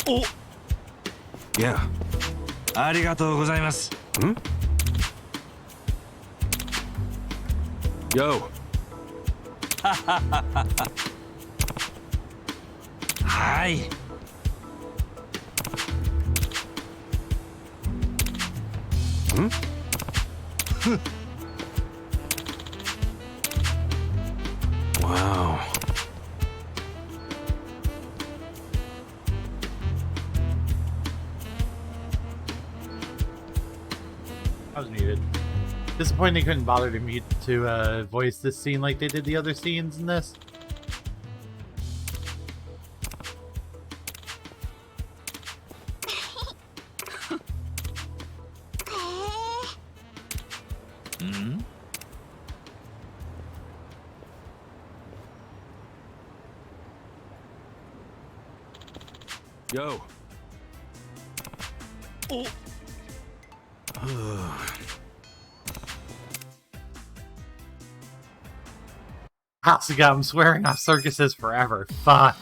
Oh! Yeah. ありがとうございます。Hmm? Yo. はい。Hmm? Wow. That was muted. Disappointing they couldn't bother to mute to voice this scene like they did the other scenes in this. Hmm? Yo. Oh! Asuka, I'm swearing off circuses forever. Fuck.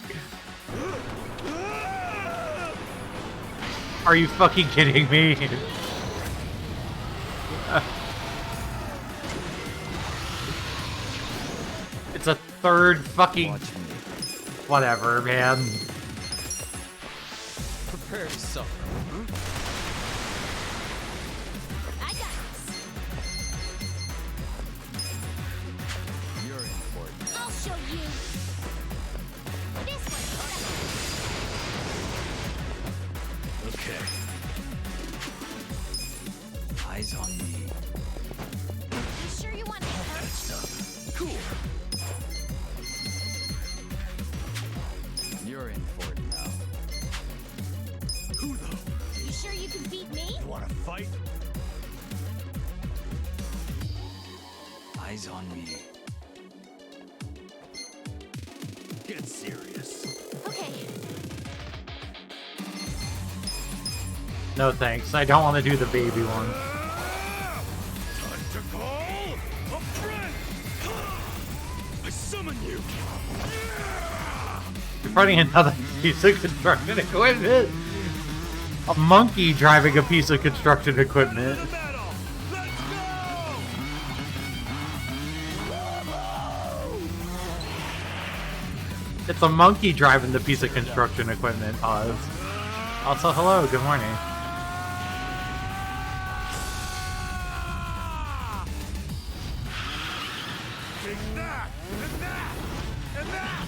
Are you fucking kidding me? It's a third fucking... Watch me. Whatever, man. Prepare to suffer. I got this. You're in for it. I'll show you. This one. Okay. Eyes on me. You sure you want to get hurt? Stuff. Cool. You're in for it now. Who though? You sure you can beat me? You wanna fight? Eyes on me. Get serious. Okay. No thanks. I don't want to do the baby one. Time to call a friend. I summon you. You're fighting another piece of construction equipment. A monkey driving a piece of construction equipment. Battle. Let's go. It's a monkey driving the piece of construction equipment. Pause. Also, hello. Good morning. Take that and that and that.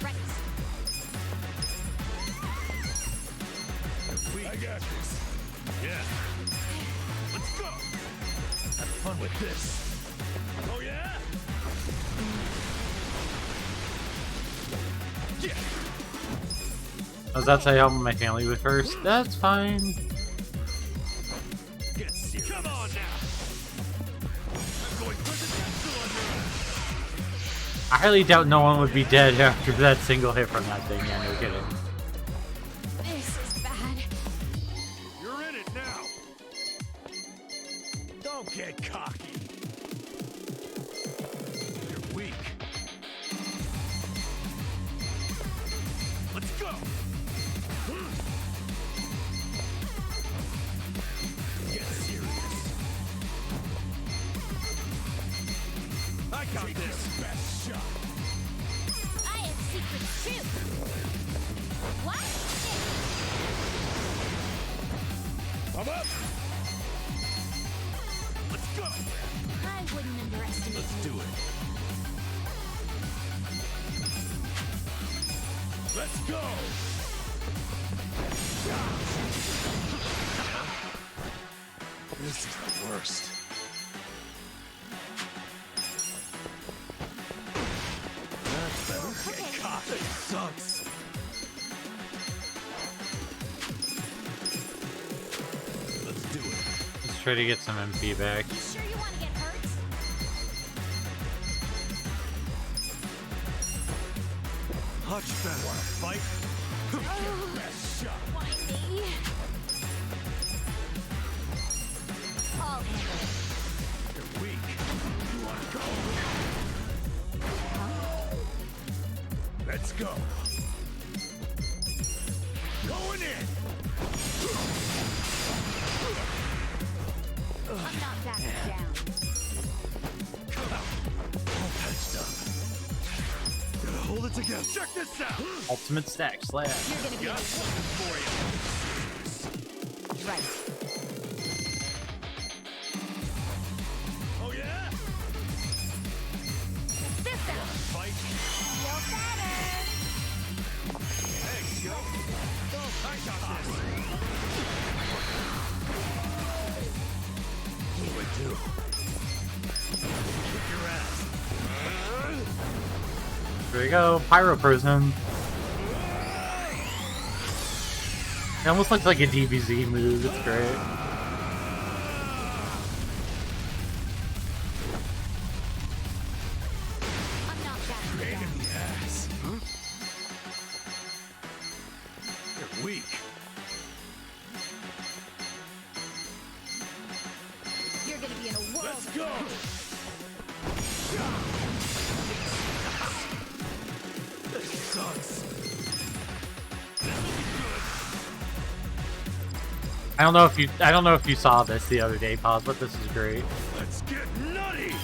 Right. I got this. Yeah. Let's go. Have fun with this. Oh yeah? Yeah. Oh, that's how I help my family with first. That's fine. Get serious. Come on now. I'm going presidential on you. I highly doubt no one would be dead after that single hit from that thing. Yeah, no kidding. This is bad. You're in it now. Don't get cocky. You're weak. Let's go. Get serious. I got this. Best shot. I have secrets too. What? I'm up. Let's go. I wouldn't underestimate Let's you. do it. Let's go. This is the worst. That's better. Get caught. It sucks. Let's do it. Let's try to get some MP back. You sure you want to get hurt? Much better. Wanna fight? Best shot. Why me? I'll handle it. You're weak. You wanna go? Let's go. Going in. I'm not backing down. All patched up. Gotta hold it together. Check this out. Ultimate stack slab. You're gonna be Got something for you. right. Oh yeah? This out. Fight. Feel better. Thanks, yo. I got this. What do I do? Kick your ass. There you go, Pyro Prison. It almost looks like a DBZ move, it's great. I'm not backing Pain down. in the ass. You're weak. You're gonna be in a world. Let's go. This sucks. I don't know if you saw this the other day, Paz, but this is great. Let's get nutty.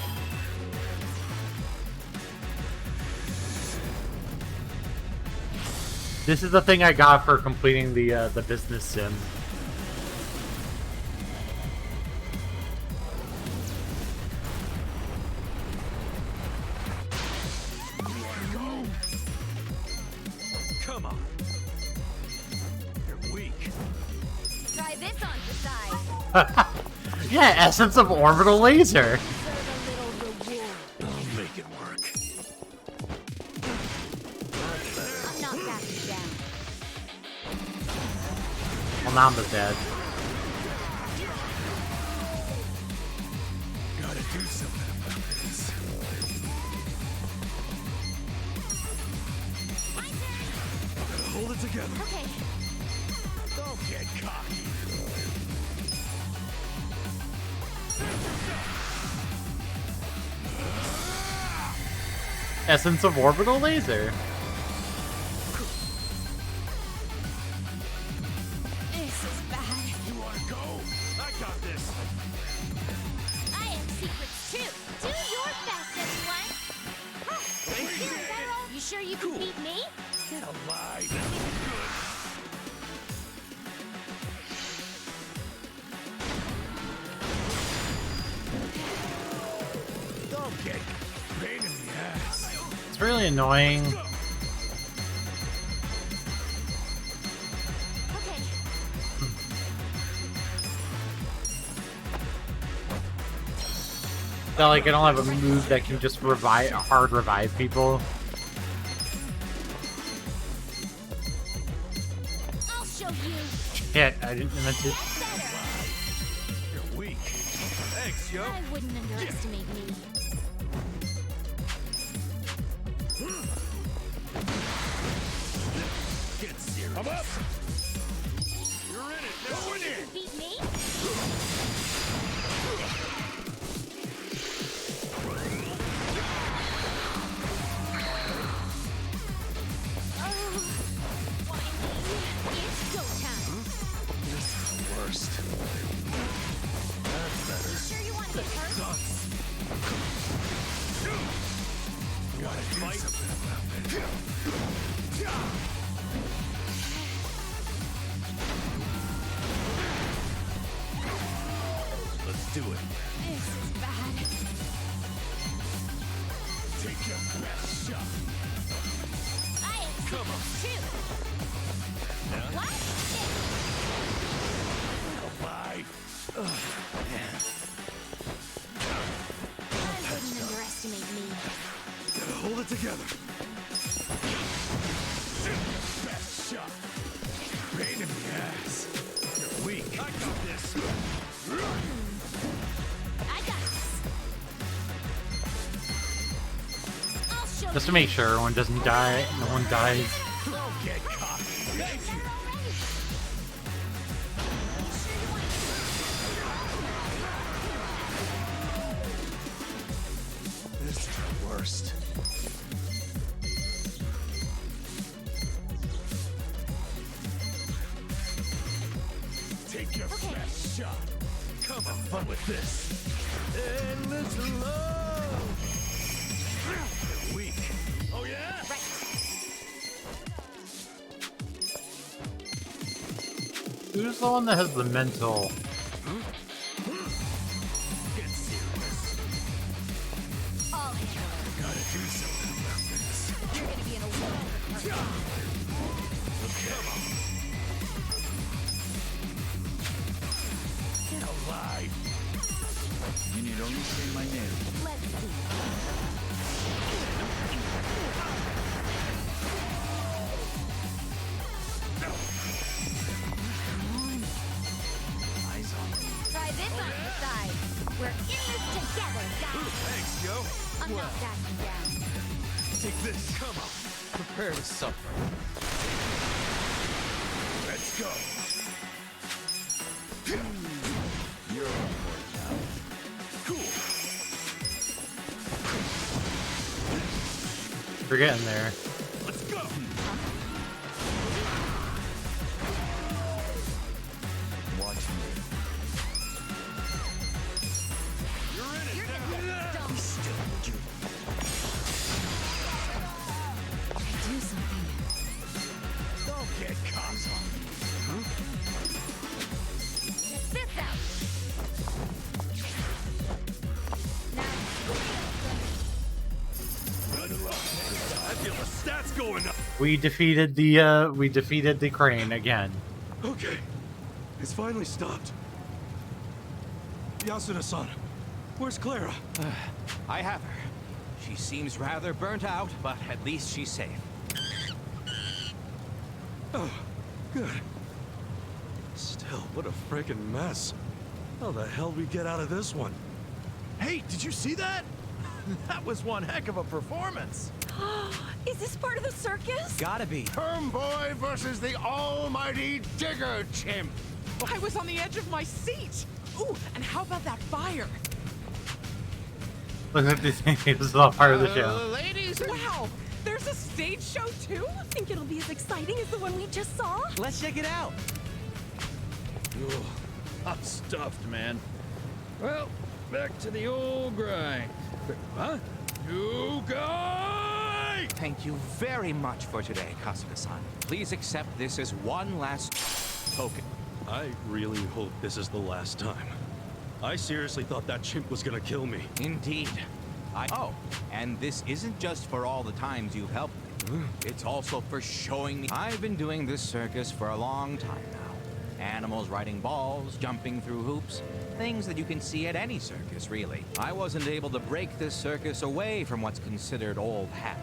This is the thing I got for completing the business sim. Come on. You're weak. Try this on the side. Yeah, essence of orbital laser. Deserve a little reward. I'll make it work. I'm not backing down. Well, now I'm dead. Gotta do something about this. My turn. Gotta hold it together. Okay. Don't get cocky. Essence of orbital laser. This is bad. You wanna go? I got this. I have secrets too. Do your best, everyone. Here, Zero. You sure you can beat me? Get alive. Don't get pain in the ass. It's really annoying. Okay. That like I don't have a move that can just hard revive people. I'll show you. Shit, I didn't meant to. Better. You're weak. Thanks, yo. I wouldn't underestimate me. Get serious. I'm up. You're in it. Going in. Beat me? Oh, why me? It's go time. This is the worst. That's better. You sure you want to get hurt? Sucks. Gotta do something about this. Let's do it. This is bad. Take your best shot. I have secrets too. What? Alive. I wouldn't underestimate me. Gotta hold it together. Best shot. Pain in the ass. You're weak. I got this. I got this. I'll show Just to make sure everyone doesn't die, no one dies. Don't get caught. Thank you. This is the worst. Take your best shot. Come on, fun with this. Endless love. You're weak. Oh yeah? Who's the one that has the mental? Get serious. I'll handle it. Gotta do something about this. You're gonna be in a world of hurt. Okay. Come on. Get alive. You need only say my name. Let's see. Eyes on me. Try this on the side. We're in this together, guys. Thanks, Joe. I'm not backing down. Take this. Come on. Prepare to suffer. Let's go. You're on board now. Cool. We're getting there. Let's go. Watch me. You're in it. You're gonna get dumped. Still, you. Do something. Don't get caught on me. Check this out. I feel the stats going up. We defeated the crane again. Okay, it's finally stopped. Yasuda-san, where's Clara? I have her. She seems rather burnt out, but at least she's safe. Oh, good. Still, what a freaking mess. How the hell we get out of this one? Hey, did you see that? That was one heck of a performance. Is this part of the circus? Gotta be. Boy versus the almighty digger chimp. I was on the edge of my seat. Ooh, and how about that fire? Looks like this is all part of the show. Ladies, wow, there's a stage show too? Think it'll be as exciting as the one we just saw? Let's check it out. Ugh, I'm stuffed, man. Well, back to the old grind. Huh? You guy! Thank you very much for today, Kasuga-san. Please accept this as one last token. I really hope this is the last time. I seriously thought that chimp was gonna kill me. Indeed. Oh, and this isn't just for all the times you've helped me. It's also for showing me. I've been doing this circus for a long time now. Animals riding balls, jumping through hoops. Things that you can see at any circus, really. I wasn't able to break this circus away from what's considered old hat.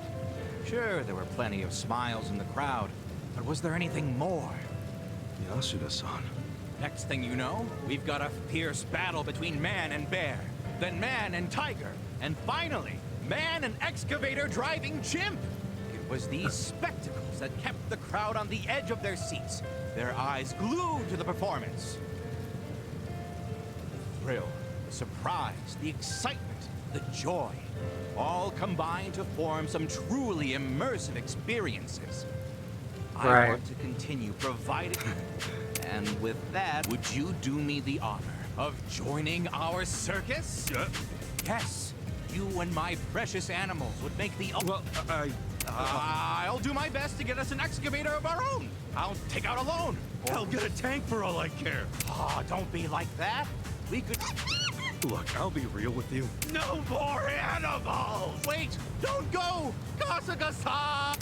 Sure, there were plenty of smiles in the crowd, but was there anything more? Yasuda-san. Next thing you know, we've got a fierce battle between man and bear, then man and tiger, and finally, man and excavator driving chimp. It was these spectacles that kept the crowd on the edge of their seats, their eyes glued to the performance. The thrill, the surprise, the excitement, the joy, all combined to form some truly immersive experiences. I Right. want to continue providing... And with that, would you do me the honor of joining our circus? Yes, you and my precious animals would make the... Well, I'll do my best to get us an excavator of our own. I'll take out a loan. I'll get a tank for all I care. Oh, don't be like that. We could... Look, I'll be real with you. No more animals! Wait, don't go! Kasuga-san!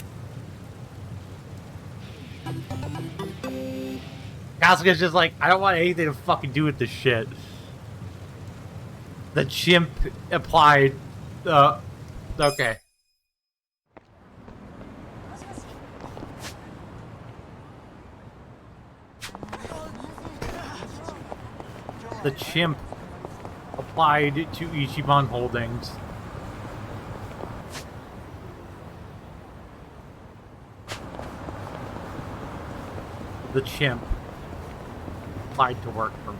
Kasuga's just like, I don't want anything to fucking do with this shit. The chimp applied. Okay. The chimp applied to Ichiban Holdings. The chimp applied to work for me.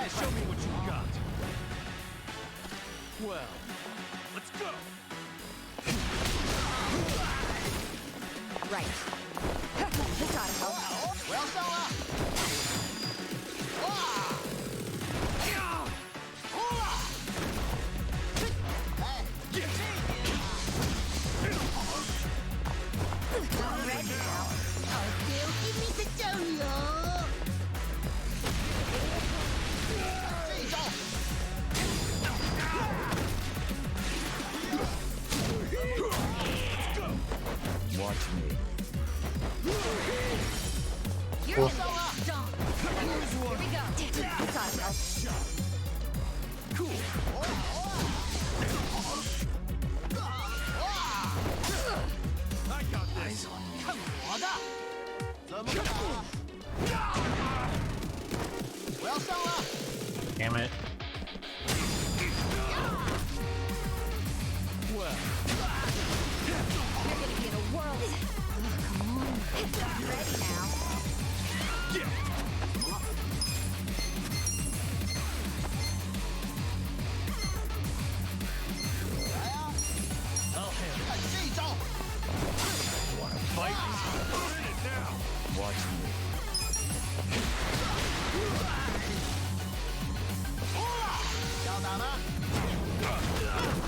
Show me what you got. Well, let's go. Right. You gotta help. I'm ready now. Watch me. You're done. Here we go. You gotta help. I got this. Damn it. Well, You're gonna be in a whirl. Come on. I'm ready now. I'll handle it. Wanna fight? We're in it now. Watch me.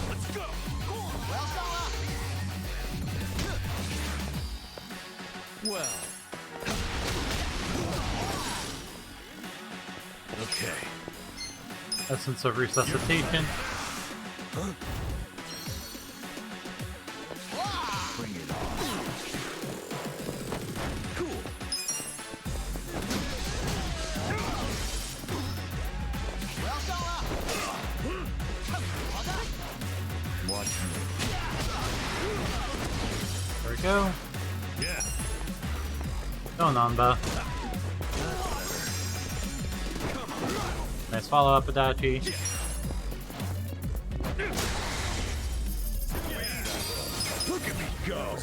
Let's go. Well. Okay. Essence of resuscitation. Bring it on. Cool. Watch me. There we go. Yeah. Go, Nanba. Nice follow up, Adachi. Look at me go.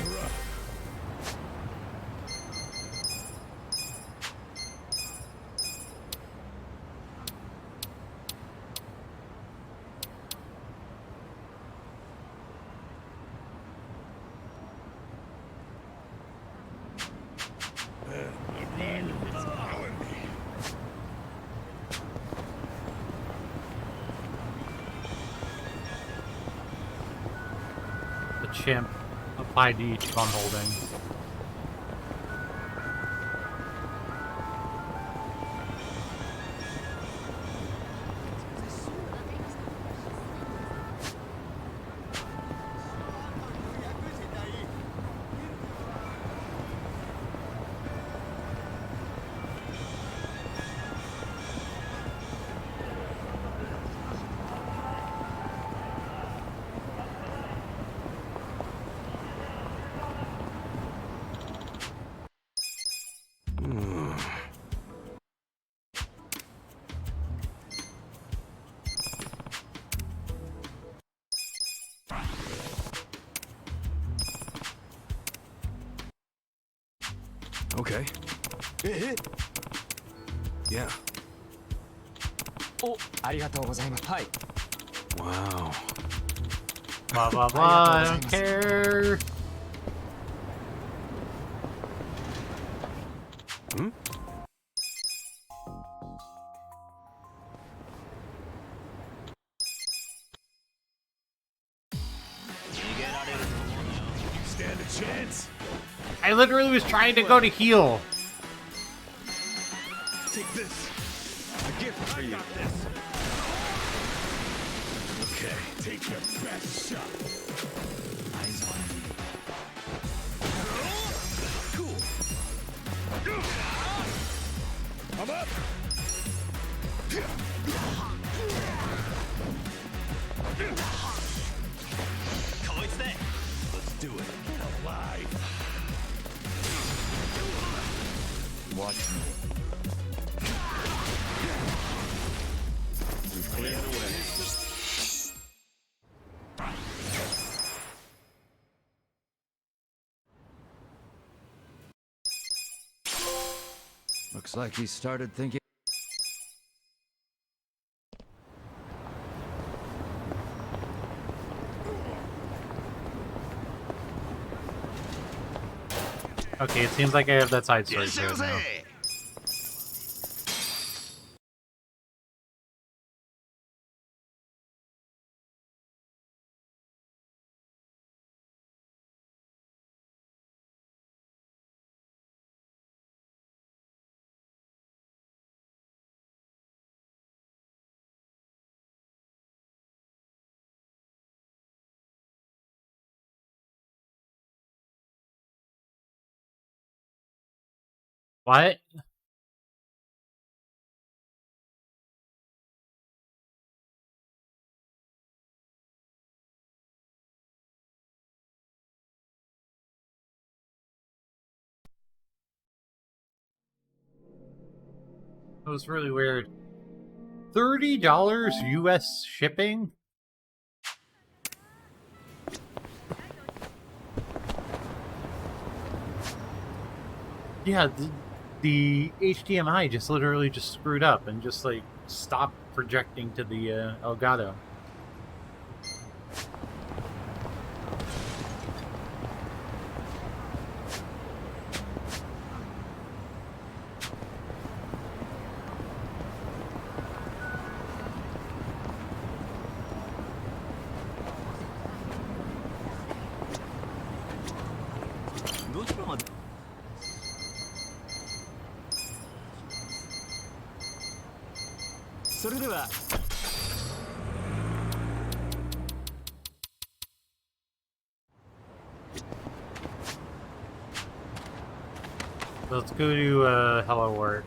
The chimp applied to each of I'm holding. Okay. Yeah. Oh, ありがとうございます。はい。 Wow. Blah blah blah, I don't care. Hmm? Stand a chance. I literally was trying to go to heal. Take this. A gift for you. This. Okay, take your best shot. Eyes on me. Cool. I'm up. Let's do it. Get alive. Watch me. We've cleared the way. Looks like he started thinking. Okay, it seems like I have that side story right now. What? That was really weird. $30 US shipping? Yeah, the HDMI just literally just screwed up and just like stopped projecting to the Elgato. Let's go to Hello Work.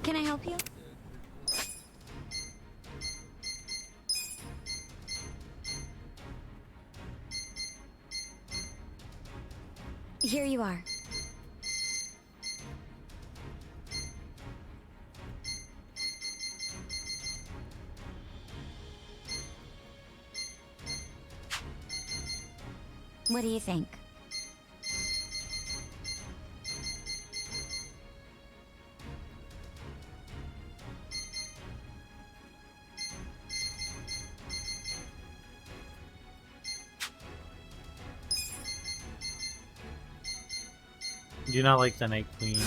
Can I help you? Here you are. What do you think? Do you not like the Night Queen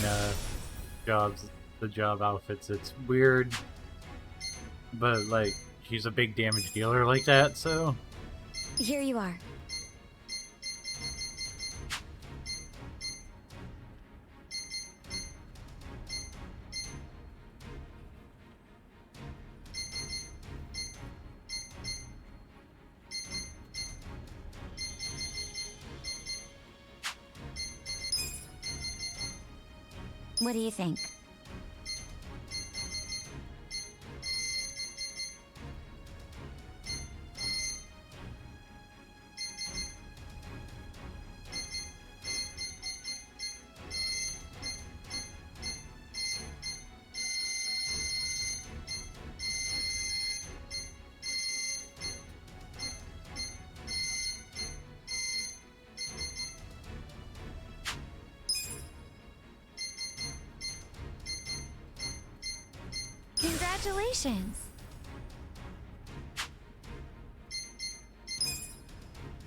jobs, the job outfits? It's weird, but like she's a big damage dealer like that, so Here you are. What do you think? Congratulations.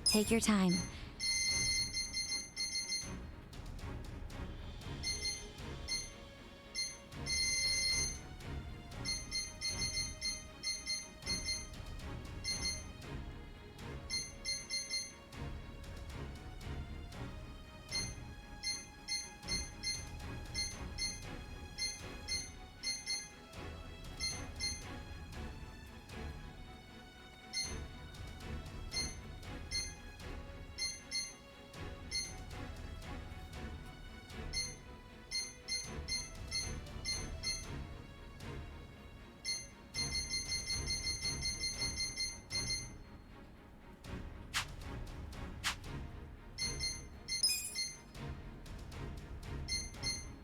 Take your time.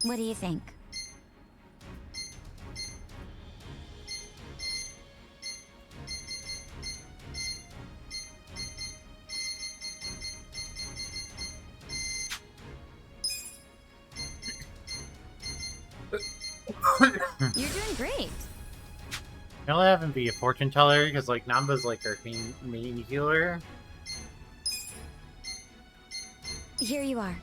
What do you think? You're doing great. I'll have him be a fortune teller because like Namba's like our main healer. Here you are.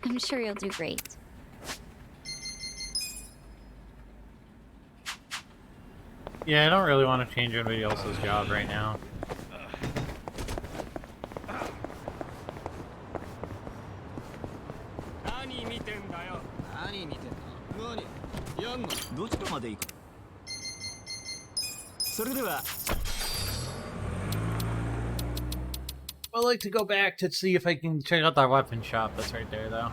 I'm sure you'll do great. Yeah, I don't really want to change anybody else's job right now. I'd like to go back to see if I can check out that weapon shop that's right there, though.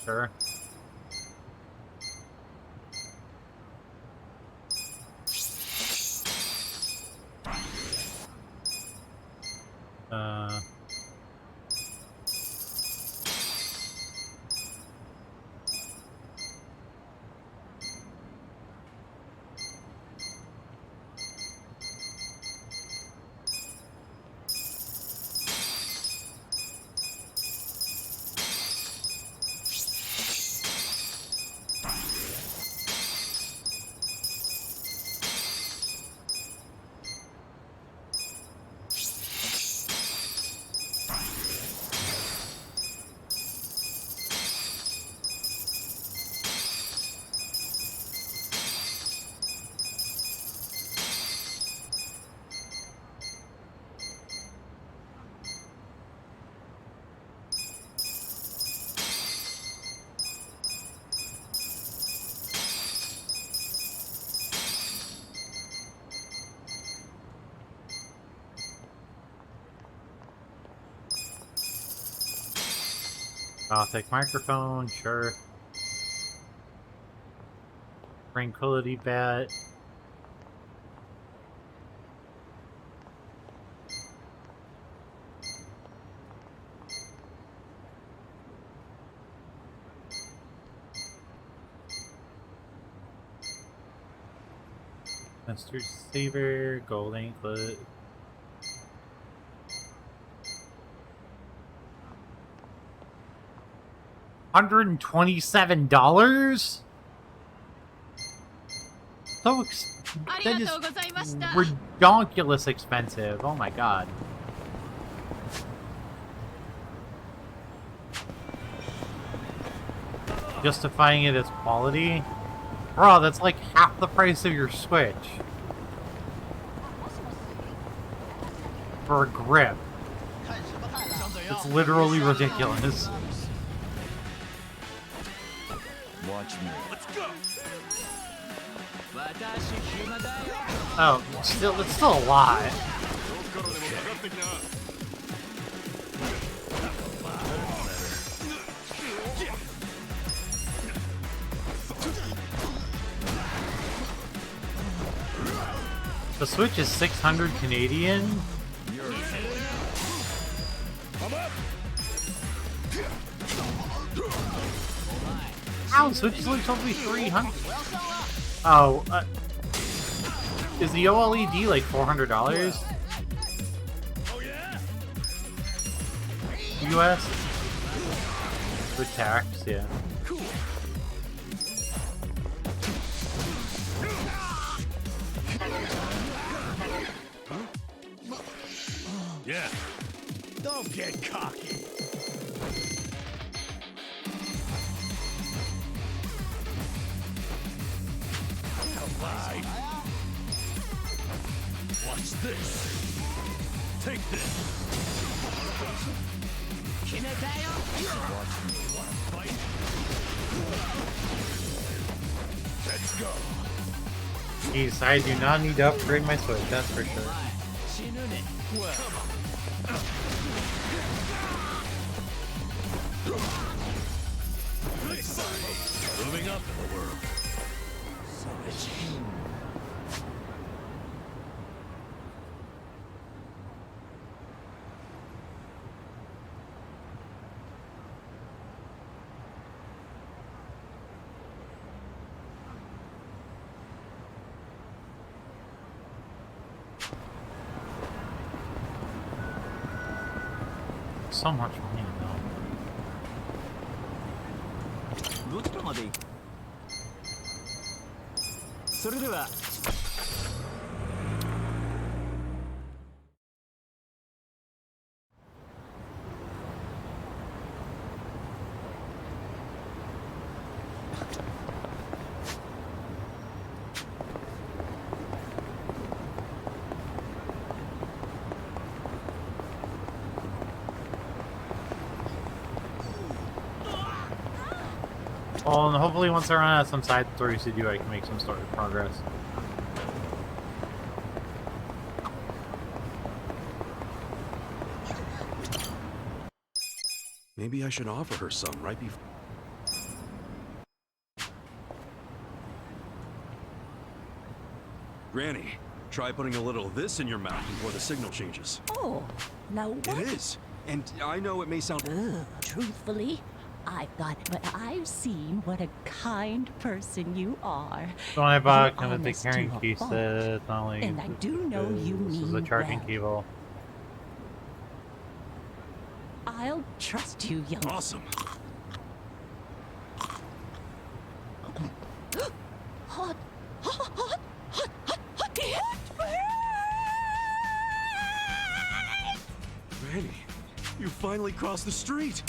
Sure. Gothic microphone, sure. Tranquility bat. Master Saber, gold anklet. $127? So that is ridiculous expensive. Oh my god. Justifying it as quality? Bro, that's like half the price of your Switch. For a grip. It's literally ridiculous. Watch me. Let's go. Oh, it's still a lot. The Switch is 600 Canadian. Ow, the Switch is only supposed to be 300. Oh, is the OLED like $400? US? With tax, yeah. Yeah. Don't get cocky. Alright. Watch this. Take this. Watch me. Wanna fight? Let's go. Jeez, I do not need to upgrade my switch, that's for sure. Moving up in the world. So much money though. どちらまで行く？それでは。Well, and hopefully once I run out of some side stories to do, I can make some sort of progress. Maybe I should offer her some right before. Granny, try putting a little of this in your mouth before the signal changes. Oh, now what? It is. And I know it may sound... Truthfully, I've got, but I've seen what a kind person you are. So when I bought You're kind of the honest to carrying a case fault. set, not only And I do know you this is a mean charging well. cable. I'll trust you, young. Awesome. Hot, hot, hot, hot, hot, hot, Granny, you finally crossed the street.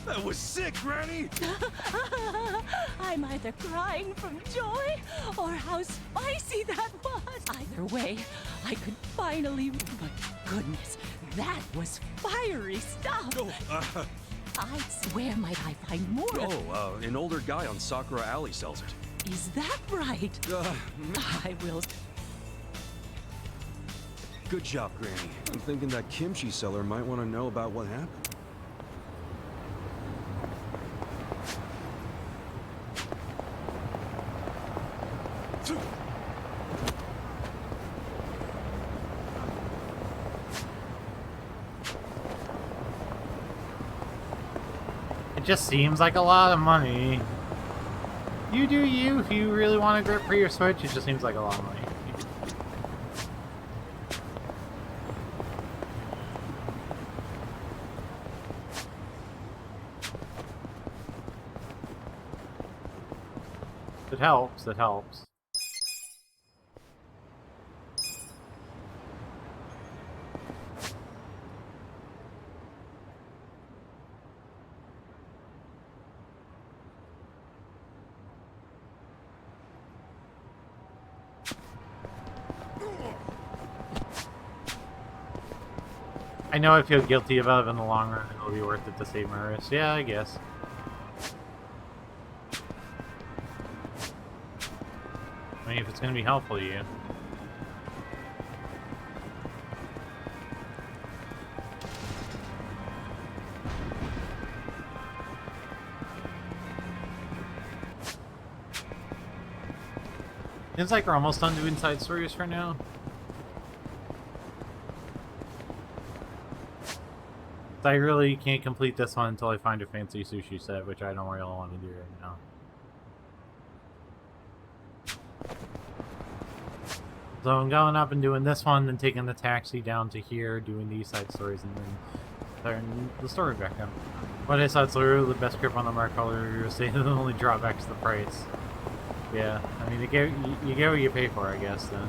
That was sick, Granny! I'm either crying from joy or how spicy that was. Either way, I could finally. But goodness, that was fiery stuff. Oh, I swear, might I find more? An older guy on Sakura Alley sells it. Is that right? I will. Good job, Granny. I'm thinking that kimchi seller might want to know about what happened. It just seems like a lot of money. You do you. If you really want a grip for your Switch, it just seems like a lot of money. It helps, it helps. I know I feel guilty about it in the long run, it'll be worth it to save my wrist. Yeah, I guess. I mean, if it's gonna be helpful to you. Seems like we're almost done doing side stories for now. I really can't complete this one until I find a fancy sushi set, which I don't really want to do right now. So I'm going up and doing this one, then taking the taxi down to here, doing these side stories, and then starting the story back up. What I saw, it's literally the best grip on the Mark Color. They only drawbacks the price. Yeah, I mean, you get what you pay for, I guess, then.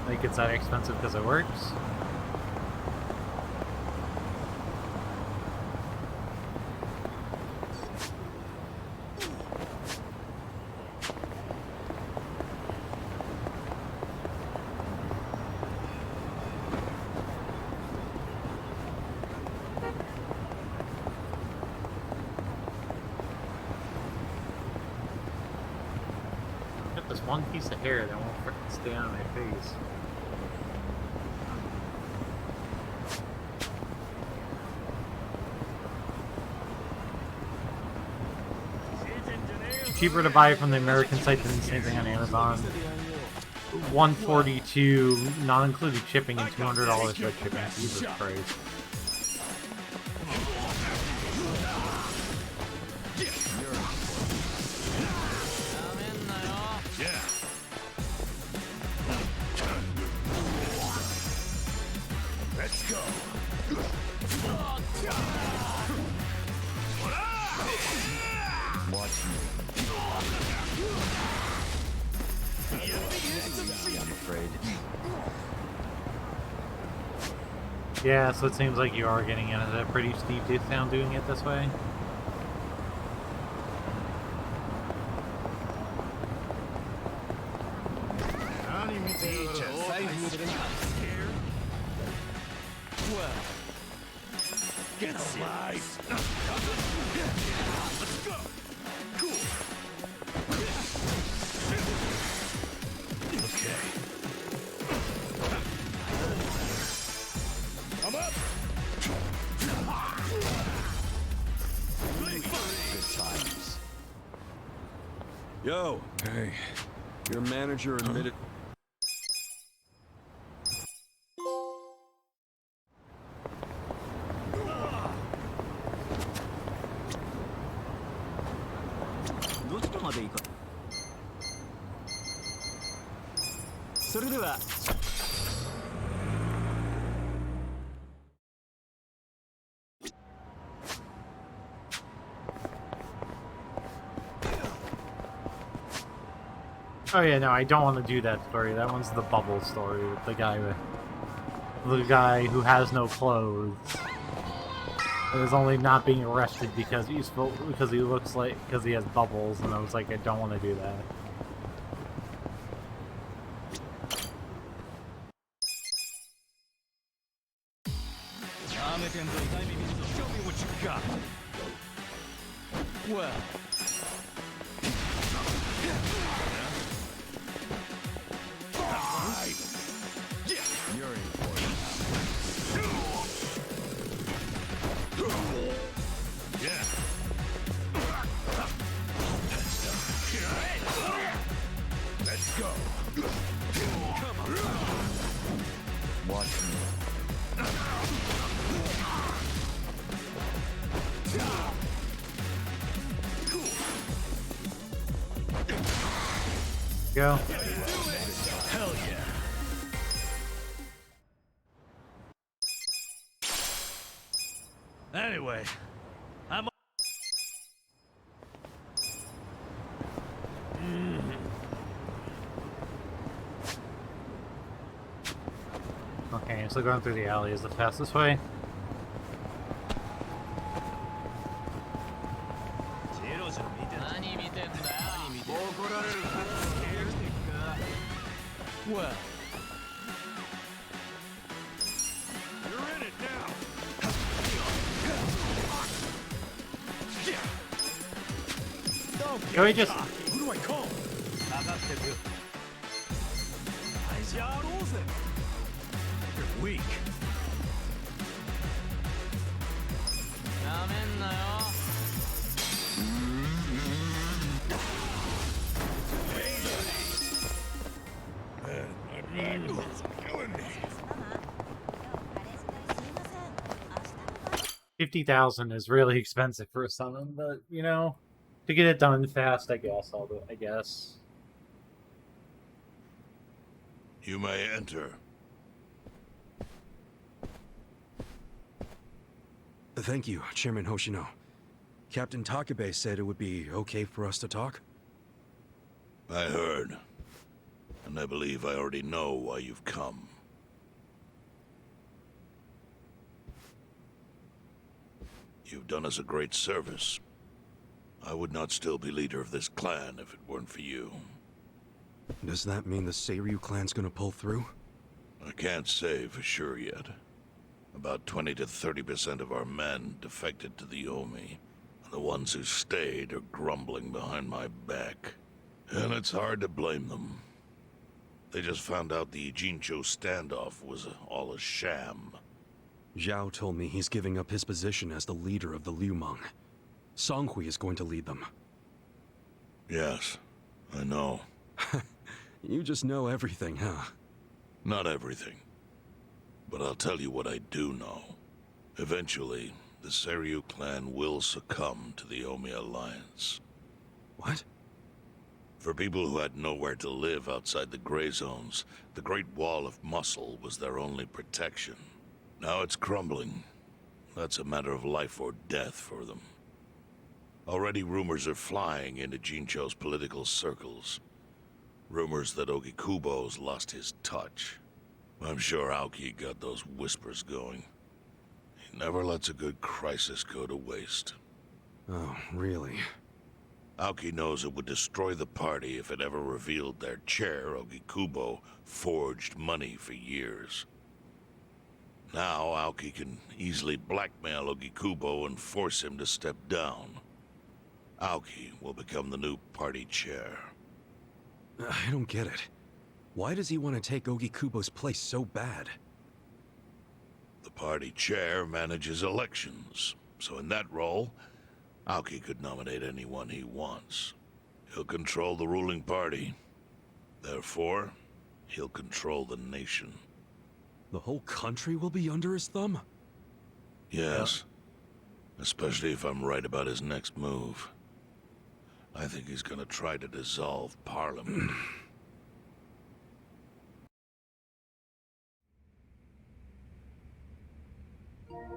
Like, it's that expensive because it works? Got this one piece of hair that won't frickin' stay on my face. Cheaper to buy from the American site than the same thing on Amazon. $142, not including shipping, and $200 for shipping. Jesus Christ. Let's go. Watch me. I'm afraid. Yeah, so it seems like you are getting in at a pretty steep discount doing it this way. Well, get life. Let's go. Cool. Okay. I'm up. Good times. Yo, Hey. your manager admitted. Oh yeah, no, I don't want to do that story. That one's the bubble story with the guy who has no clothes. And is only not being arrested because he looks like because he has bubbles, and I was like, I don't want to do that. Show me what you got. Well. You're in for it. Yeah. Let's go. Come on. Watch me. Go. Hell yeah. Anyway, I'm. Okay, so going through the alley is the fastest way. Well. You're in it now. Don't Can we just... Who do I call? You're weak. Man, my back is killing me. 50,000 is really expensive for a summon, but you know, to get it done fast, I guess I'll do it. I guess. You may enter. Thank you, Chairman Hoshino. Captain Takabe said it would be okay for us to talk? I heard. And I believe I already know why you've come. You've done us a great service. I would not still be leader of this clan if it weren't for you. Does that mean the Seiryu clan's gonna pull through? I can't say for sure yet. About 20 to 30% of our men defected to the Omi. And the ones who stayed are grumbling behind my back. And it's hard to blame them. They just found out the Jincho standoff was all a sham. Zhao told me he's giving up his position as the leader of the Liumang. Songhui is going to lead them. Yes, I know. You just know everything, huh? Not everything. But I'll tell you what I do know. Eventually, the Seiryu clan will succumb to the Omi Alliance. What? For people who had nowhere to live outside the gray zones, the Great Wall of Muscle was their only protection. Now it's crumbling. That's a matter of life or death for them. Already rumors are flying into Jincho's political circles. Rumors that Ogikubo's lost his touch. I'm sure Aoki got those whispers going. He never lets a good crisis go to waste. Oh, really? Aoki knows it would destroy the party if it ever revealed their chair, Ogikubo, forged money for years. Now Aoki can easily blackmail Ogikubo and force him to step down. Aoki will become the new party chair. I don't get it. Why does he want to take Ogikubo's place so bad? The party chair manages elections, so in that role, Aoki could nominate anyone he wants. He'll control the ruling party. Therefore, he'll control the nation. The whole country will be under his thumb? Yes. Especially if I'm right about his next move. I think he's gonna try to dissolve Parliament.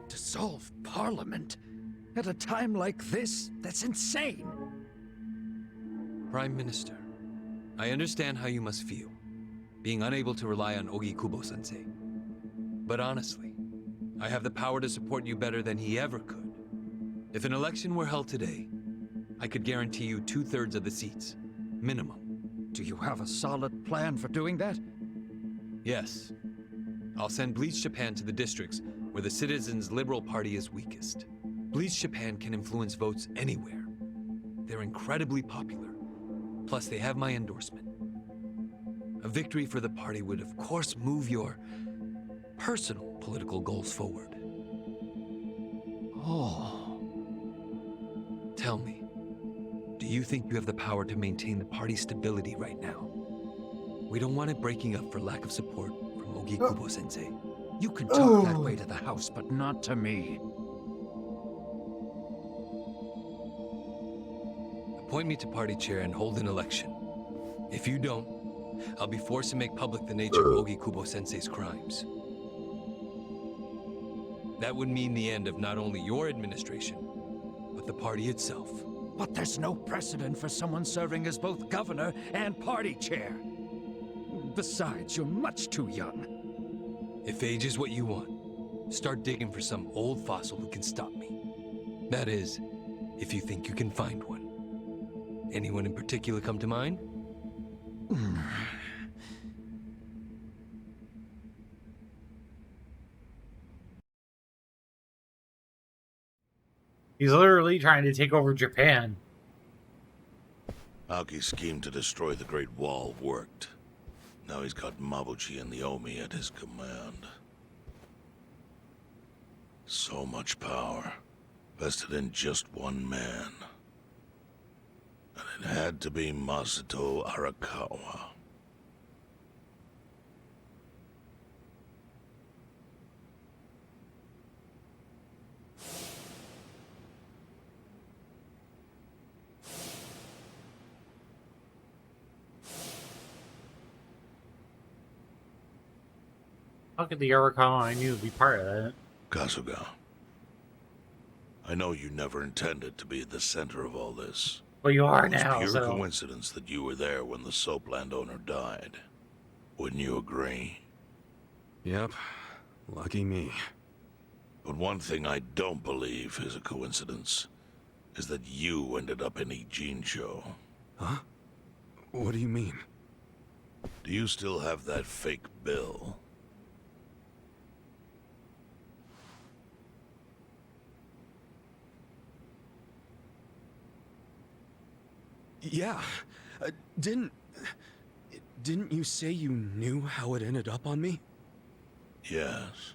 Dissolve Parliament? At a time like this? That's insane! Prime Minister, I understand how you must feel, being unable to rely on Ogikubo-sensei. But honestly, I have the power to support you better than he ever could. If an election were held today, I could guarantee you 2/3 of the seats, minimum. Do you have a solid plan for doing that? Yes. I'll send Bleach Japan to the districts where the Citizens' Liberal Party is weakest. Bleach Japan can influence votes anywhere. They're incredibly popular. Plus, they have my endorsement. A victory for the party would, of course, move your personal political goals forward. Oh. Tell me, do you think you have the power to maintain the party's stability right now? We don't want it breaking up for lack of support from Ogikubo-sensei. You can talk that way to the house, but not to me. Appoint me to party chair and hold an election. If you don't, I'll be forced to make public the nature of Ogikubo-sensei's crimes. That would mean the end of not only your administration, but the party itself. But there's no precedent for someone serving as both governor and party chair. Besides, you're much too young. If age is what you want, start digging for some old fossil who can stop me. That is, if you think you can find one. Anyone in particular come to mind? He's literally trying to take over Japan. Aoki's scheme to destroy the Great Wall worked. Now he's got Mabuchi and the Omi at his command. So much power, vested in just one man. And it had to be Masato Arakawa. How could the Arakawa I knew be part of that? Kasuga. I know you never intended to be at the center of all this. Well, you are It was now, pure so... coincidence that you were there when the soap landowner died. Wouldn't you agree? Yep. Lucky me. But one thing I don't believe is a coincidence is that you ended up in Ijincho. Huh? What do you mean? Do you still have that fake bill? Yeah. Didn't you say you knew how it ended up on me? Yes.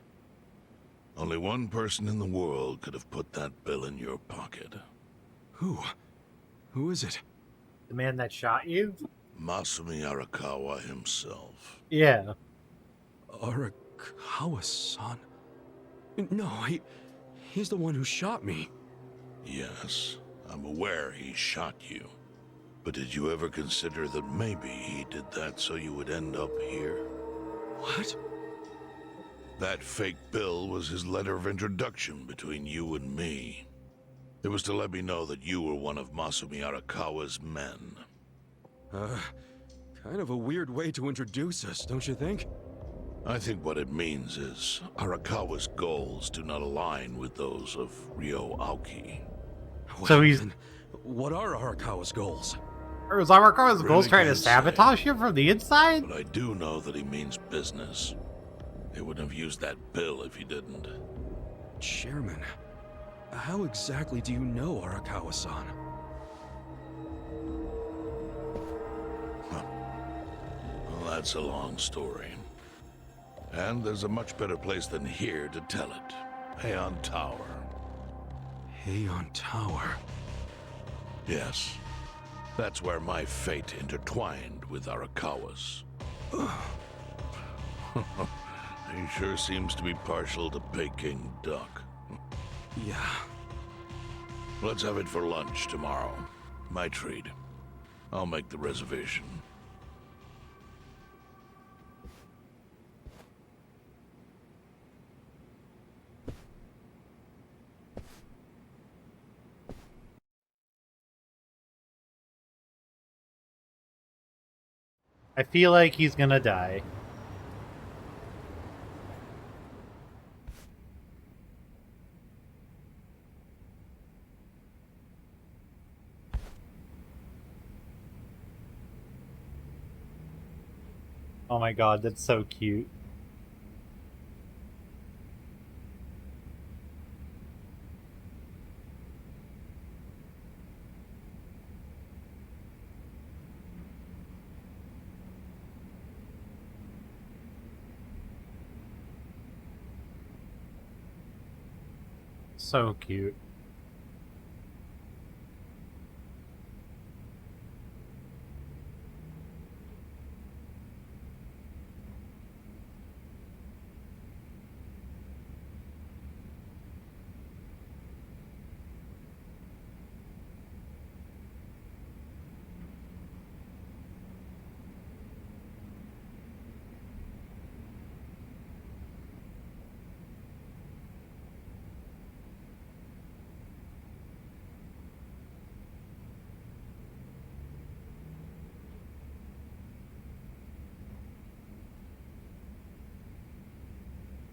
Only one person in the world could have put that bill in your pocket. Who? Who is it? The man that shot you? Masumi Arakawa himself. Yeah. Arakawa-san? No, he's the one who shot me. Yes, I'm aware he shot you. But did you ever consider that maybe he did that so you would end up here? What? That fake bill was his letter of introduction between you and me. It was to let me know that you were one of Masumi Arakawa's men. Kind of a weird way to introduce us, don't you think? I think what it means is Arakawa's goals do not align with those of Ryo Aoki. Well, So he's... then, what are Arakawa's goals? Or is Arakawa's Really goals trying to can't say. sabotage you from the inside? But I do know that he means business. He wouldn't have used that bill if he didn't. Chairman, how exactly do you know Arakawa-san? Well, that's a long story. And there's a much better place than here to tell it. Heian Tower. Heian Tower. Yes. That's where my fate intertwined with Arakawa's. He sure seems to be partial to Peking duck. Yeah. Let's have it for lunch tomorrow. My treat. I'll make the reservation. I feel like he's gonna die. Oh my god, that's so cute. So cute.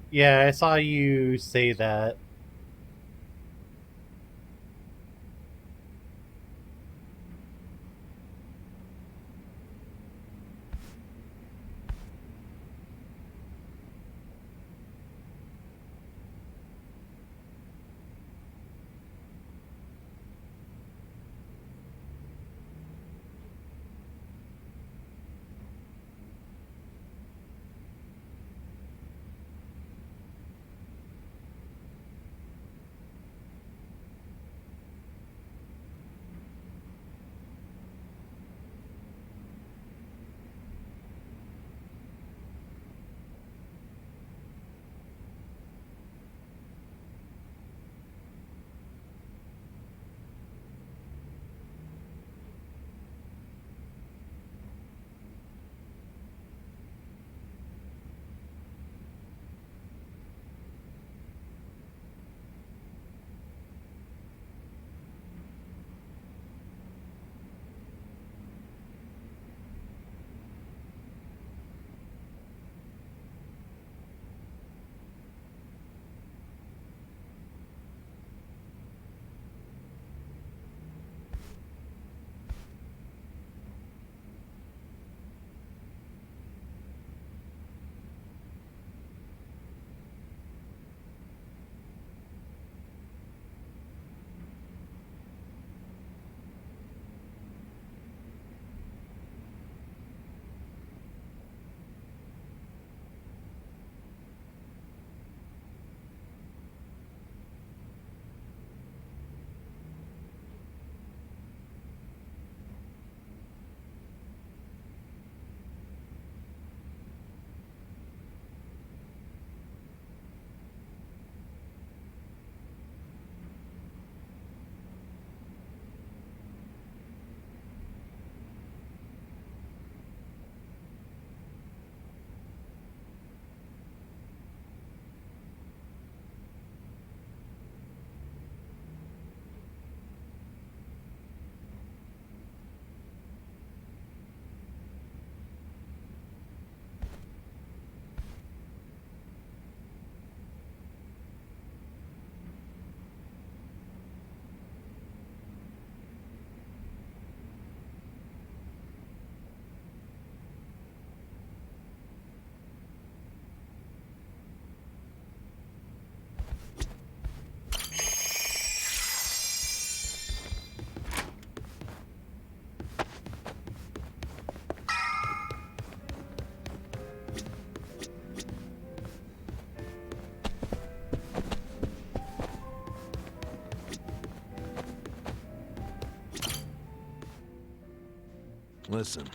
Yeah, I saw you say that. Listen.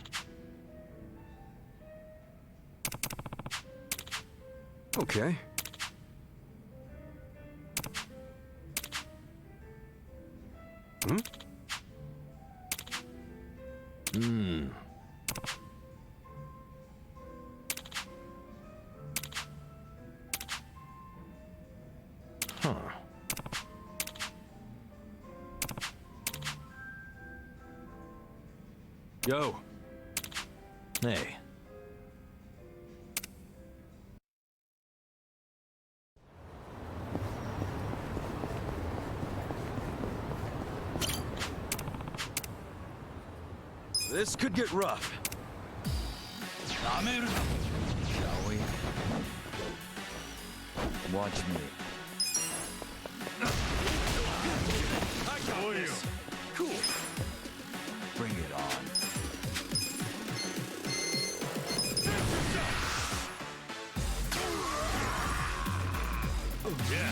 Okay. Hmm? Hmm. Huh. Yo. Hey. This could get rough. Shall we? Watch me. I got this. Cool. Bring it on. Yeah.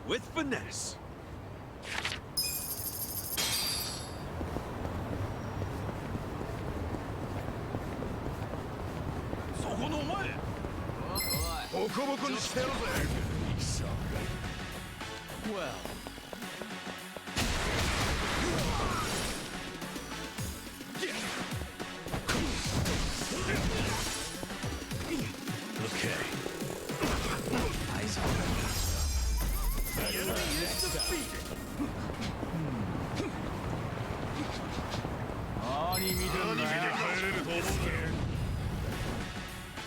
With finesse. Well, Okay. eyes on the The enemy is defeated.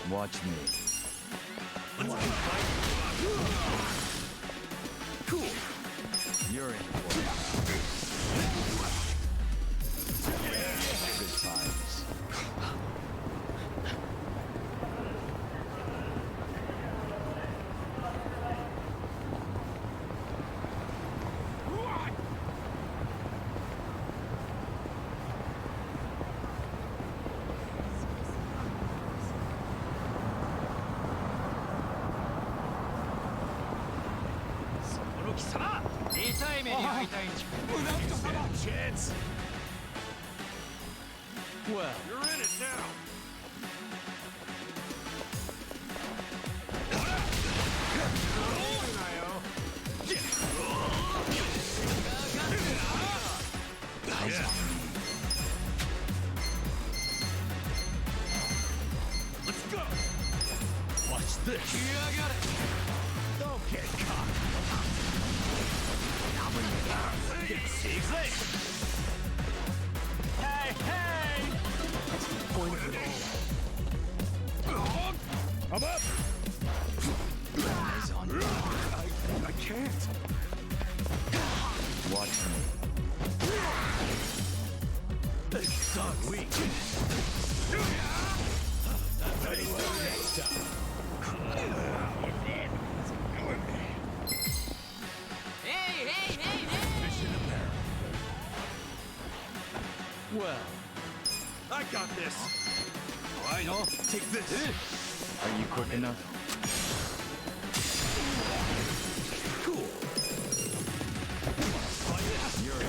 Watch me. Cool. You're in for it. Good times. Chance. Well, You're in it now. eyes on me. Let's go. Watch this. Yeah, I got it. Don't get caught. Now bring it down. Easy. Hey, hey. That's the point of it all. I'm up. Eyes on me. I can't. Watch me. This sucks. Weak. Next time. Mission apparent. Well, I got this. I know. Take this. are you quick enough? Cool. You're in.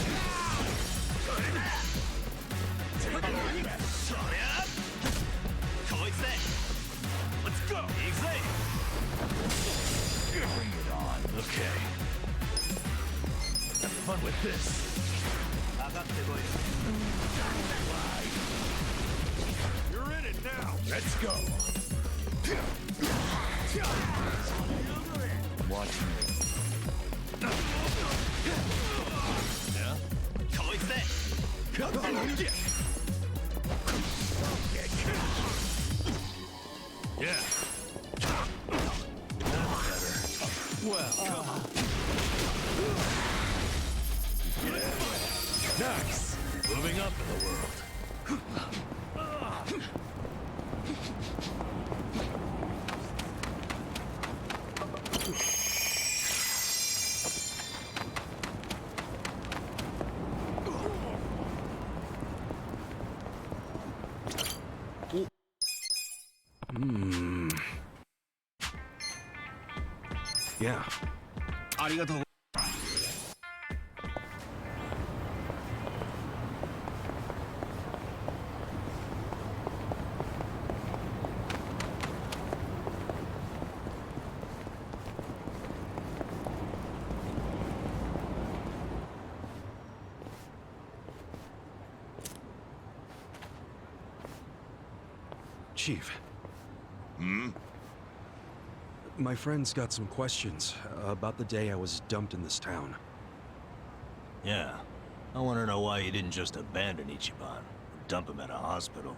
Let's go. Bring it on. Okay. Have fun with this. You're in it now. Let's go. Watch me. Yeah. That's better. Well, Nice. Moving up in the world. Yeah. Chief. Hmm? My friend's got some questions about the day I was dumped in this town. Yeah. I want to know why you didn't just abandon Ichiban, or dump him at a hospital.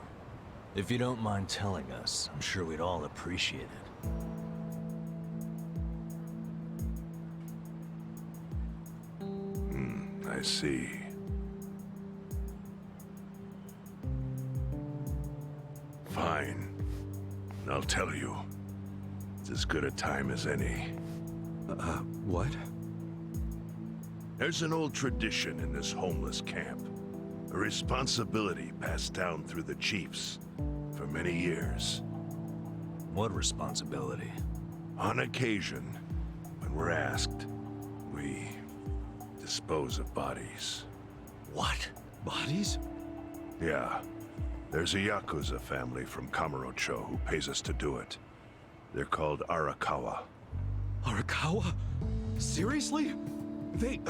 If you don't mind telling us, I'm sure we'd all appreciate it. I see. Fine. I'll tell you. It's as good a time as any. What? There's an old tradition in this homeless camp. A responsibility passed down through the chiefs for many years. What responsibility? On occasion, when we're asked, we dispose of bodies. What? Bodies? Yeah. There's a Yakuza family from Kamurocho who pays us to do it. They're called Arakawa. Arakawa? Seriously? They,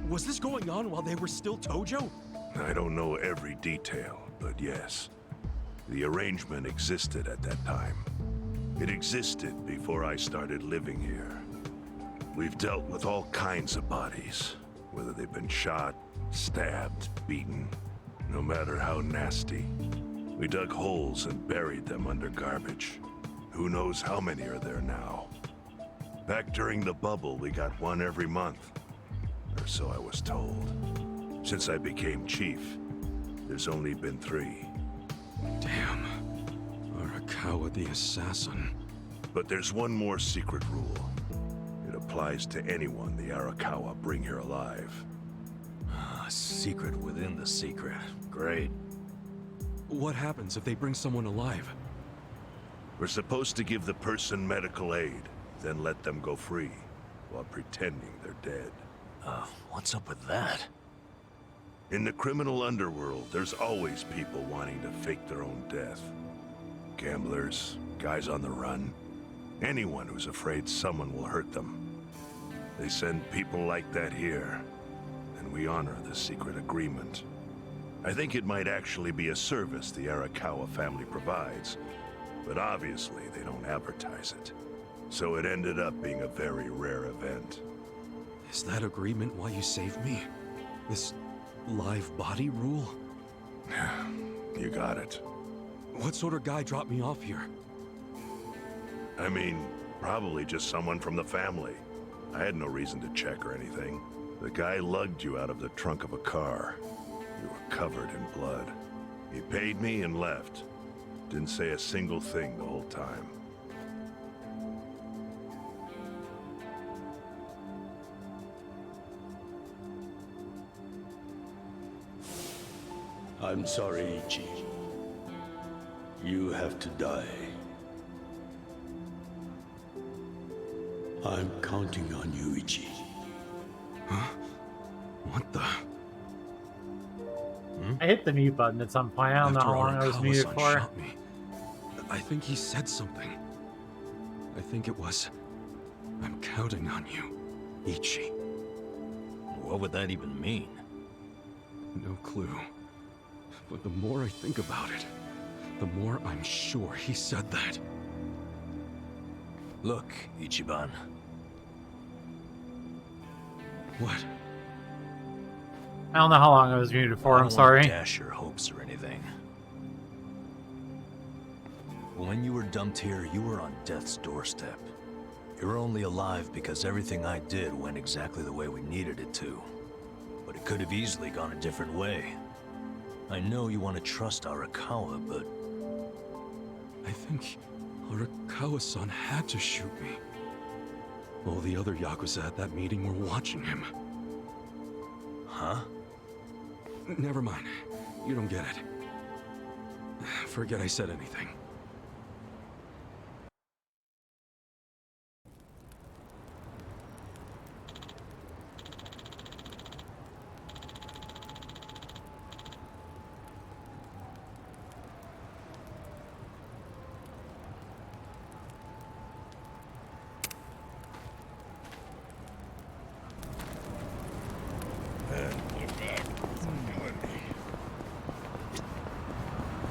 was this going on while they were still Tojo? I don't know every detail, but yes. The arrangement existed at that time. It existed before I started living here. We've dealt with all kinds of bodies, whether they've been shot, stabbed, beaten, no matter how nasty. We dug holes and buried them under garbage. Who knows how many are there now? Back during the bubble, we got one every month. Or so I was told. Since I became chief, there's only been 3. Damn. Arakawa the assassin. But there's one more secret rule. It applies to anyone the Arakawa bring here alive. A secret within the secret. Great. What happens if they bring someone alive? We're supposed to give the person medical aid, then let them go free, while pretending they're dead. What's up with that? In the criminal underworld, there's always people wanting to fake their own death. Gamblers, guys on the run, anyone who's afraid someone will hurt them. They send people like that here, and we honor the secret agreement. I think it might actually be a service the Arakawa family provides, but obviously they don't advertise it. So it ended up being a very rare event. Is that agreement why you saved me? This live body rule? You got it. What sort of guy dropped me off here? I mean, probably just someone from the family. I had no reason to check or anything. The guy lugged you out of the trunk of a car. You were covered in blood. He paid me and left. Didn't say a single thing the whole time. I'm sorry, Ichi. You have to die. I'm counting on you, Ichi. Huh? What the? I hit the mute button at some point. I don't know how long I was muted for. Shot me. I think he said something. I think it was, I'm counting on you, Ichi. What would that even mean? No clue. But the more I think about it, the more I'm sure he said that. Look, Ichiban. What? I don't know how long I was muted for. I'm sorry. I don't want to dash your hopes or anything. When you were dumped here, you were on death's doorstep. You're only alive because everything I did went exactly the way we needed it to. But it could have easily gone a different way. I know you want to trust Arakawa, but... I think Arakawa-san had to shoot me. All the other Yakuza at that meeting were watching him. Huh? Never mind. You don't get it. Forget I said anything.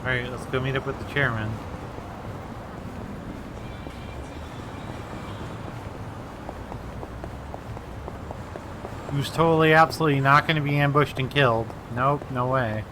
Alright, let's go meet up with the chairman. Who's totally, absolutely not going to be ambushed and killed. Nope, no way.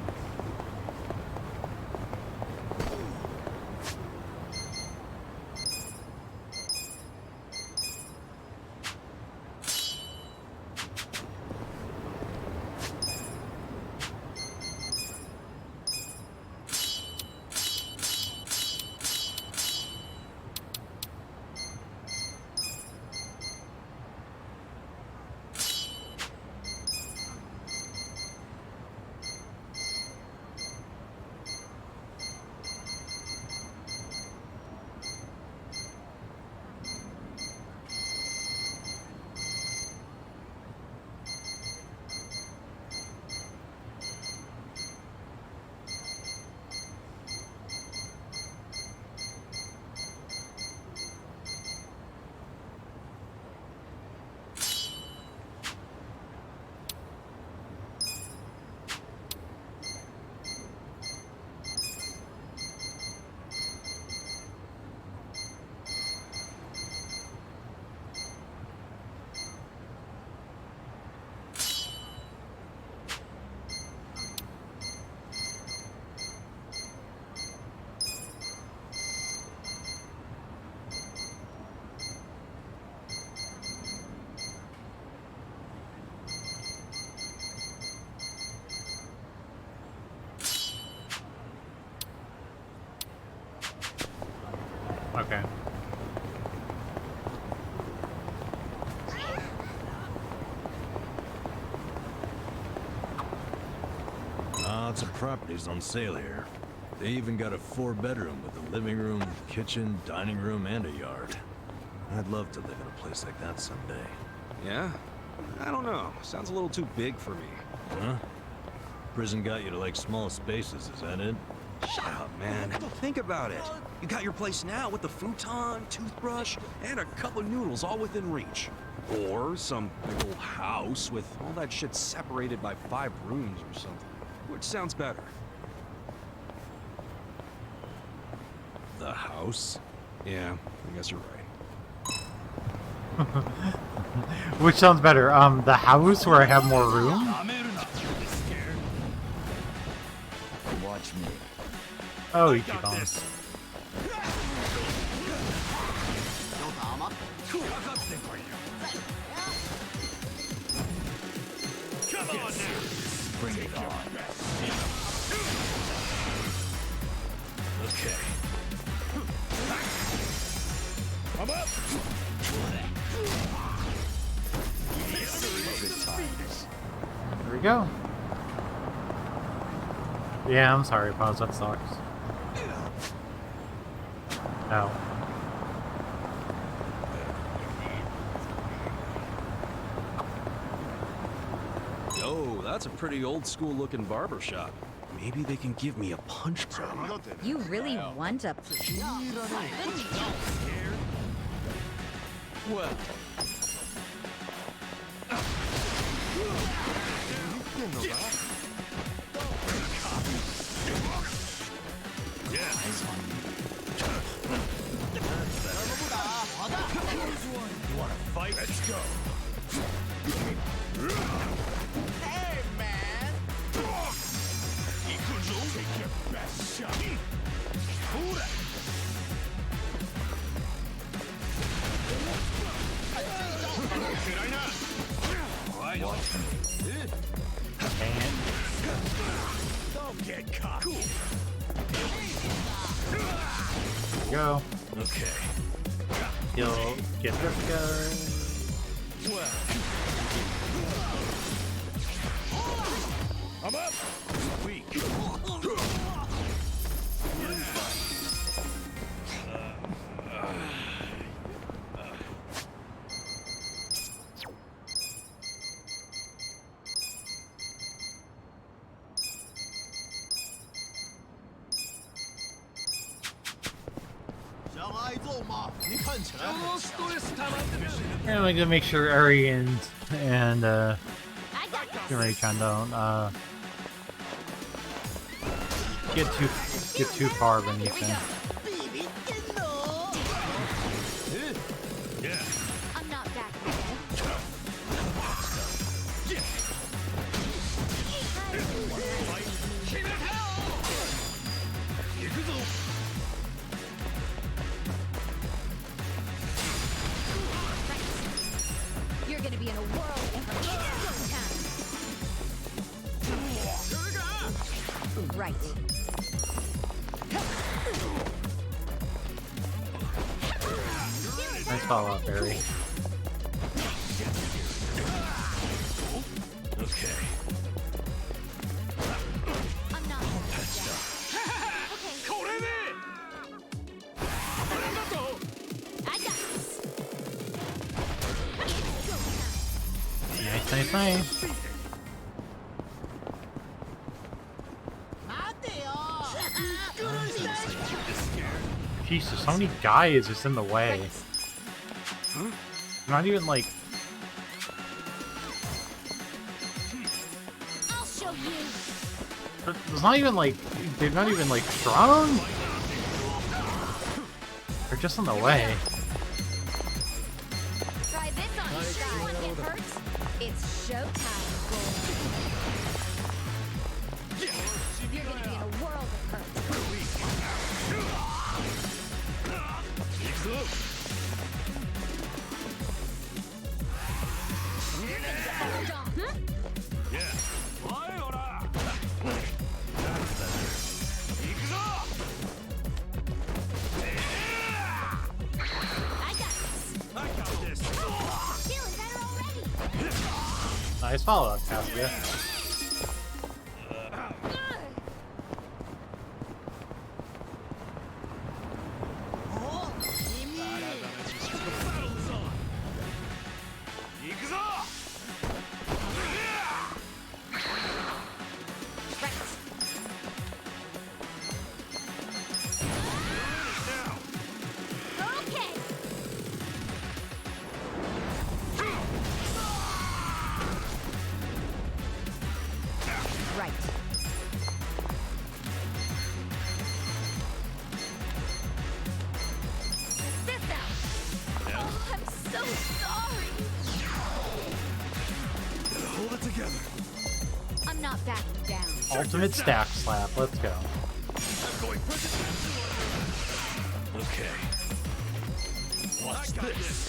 Okay. Lots of properties on sale here. They even got a 4-bedroom with a living room, kitchen, dining room, and a yard. I'd love to live in a place like that someday. Yeah? I don't know. Sounds a little too big for me. Huh? Prison got you to like small spaces, is that it? Shut up, man. Think about it. You got your place now with the futon, toothbrush, and a cup of noodles all within reach. Or some big old house with all that shit separated by 5 rooms or something. Which sounds better? The house? Yeah, I guess you're right. Which sounds better? The house where I have more room? Watch me. Oh, you keep on. Come on now. Bring it on. Okay. I'm up. Here we go. Yeah, I'm sorry, Pause. That sucks. Ow. Yo, that's a pretty old school looking barber shop. Maybe they can give me a punch promo. You really want a Well. You wanna fight? Let's go. Hey, man! Take your best shot. Watch me. Don't get caught. Cool. Go. Okay. You'll get this guy. I'm up. Weak. And I'm gonna make sure Ari and Yuri-chan don't get too far beneath him. I'm not back. You're gonna be in a whirl of time. Right. Nice follow up, Barry. Okay. I'm not. I got this. Nice, nice. Jesus, how many guys is in the way? Not even like. I'll show you. It's not even like. They're not even like strong? They're just in the way. Try this on. You sure you want to get hurt? It's showtime, boy. You're gonna be in a world of hurt. Nice follow up, Cassia. Ultimate stack slap, let's go. Okay. Watch this.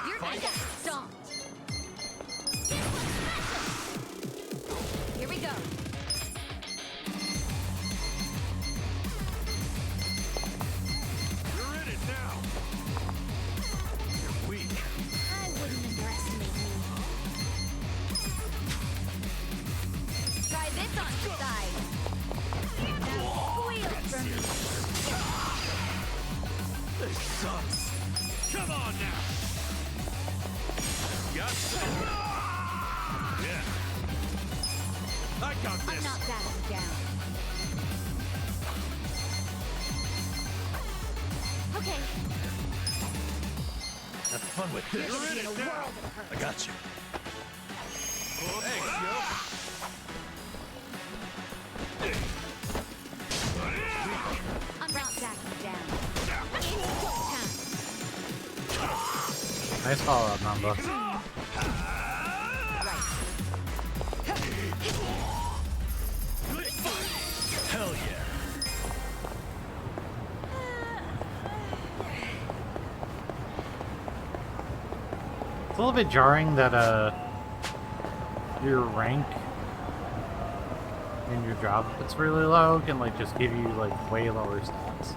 You're gonna get stomped. Here we go. You're in it now. You're weak. I wouldn't underestimate me. Try this on the side. Now squeal for me. This sucks. Come on now. Got some. Yeah. I got this. I'm not backing down. Okay. Have fun with this. You're in a world of hurt. I got you. Thanks, yo. I'm not backing down. It's go time. Nice follow up, Mamba. Hell yeah. It's a little bit jarring that your rank in your job that's really low can like just give you like way lower stats.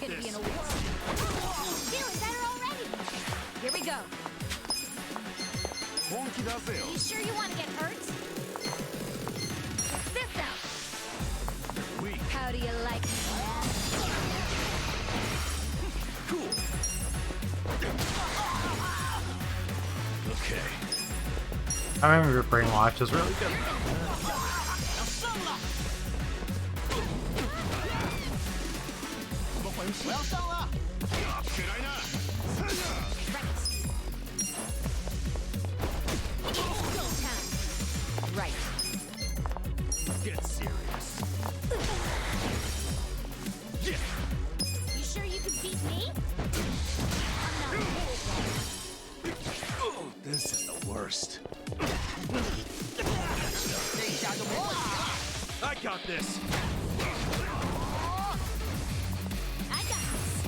You're gonna be in a whirl. Feeling better already. Here we go. You sure you want to get hurt? This out. How do you like that? Cool. Okay. I remember your brainwash is really good. Right. Get serious. You sure you can beat me? This is the worst. I got this. I got this.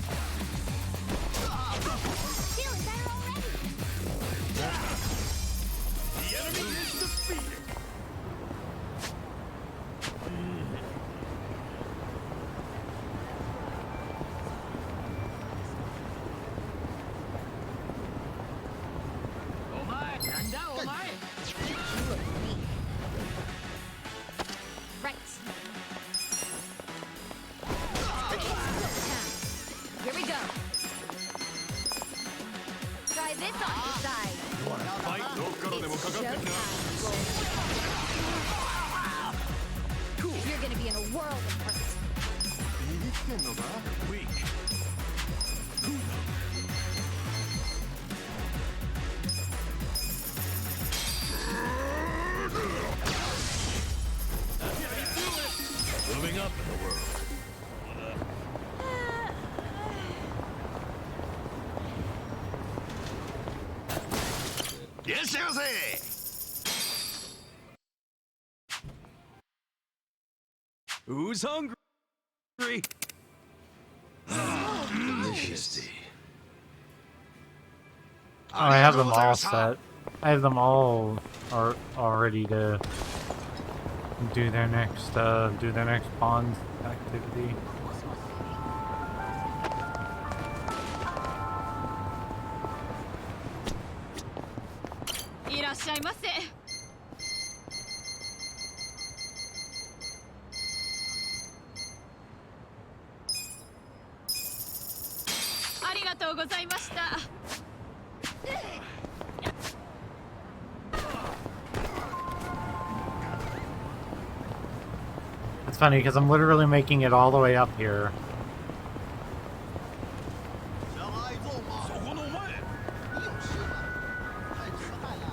Feeling better already. The enemy is defeated. Right. Here we go. Try this on your side. It's showtime. Cool. You're gonna be in a world of hurt. Weak. Moving up in the world. Yes, Jose. Who's hungry? Delicious. Oh, I have them all set. I have them all ready to do their next bond activity. It's funny because I'm literally making it all the way up here.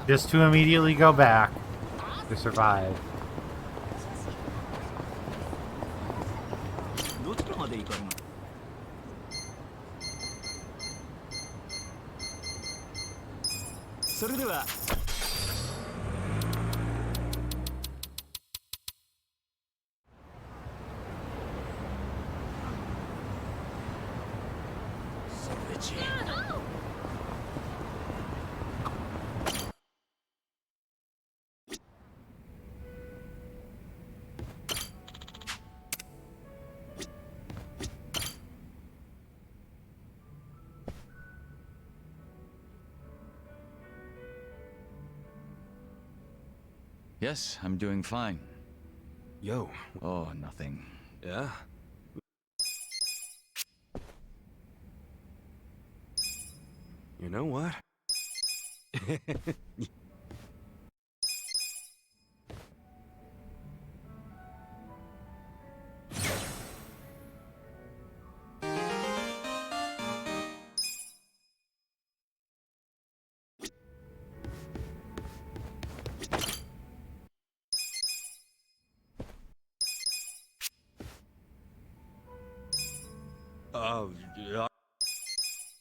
Just to immediately go back to survive. Yes, I'm doing fine. Yo. Oh, nothing. Yeah? You know what?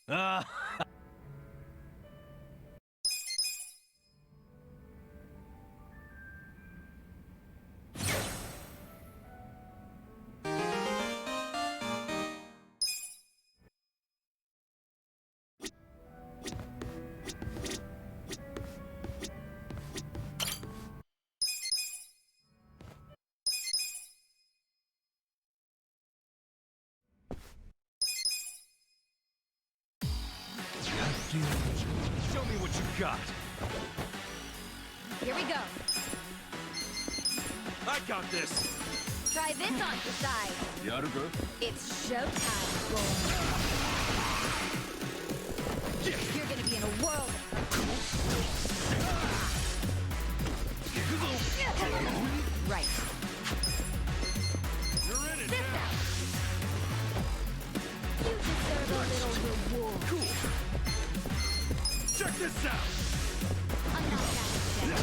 Yeah. Show me what you got. Here we go. I got this. Try this on the side. Yakuza. It's showtime, boy. You're gonna be in a world right. You're in it This now. out. You deserve a little reward. Cool. Check this out. I'm not that upset.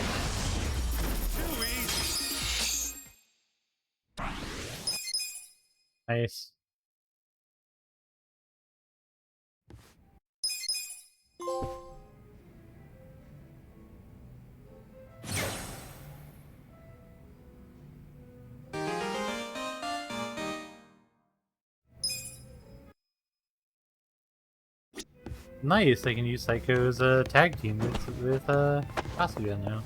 Too easy. Nice. Nice, they can use Psycho as a tag team with Kasuga now.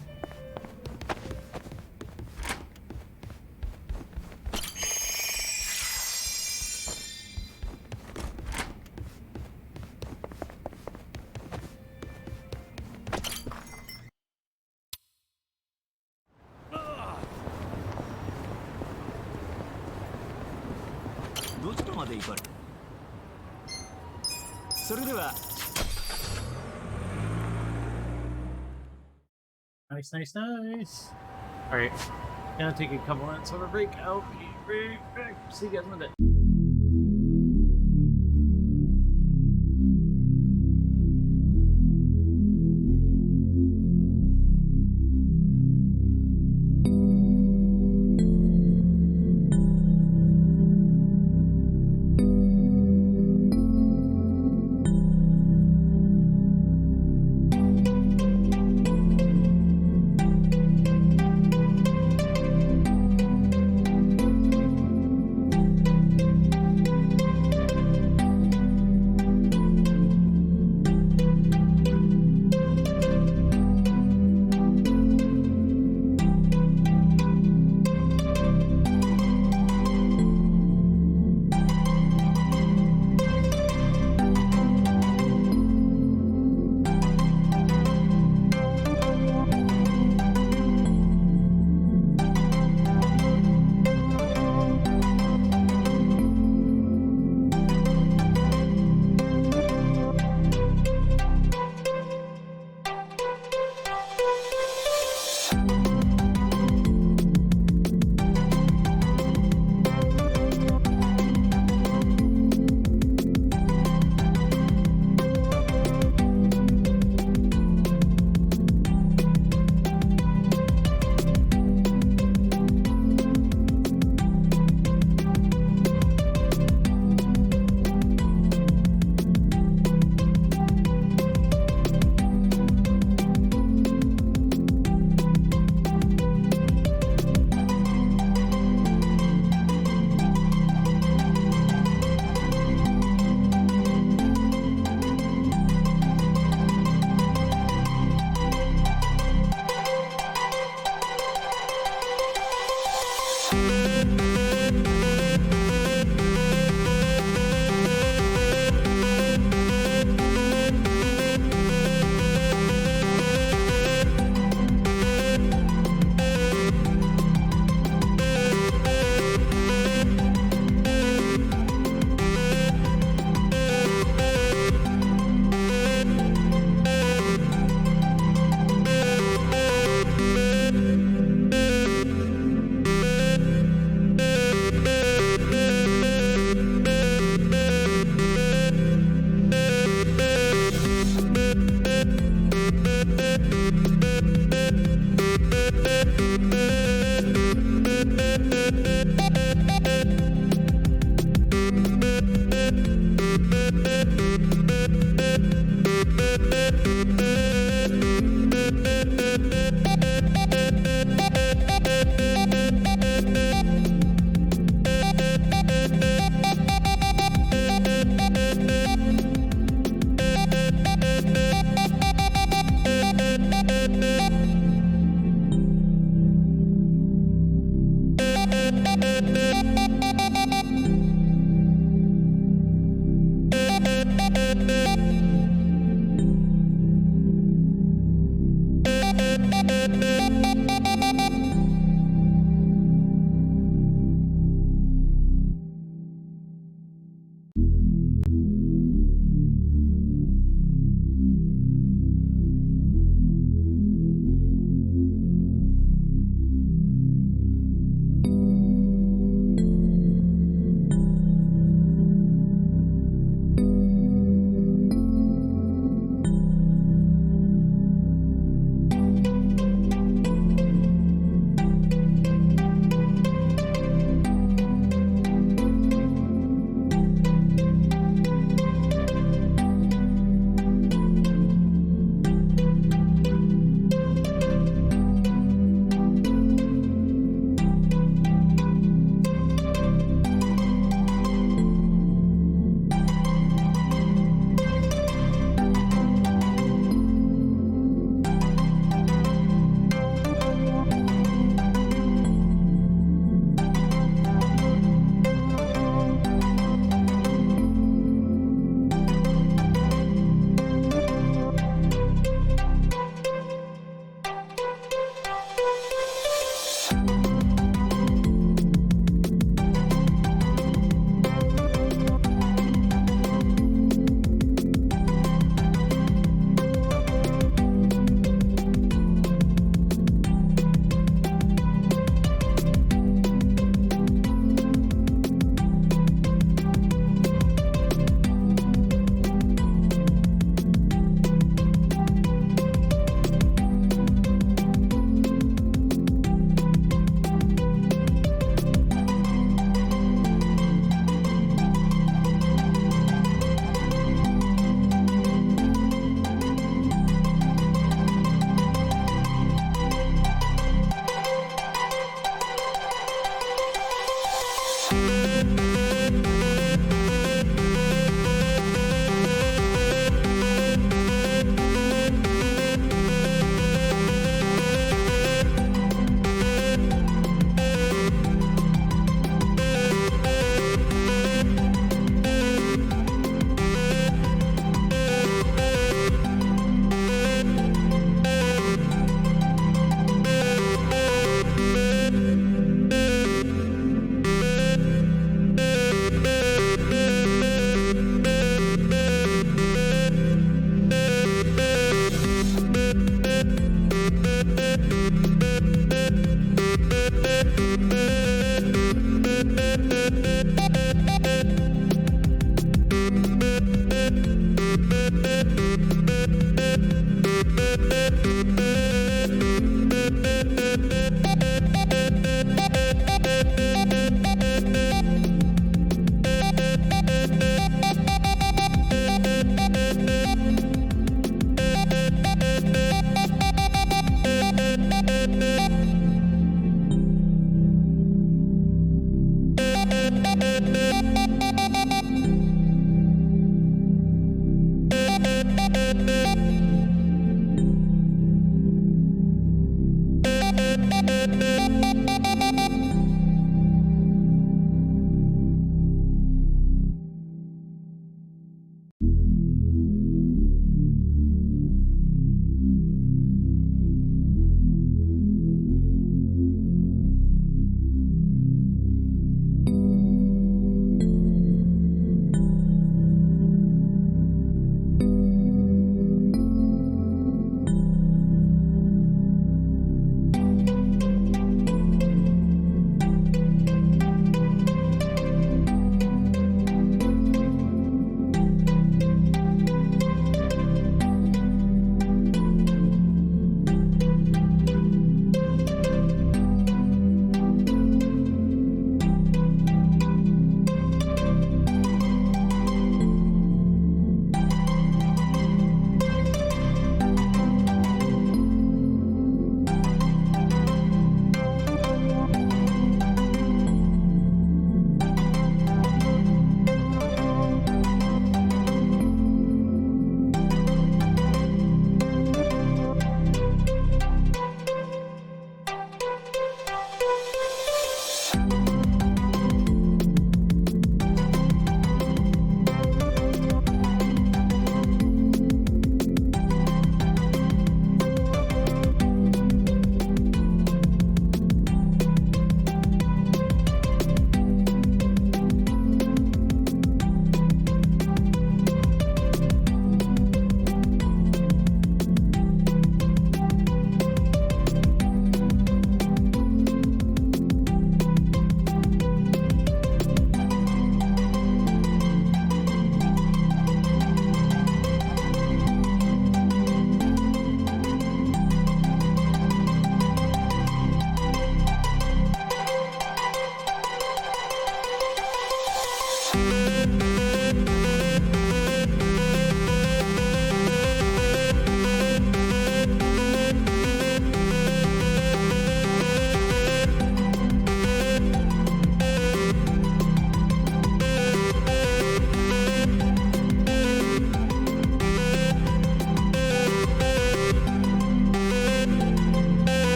Nice, nice, nice. Alright, gonna take a couple minutes of a break. I'll be right back. See you guys in a bit.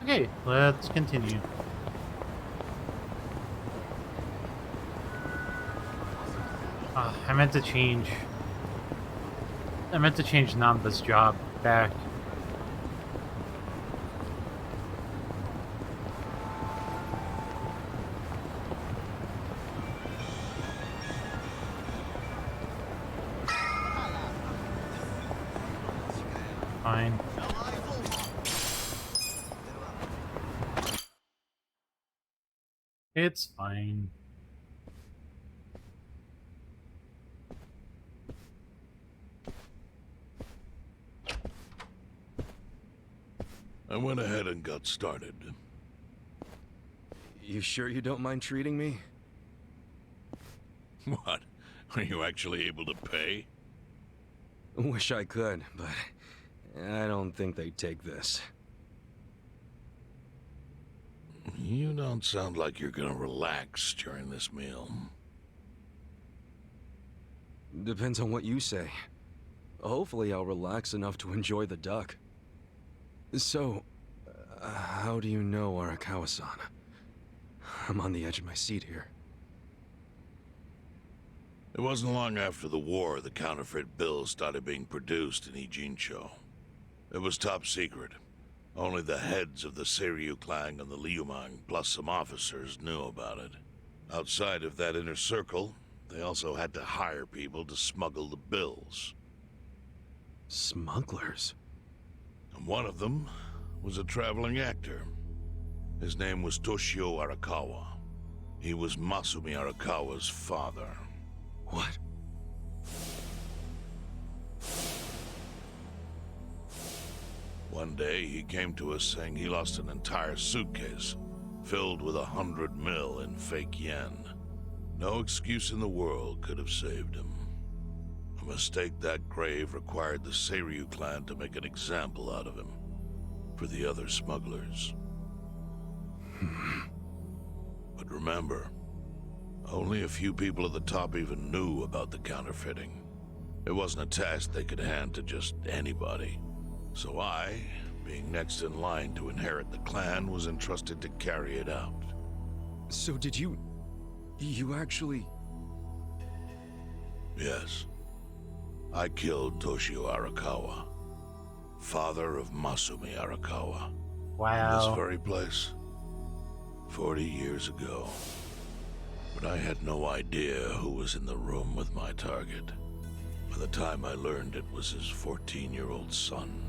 Okay, let's continue. I meant to change Namba's job back. Fine. It's fine. I went ahead and got started. You sure you don't mind treating me? What? Are you actually able to pay? Wish I could, but I don't think they'd take this. You don't sound like you're gonna relax during this meal. Depends on what you say. Hopefully I'll relax enough to enjoy the duck. So, how do you know Arakawa-san? I'm on the edge of my seat here. It wasn't long after the war the counterfeit bills started being produced in Ijincho. It was top secret. Only the heads of the Seiryu clan and the Liumang, plus some officers, knew about it. Outside of that inner circle, they also had to hire people to smuggle the bills. Smugglers? And one of them was a traveling actor. His name was Toshio Arakawa. He was Masumi Arakawa's father. What? One day, he came to us saying he lost an entire suitcase filled with 100 mil in fake yen. No excuse in the world could have saved him. A mistake that grave required the Seiryu clan to make an example out of him for the other smugglers. But remember, only a few people at the top even knew about the counterfeiting. It wasn't a task they could hand to just anybody. So I, being next in line to inherit the clan, was entrusted to carry it out. So did you actually... Yes. I killed Toshio Arakawa, father of Masumi Arakawa. Wow. In this very place, 40 years ago. But I had no idea who was in the room with my target. By the time I learned it was his 14-year-old son.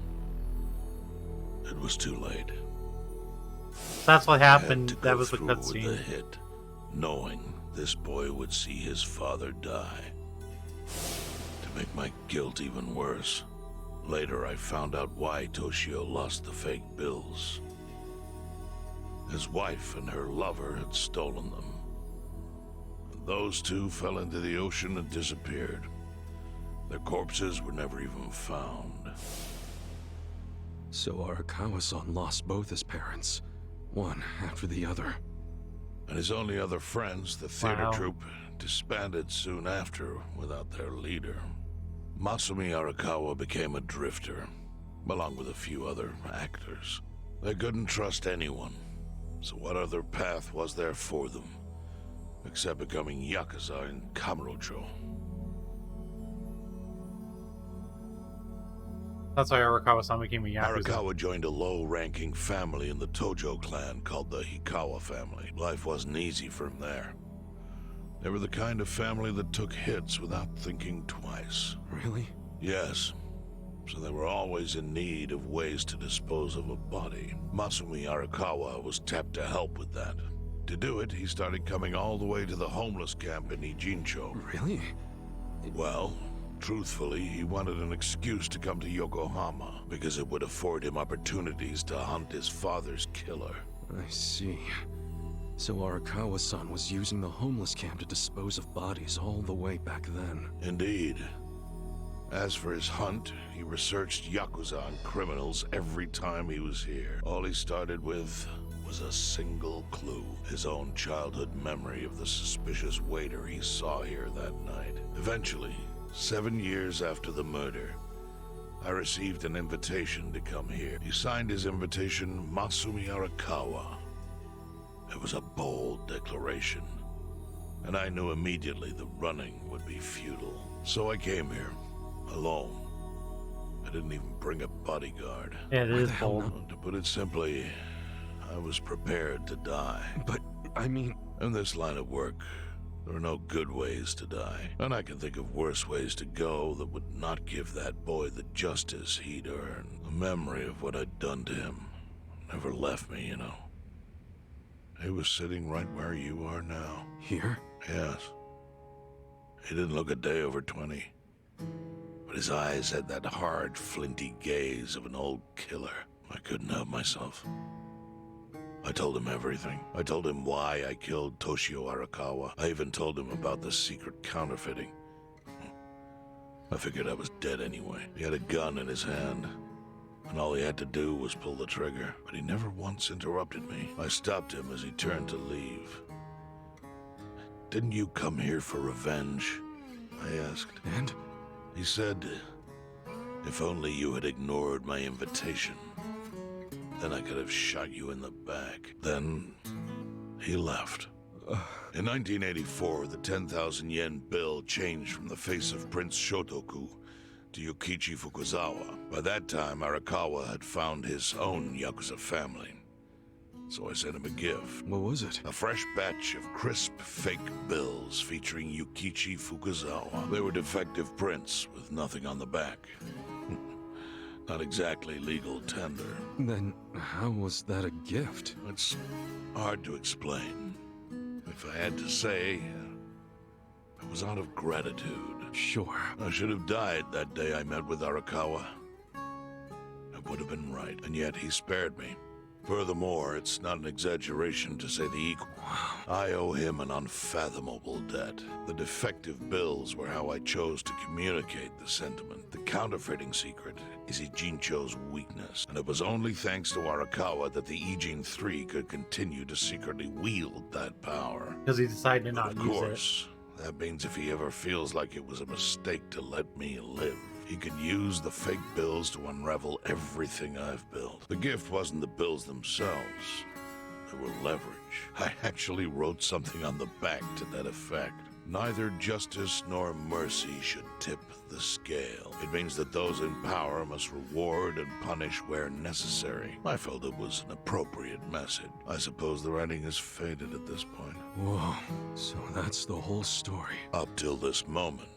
It was too late. That's what happened. I had to That go was the through with cutscene. the hit, knowing this boy would see his father die. To make my guilt even worse, later I found out why Toshio lost the fake bills. His wife and her lover had stolen them. And those two fell into the ocean and disappeared. Their corpses were never even found. So Arakawa-san lost both his parents, one after the other. And his only other friends, the theater Wow. troupe, disbanded soon after without their leader. Masumi Arakawa became a drifter, along with a few other actors. They couldn't trust anyone, so what other path was there for them, except becoming Yakuza in Kamurocho? That's why Arakawa-san became a Yakuza. Arakawa joined a low-ranking family in the Tojo clan called the Hikawa family. Life wasn't easy for him there. They were the kind of family that took hits without thinking twice. Really? Yes. So they were always in need of ways to dispose of a body. Masumi Arakawa was tapped to help with that. To do it, he started coming all the way to the homeless camp in Ijincho. Really? Well, truthfully, he wanted an excuse to come to Yokohama, because it would afford him opportunities to hunt his father's killer. I see. So Arakawa-san was using the homeless camp to dispose of bodies all the way back then. Indeed. As for his hunt, he researched Yakuza and criminals every time he was here. All he started with was a single clue. His own childhood memory of the suspicious waiter he saw here that night. Eventually, 7 years after the murder, I received an invitation to come here. He signed his invitation, Masumi Arakawa. It was a bold declaration, and I knew immediately the running would be futile. So I came here, alone. I didn't even bring a bodyguard. Yeah, it is bold. To put it simply, I was prepared to die. But, I mean... In this line of work, there are no good ways to die. And I can think of worse ways to go that would not give that boy the justice he'd earned. The memory of what I'd done to him never left me, you know. He was sitting right where you are now. Here? Yes. He didn't look a day over 20. But his eyes had that hard, flinty gaze of an old killer. I couldn't help myself. I told him everything. I told him why I killed Toshio Arakawa. I even told him about the secret counterfeiting. I figured I was dead anyway. He had a gun in his hand, and all he had to do was pull the trigger. But he never once interrupted me. I stopped him as he turned to leave. Didn't you come here for revenge? I asked. And? He said, if only you had ignored my invitation. Then I could have shot you in the back. Then he left. In 1984, the 10,000 yen bill changed from the face of Prince Shotoku to Yukichi Fukuzawa. By that time, Arakawa had found his own Yakuza family. So I sent him a gift. What was it? A fresh batch of crisp, fake bills featuring Yukichi Fukuzawa. They were defective prints with nothing on the back. Not exactly legal tender. Then how was that a gift? It's hard to explain. If I had to say, it was out of gratitude. Sure. I should have died that day I met with Arakawa. It would have been right, and yet he spared me. Furthermore, it's not an exaggeration to say the equal. I owe him an unfathomable debt. The defective bills were how I chose to communicate the sentiment. The counterfeiting secret is Ijincho's weakness, and it was only thanks to Arakawa that the Ijin 3 could continue to secretly wield that power. Because he decided to not use it. Of course, that means if he ever feels like it was a mistake to let me live, he could use the fake bills to unravel everything I've built. The gift wasn't the bills themselves. They were leverage. I actually wrote something on the back to that effect. Neither justice nor mercy should tip the scale. It means that those in power must reward and punish where necessary. I felt it was an appropriate message. I suppose the writing has faded at this point. Whoa, so that's the whole story. Up till this moment.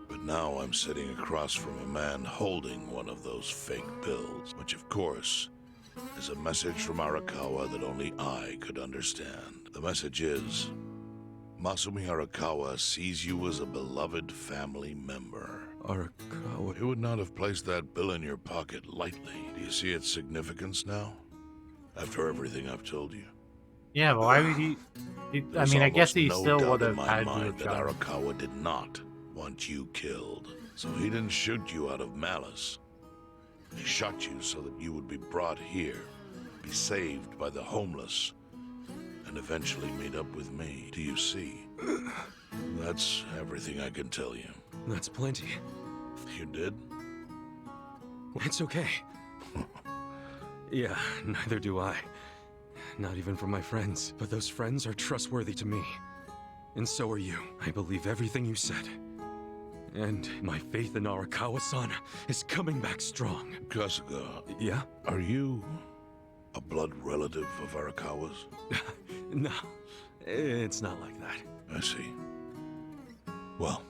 But now I'm sitting across from a man holding one of those fake bills, which of course is a message from Arakawa that only I could understand. The message is, Masumi Arakawa sees you as a beloved family member. Arakawa? He would not have placed that bill in your pocket lightly. Do you see its significance now? After everything I've told you? Yeah, but why would he I mean, I guess he still would have had to have that Arakawa did not want you killed. So he didn't shoot you out of malice. He shot you so that you would be brought here, be saved by the homeless, and eventually meet up with me. Do you see? That's everything I can tell you. That's plenty. You did? It's okay. Yeah, neither do I. Not even from my friends. But those friends are trustworthy to me. And so are you. I believe everything you said. And my faith in Arakawa-san is coming back strong. Kasuga. Yeah? Are you a blood relative of Arakawa's? No, it's not like that. I see. Well,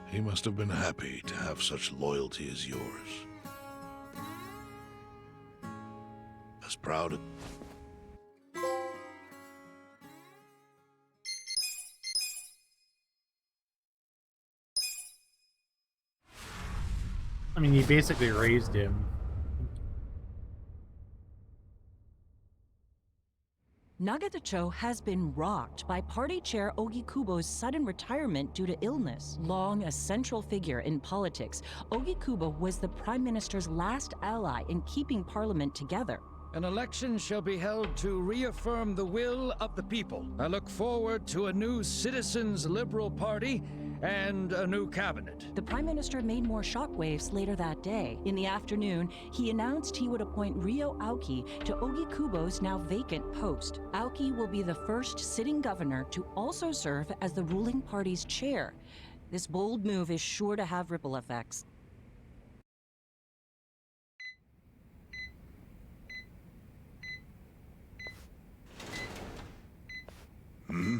he must have been happy to have such loyalty as yours. As proud of... I mean, he basically raised him. Nagatacho has been rocked by party chair Ogikubo's sudden retirement due to illness. Long a central figure in politics, Ogikubo was the prime minister's last ally in keeping parliament together. An election shall be held to reaffirm the will of the people. I look forward to a new Citizens Liberal Party and a new cabinet. The Prime Minister made more shockwaves later that day. In the afternoon, he announced he would appoint Ryo Aoki to Ogi Kubo's now vacant post. Aoki will be the first sitting governor to also serve as the ruling party's chair. This bold move is sure to have ripple effects. Hmm?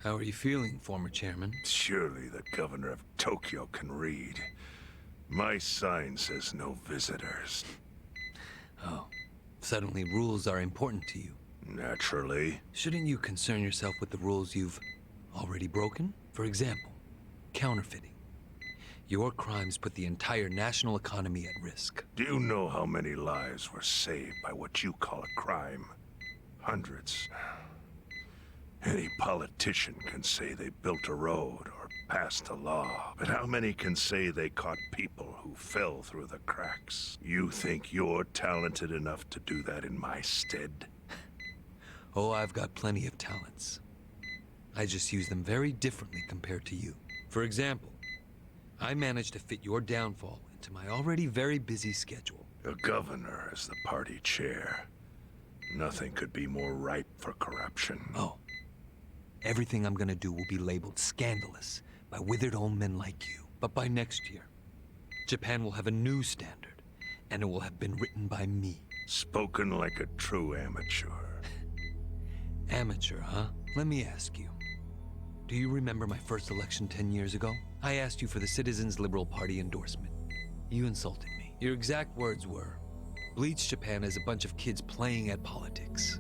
How are you feeling, former chairman? Surely the governor of Tokyo can read. My sign says no visitors. Oh, suddenly rules are important to you. Naturally. Shouldn't you concern yourself with the rules you've already broken? For example, counterfeiting. Your crimes put the entire national economy at risk. Do you know how many lives were saved by what you call a crime? Hundreds. Any politician can say they built a road or passed a law, but how many can say they caught people who fell through the cracks? You think you're talented enough to do that in my stead? Oh, I've got plenty of talents. I just use them very differently compared to you. For example, I managed to fit your downfall into my already very busy schedule. A governor as the party chair. Nothing could be more ripe for corruption. Oh. Everything I'm gonna do will be labeled scandalous by withered old men like you. But by next year, Japan will have a new standard, and it will have been written by me. Spoken like a true amateur. Amateur, huh? Let me ask you. Do you remember my first election 10 years ago? I asked you for the Citizens Liberal Party endorsement. You insulted me. Your exact words were, Bleach Japan is a bunch of kids playing at politics.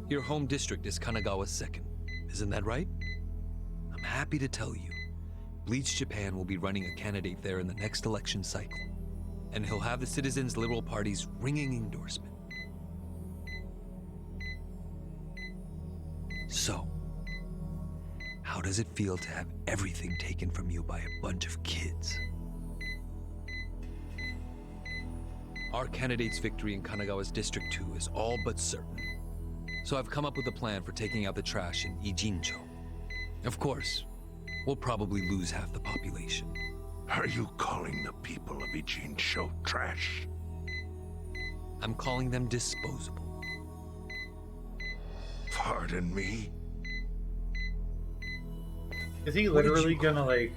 Your home district is Kanagawa's second. Isn't that right? I'm happy to tell you, Bleach Japan will be running a candidate there in the next election cycle. And he'll have the Citizens Liberal Party's ringing endorsement. So, how does it feel to have everything taken from you by a bunch of kids? Our candidate's victory in Kanagawa's District 2 is all but certain. So I've come up with a plan for taking out the trash in Ijincho. Of course, we'll probably lose half the population. Are you calling the people of Ijincho trash? I'm calling them disposable. Pardon me? Is he literally gonna, like...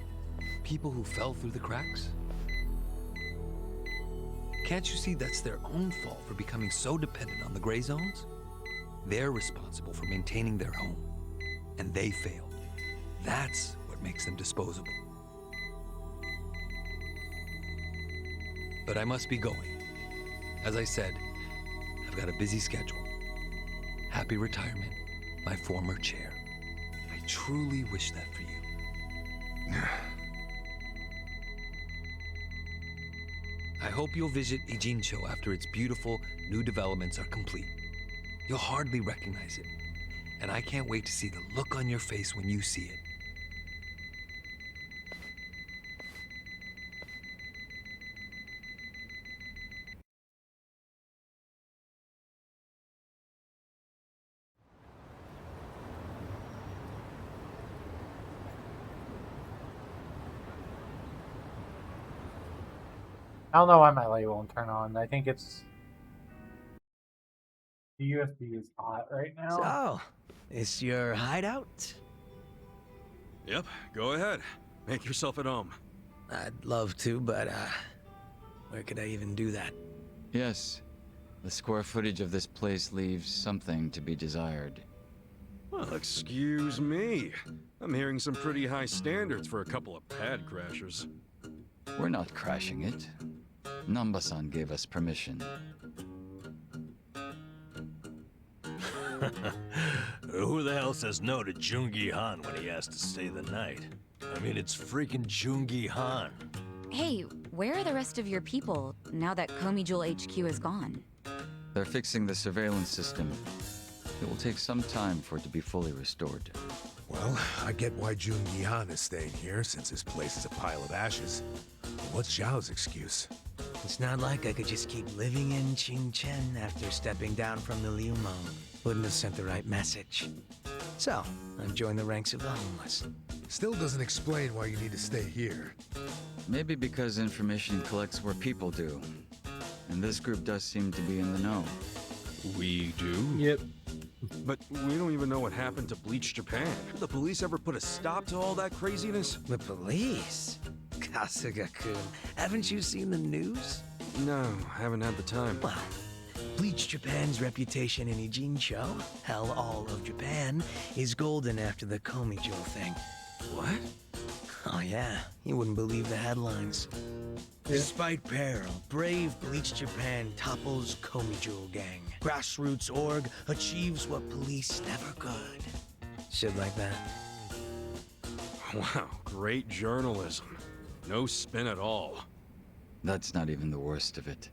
People who fell through the cracks? Can't you see that's their own fault for becoming so dependent on the gray zones? They're responsible for maintaining their home, and they failed. That's what makes them disposable. But I must be going. As I said, I've got a busy schedule. Happy retirement, my former chair. I truly wish that for you. I hope you'll visit Ijincho after its beautiful new developments are complete. You'll hardly recognize it, and I can't wait to see the look on your face when you see it. I don't know why my light won't turn on. I think it's... The USB is hot right now. So, is your hideout? Yep, go ahead. Make yourself at home. I'd love to, but, where could I even do that? Yes. The square footage of this place leaves something to be desired. Well, excuse me. I'm hearing some pretty high standards for a couple of pad crashers. We're not crashing it. Namba-san gave us permission. Who the hell says no to Jungi Han when he asks to stay the night? I mean, it's freaking Jungi Han. Hey, where are the rest of your people now that Komi Jewel HQ is gone? They're fixing the surveillance system. It will take some time for it to be fully restored. Well, I get why Jungi Han is staying here, since his place is a pile of ashes. What's Xiao's excuse? It's not like I could just keep living in Qingchen after stepping down from the Liu Meng. Wouldn't have sent the right message. So, I've joined the ranks of the homeless. Still doesn't explain why you need to stay here. Maybe because information collects where people do. And this group does seem to be in the know. We do? Yep. But we don't even know what happened to Bleach Japan. Did the police ever put a stop to all that craziness? The police? Kasuga-kun, haven't you seen the news? No, haven't had the time. Well, Bleach Japan's reputation in Ijincho, hell, all of Japan, is golden after the Komijul thing. What? Oh yeah, you wouldn't believe the headlines. Despite peril, brave Bleach Japan topples Komijul gang. Grassroots org achieves what police never could. Shit like that. Wow, great journalism. No spin at all. That's not even the worst of it.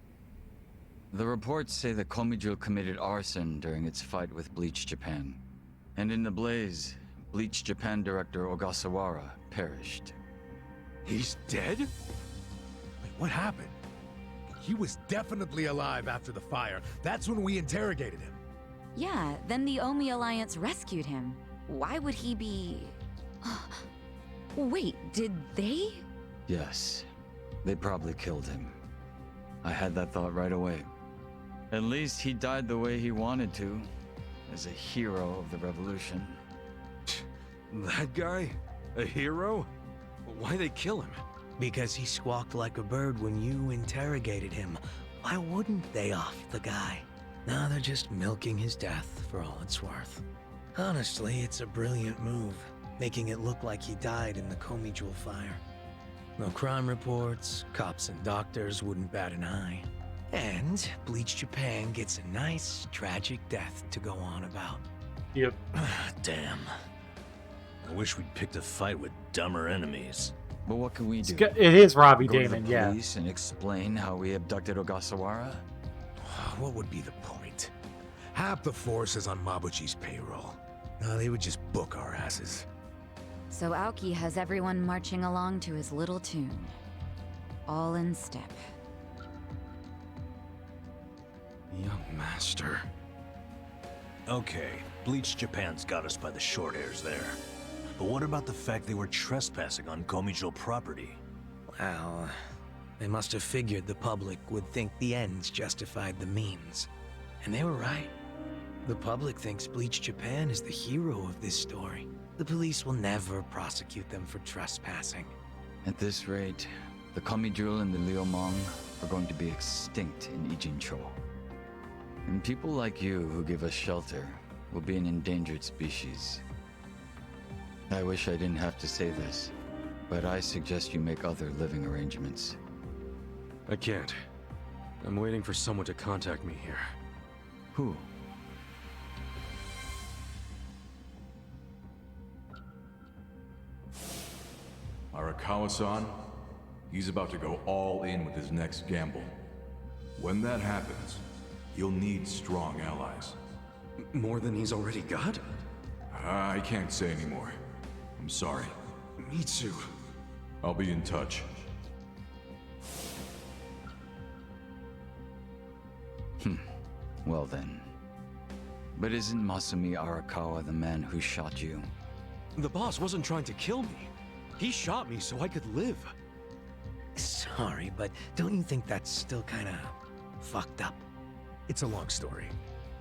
The reports say that Komijul committed arson during its fight with Bleach Japan. And in the blaze, Bleach Japan director Ogasawara perished. He's dead? Wait, what happened? He was definitely alive after the fire. That's when we interrogated him. Yeah, then the Omi Alliance rescued him. Why would he be... Wait, did they? Yes, they probably killed him. I had that thought right away. At least he died the way he wanted to, as a hero of the revolution. That guy? A hero? Why'd they kill him? Because he squawked like a bird when you interrogated him. Why wouldn't they off the guy? Now they're just milking his death for all it's worth. Honestly, it's a brilliant move, making it look like he died in the Komijul fire. No crime reports, cops and doctors wouldn't bat an eye. And Bleach Japan gets a nice, tragic death to go on about. Yep. Damn. I wish we'd picked a fight with dumber enemies. But what can we do? It is Robbie Go Damon, to the yeah. police and explain how we abducted Ogasawara? What would be the point? Half the force is on Mabuchi's payroll. No, they would just book our asses. So Aoki has everyone marching along to his little tune. All in step. Young master. Okay, Bleach Japan's got us by the short hairs there. But what about the fact they were trespassing on Komijul property? Well, they must have figured the public would think the ends justified the means. And they were right. The public thinks Bleach Japan is the hero of this story. The police will never prosecute them for trespassing. At this rate, the Komijul and the Liumang are going to be extinct in Ijincho. And people like you who give us shelter will be an endangered species. I wish I didn't have to say this, but I suggest you make other living arrangements. I can't. I'm waiting for someone to contact me here. Who? Arakawa-san, he's about to go all in with his next gamble. When that happens, you'll need strong allies. More than he's already got? I can't say anymore. I'm sorry. Me too. I'll be in touch. Well then. But isn't Masumi Arakawa the man who shot you? The boss wasn't trying to kill me. He shot me so I could live. Sorry, but don't you think that's still kinda fucked up? It's a long story.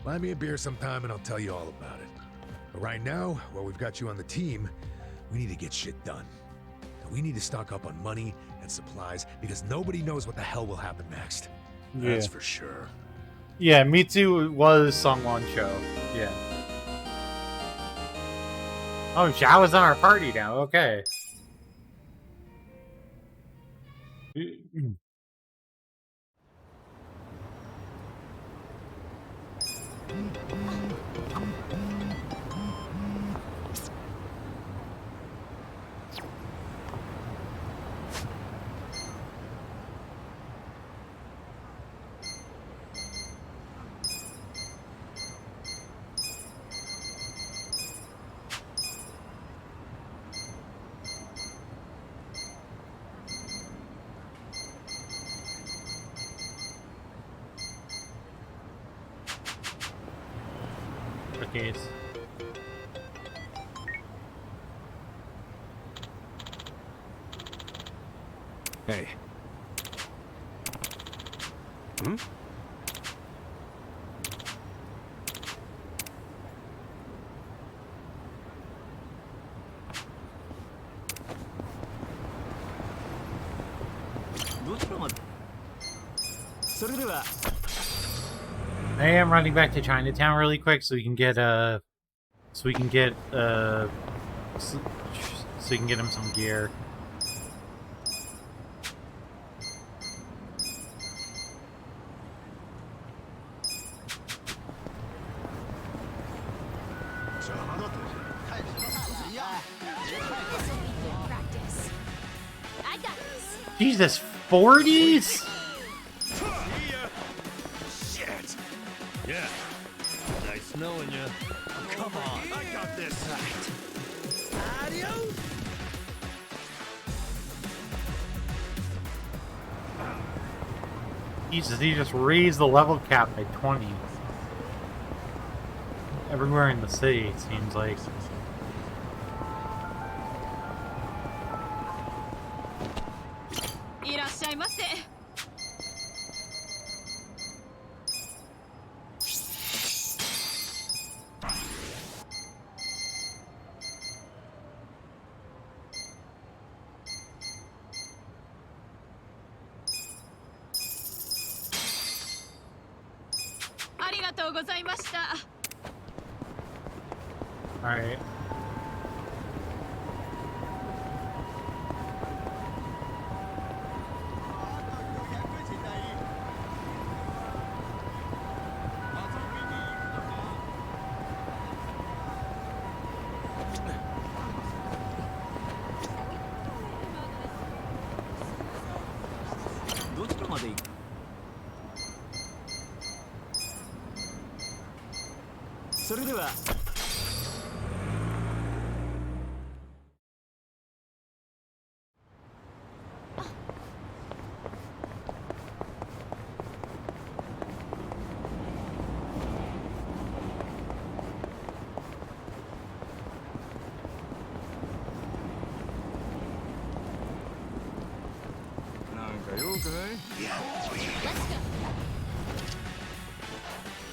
Buy me a beer sometime and I'll tell you all about it. But right now, while we've got you on the team, we need to get shit done. We need to stock up on money and supplies because nobody knows what the hell will happen next. Yeah. That's for sure. Yeah, Mitsu was Sungwon Cho. Yeah. Oh, Xiao is on our party now. Okay. that case. Hey. Hmm? Hey, I'm running back to Chinatown really quick so we can get so we can get him some gear. I got this. Jesus, 40s? Shit! Yeah. Nice knowing you. Come on, I got this. Adios! Jesus, he just raised the level cap by 20. Everywhere in the city, it seems like. Alright.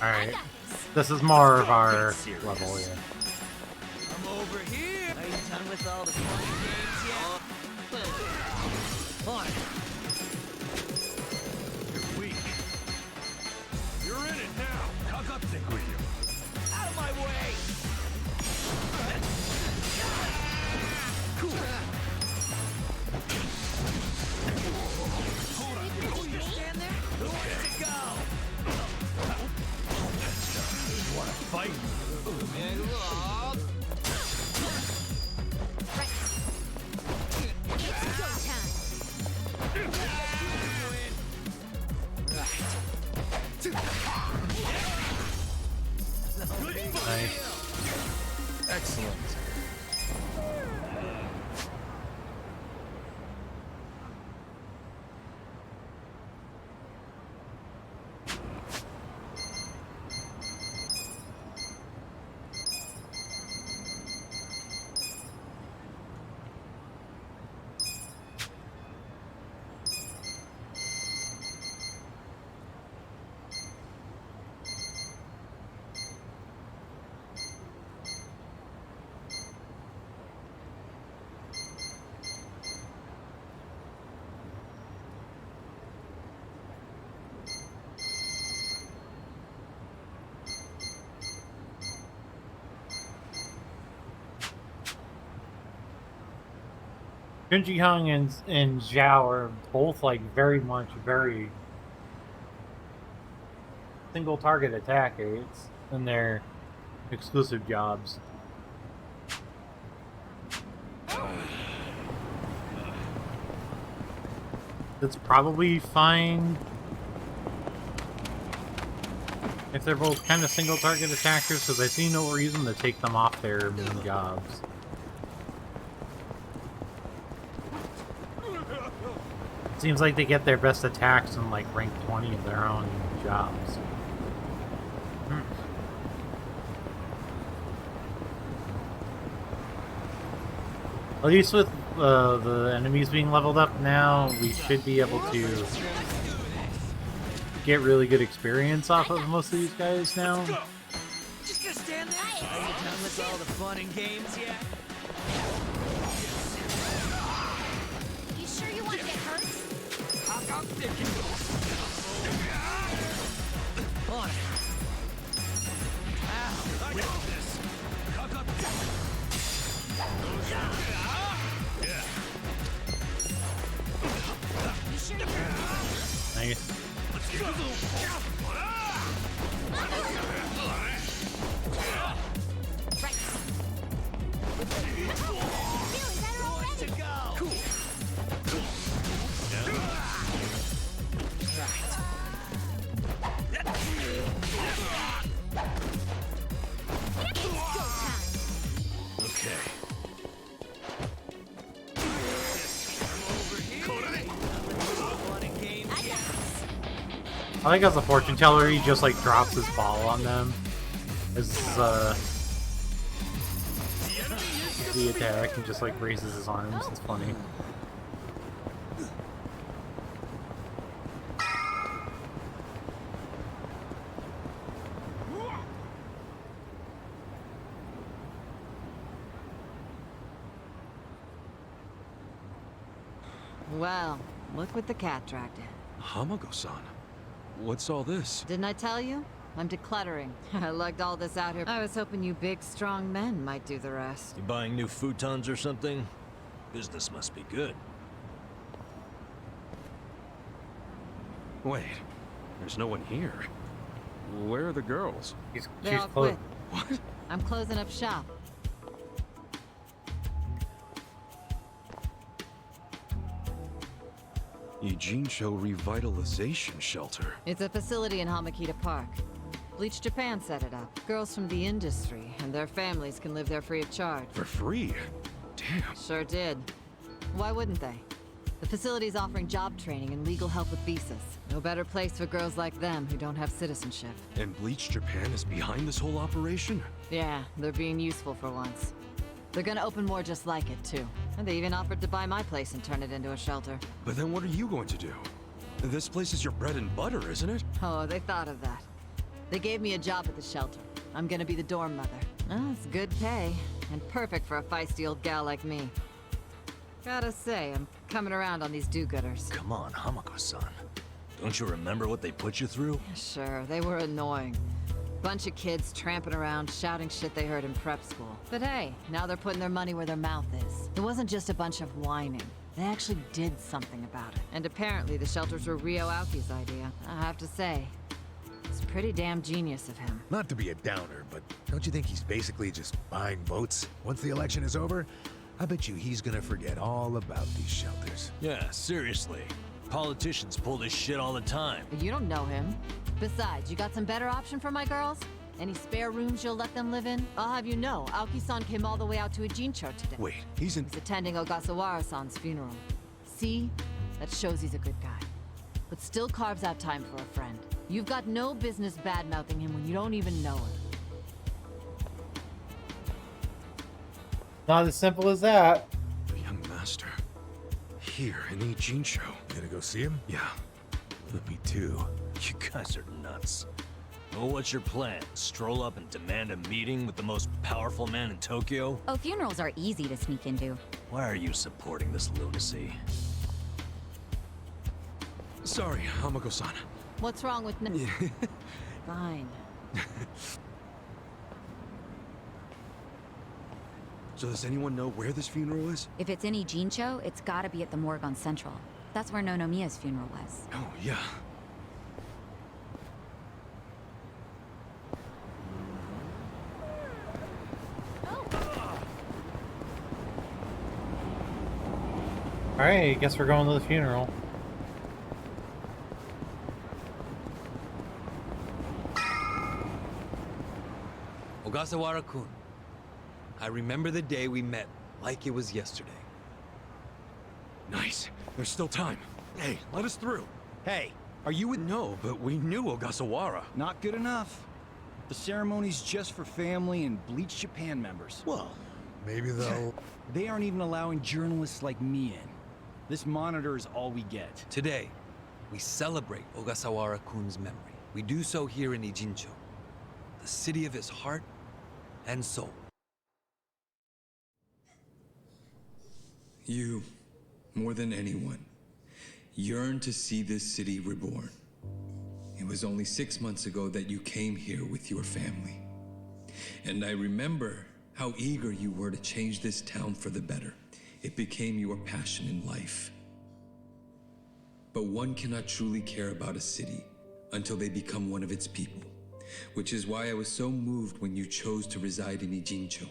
Alright. This is more of our level, yeah. I'm over here. Are you done with all the fun games yet? On. You're weak. You're in it now. Cock up, stick with you. Out of my way! Cool. Hold on. Oh, you stand there? Who wants to go? Want to fight? And look. Right. It's go time. Nice. Excellent. Junji Hung and Zhao are both like very single target attackers in their exclusive jobs. It's probably fine if they're both kind of single target attackers, because I see no reason to take them off their main jobs. Seems like they get their best attacks in like rank 20 of their own jobs. At least with the enemies being leveled up now, we should be able to get really good experience off of most of these guys now. Just gonna stand there? Are you done with all the fun and games yet? You sure you want to get hurt? I'm thinking. On it. Ow, I got this. You sure you're Nice. Let's go. right? Feeling better already. Cool. It's go time. Okay. I like as a fortune teller, he just like drops his ball on them as the attack and just like raises his arms. It's funny. Well, look what the cat dragged in. Hamago-san, what's all this? Didn't I tell you? I'm decluttering. I lugged all this out here. I was hoping you big, strong men might do the rest. You buying new futons or something? Business must be good. Wait, there's no one here. Where are the girls? They all quit. What? I'm closing up shop. Ijincho Revitalization Shelter. It's a facility in Hamakita Park. Bleach Japan set it up. Girls from the industry and their families can live there free of charge. For free? Damn. Sure did. Why wouldn't they? The facility's offering job training and legal help with visas. No better place for girls like them who don't have citizenship. And Bleach Japan is behind this whole operation? Yeah, they're being useful for once. They're gonna open more just like it, too. And they even offered to buy my place and turn it into a shelter. But then what are you going to do? This place is your bread and butter, isn't it? Oh, they thought of that. They gave me a job at the shelter. I'm gonna be the dorm mother. Oh, it's good pay, and perfect for a feisty old gal like me. Gotta say, I'm coming around on these do-gooders. Come on, Hamako-san. Don't you remember what they put you through? Sure, they were annoying. Bunch of kids tramping around, shouting shit they heard in prep school. But hey, now they're putting their money where their mouth is. It wasn't just a bunch of whining. They actually did something about it. And apparently the shelters were Ryo Aoki's idea. I have to say, it's pretty damn genius of him. Not to be a downer, but don't you think he's basically just buying votes? Once the election is over, I bet you he's gonna forget all about these shelters. Yeah, seriously. Politicians pull this shit all the time. But you don't know him. Besides, you got some better option for my girls? Any spare rooms you'll let them live in? I'll have you know, Aoki-san came all the way out to Ijincho today. Wait, he's attending Ogasawara-san's funeral. See? That shows he's a good guy. But still carves out time for a friend. You've got no business bad-mouthing him when you don't even know him. Not as simple as that. The young master. Here in Ijincho. You gonna go see him? Yeah. Me too. You guys are nuts. Well, what's your plan? Stroll up and demand a meeting with the most powerful man in Tokyo? Oh, funerals are easy to sneak into. Why are you supporting this lunacy? Sorry, Hamako-san. What's wrong with Fine. So does anyone know where this funeral is? If it's in Ijincho, it's gotta be at the morgue on Central. That's where Nonomiya's funeral was. Oh, yeah. Alright, I guess we're going to the funeral. Ogasawara-kun, I remember the day we met like it was yesterday. Nice. There's still time. Hey, let us through. Hey, are you with... No, but we knew Ogasawara. Not good enough. The ceremony's just for family and Bleach Japan members. Well, Maybe they'll... They aren't even allowing journalists like me in. This monitor is all we get. Today, we celebrate Ogasawara-kun's memory. We do so here in Ijincho, the city of his heart and soul. You, more than anyone, yearn to see this city reborn. It was only 6 months ago that you came here with your family. And I remember how eager you were to change this town for the better. It became your passion in life. But one cannot truly care about a city until they become one of its people, which is why I was so moved when you chose to reside in Ijincho.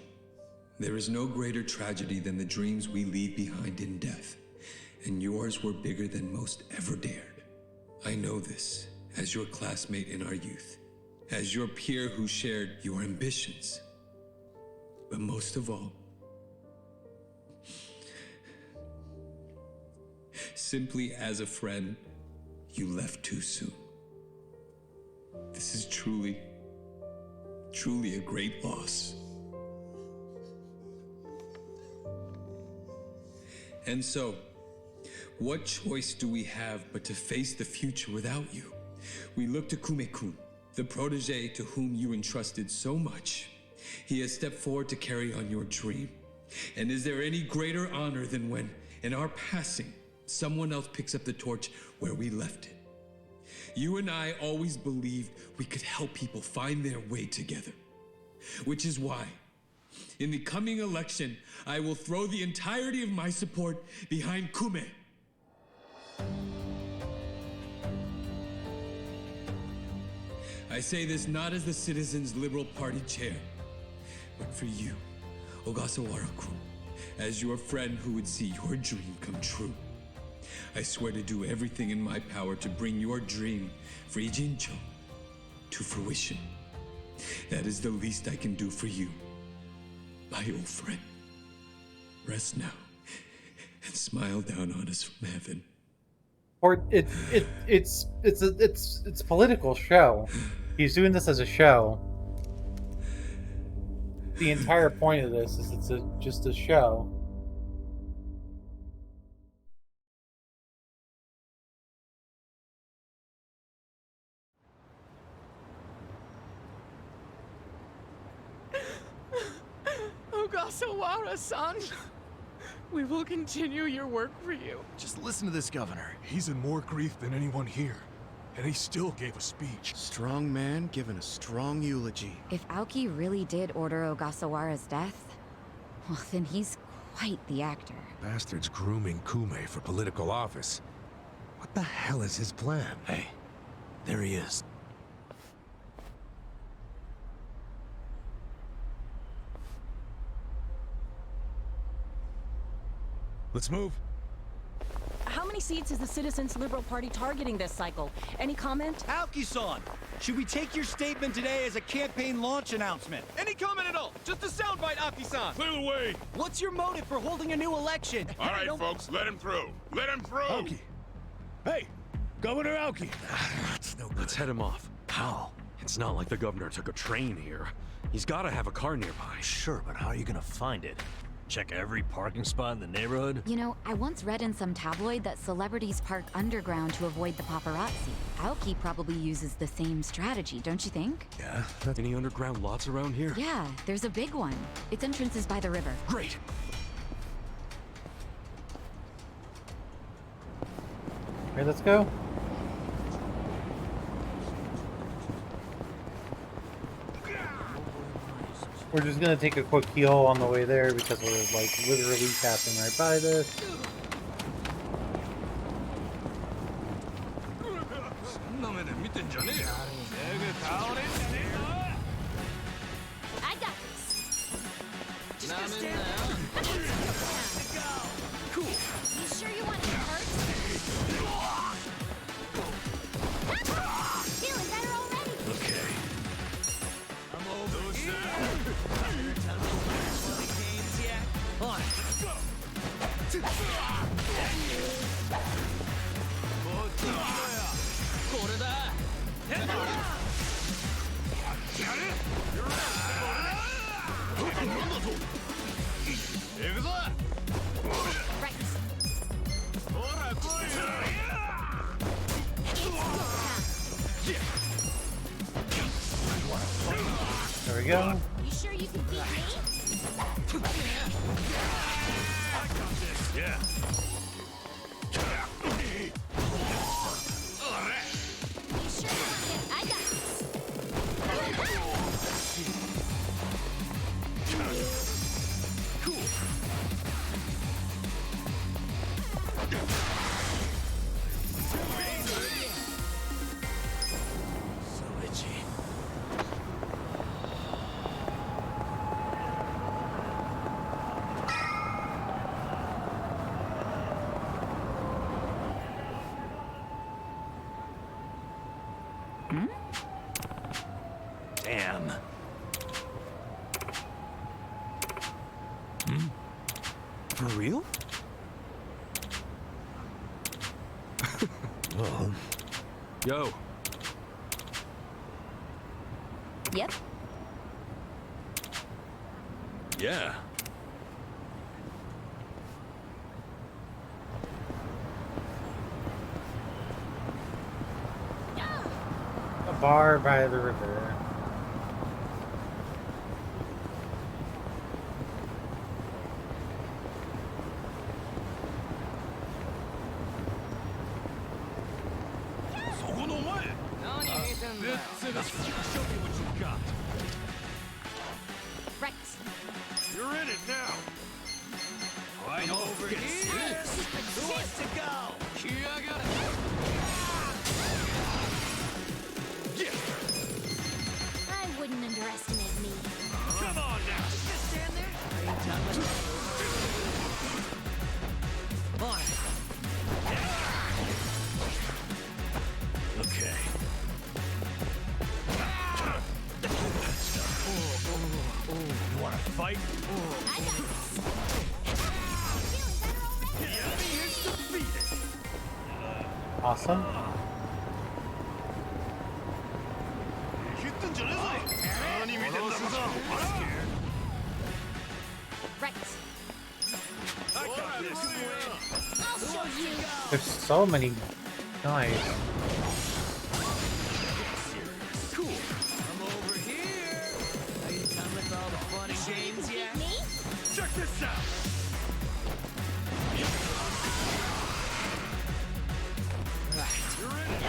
There is no greater tragedy than the dreams we leave behind in death, and yours were bigger than most ever dared. I know this as your classmate in our youth, as your peer who shared your ambitions. But most of all, simply as a friend, you left too soon. This is truly a great loss. And so, what choice do we have but to face the future without you? We look to Kume-kun, the protege to whom you entrusted so much. He has stepped forward to carry on your dream. And is there any greater honor than when, in our passing, someone else picks up the torch where we left it? You and I always believed we could help people find their way together. Which is why, in the coming election, I will throw the entirety of my support behind Kume. I say this not as the Citizens Liberal Party chair, but for you, Ogasawara-kun, as your friend who would see your dream come true. I swear to do everything in my power to bring your dream for Ijincho to fruition. That is the least I can do for you, my old friend. Rest now and smile down on us from heaven. Or it's a political show. He's doing this as a show. The entire point of this is it's just a show. Ogasawara-san, we will continue your work for you. Just listen to this governor. He's in more grief than anyone here. And he still gave a speech. Strong man giving a strong eulogy. If Aoki really did order Ogasawara's death, well, then he's quite the actor. Bastard's grooming Kume for political office. What the hell is his plan? Hey, there he is. Let's move. How many seats is the Citizens Liberal Party targeting this cycle? Any comment? Aoki-san, should we take your statement today as a campaign launch announcement? Any comment at all? Just a soundbite, Aoki-san. Clear the way. What's your motive for holding a new election? All right, folks, let him through. Let him through. Aoki. Hey, Governor Aoki. Let's head him off. How? It's not like the governor took a train here. He's got to have a car nearby. Sure, but how are you gonna find it? Check every parking spot in the neighborhood? You know, I once read in some tabloid that celebrities park underground to avoid the paparazzi. Aoki probably uses the same strategy, don't you think? Yeah? Any underground lots around here? Yeah, there's a big one. Its entrance is by the river. Great! Okay, let's go. We're just gonna take a quick heel on the way there because we're like literally passing right by this. I got this. Cool. You sure you want to get hurt? Feeling better already. Okay. I'm over here. Time to play funny games yet? On. we go. You sure you can beat me? Yeah. You sure you can? I got this. Cool. So itchy. Damn. For real? Whoa. Yo. Yep. Yeah. A bar by the river. Show me what you got. Right. You're in it now. Right over here. Who wants to go? I wouldn't underestimate me. Come on now. Just stand there. I ain't done with it. On it. Okay. You want to fight? I got this. The enemy is defeated. Awesome. Right. I got this. I'll show you. There's so many guys. Cool. I'm over here. Are you done with all the fun and games yet? Me? Check this out. Right. You're in it.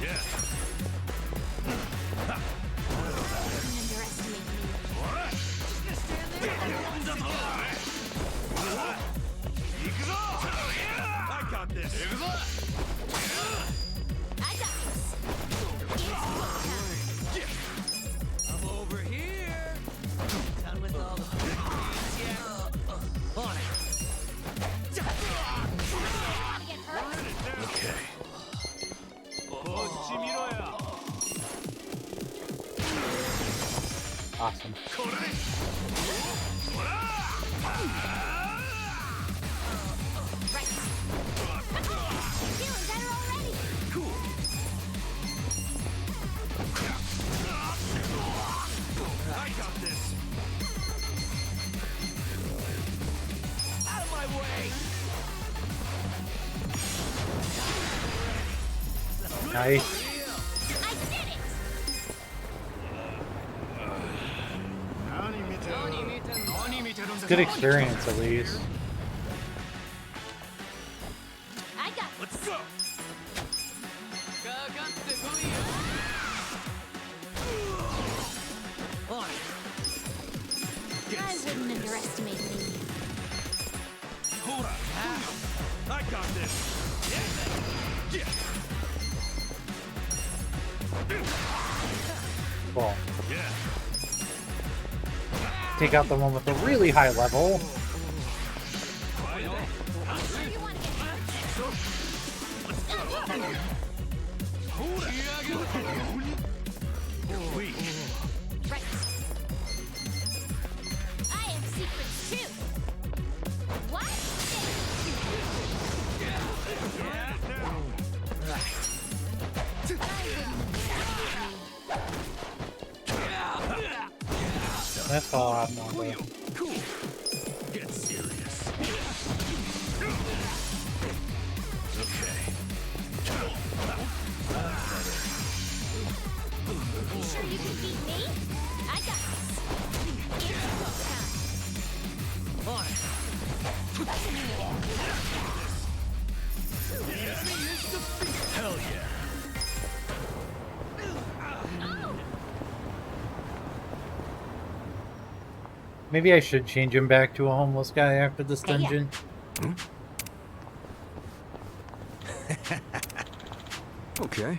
Yeah. Wouldn't underestimate me. Just gonna stand there. I got this. I got this. It's I'm over here. Done with all the fun and games yet? On it. gonna get hurt. Okay. Awesome. Right. Feeling better already. Cool. I got this. Out of my way. Nice. I did it. Good experience at least. I got this. Let's go. On it. I wouldn't underestimate me. Hold on. I got this. Yeah. Cool. Yeah. Take out the one with the really high level. I'm sure you want to get hurt. You're weak. Right. I have secrets too. What? That's all I'm on there. Cool. Get serious. Okay. You sure you can beat Hell yeah. Maybe I should change him back to a homeless guy after this dungeon. Okay.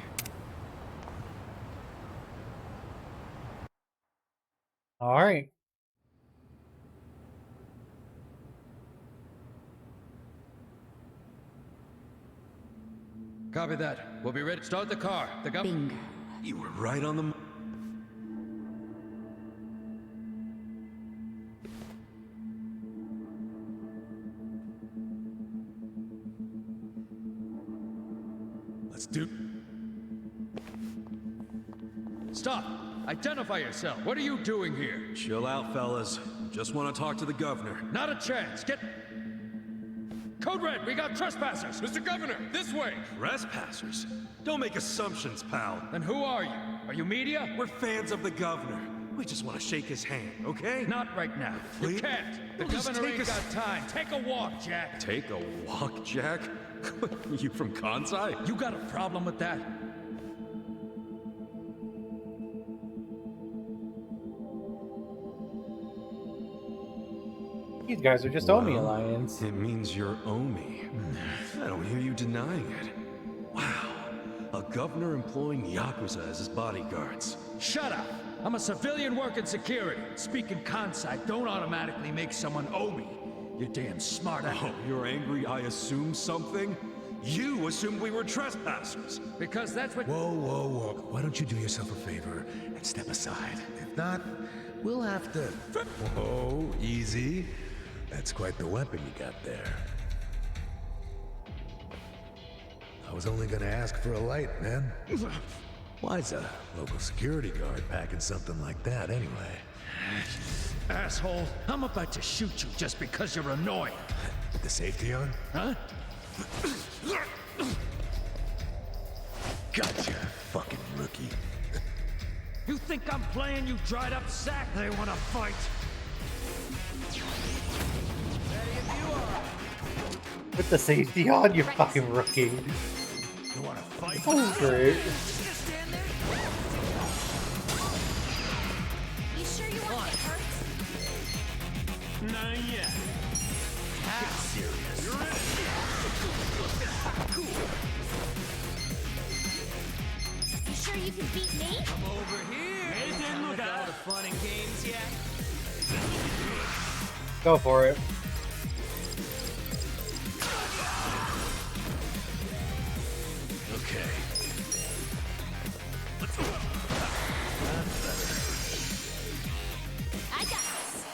Alright. Copy that. We'll be ready to start the car. The Bingo. You were right on the... Let's do... Stop! Identify yourself. What are you doing here? Chill out, fellas. Just want to talk to the governor. Not a chance. Get... Code Red, we got trespassers. Mr. Governor, this way. Trespassers? Don't make assumptions, pal. Then who are you? Are you media? We're fans of the governor. We just want to shake his hand, okay? Not right now. Please? You can't. The Well, just governor take ain't us- got time. Take a walk, Jack. Take a walk, Jack? You from Kansai? You got a problem with that? These guys are just Omi Alliance. It means you're Omi. I don't hear you denying it. Wow. A governor employing Yakuza as his bodyguards. Shut up! I'm a civilian working security. Speaking Kansai don't automatically make someone owe me. You damn smart ass. Oh, you're angry I assumed something? You assumed we were trespassers. Because that's what... Whoa, whoa, whoa. Why don't you do yourself a favor and step aside? If not, we'll have to... Whoa, easy. That's quite the weapon you got there. I was only gonna ask for a light, man. Why's a local security guard packing something like that anyway? Asshole, I'm about to shoot you just because you're annoying. With the safety on? Huh? Gotcha, fucking rookie. You think I'm playing, you dried up sack? They want to fight. With the safety on, you fucking rookie. You wanna fight? Oh, great. You sure you want to get hurt? Not yet. Get serious. You're in. You sure you can beat me? I'm over here. Nathan, look out. All the fun and games yet? Go for it. Okay. I got this.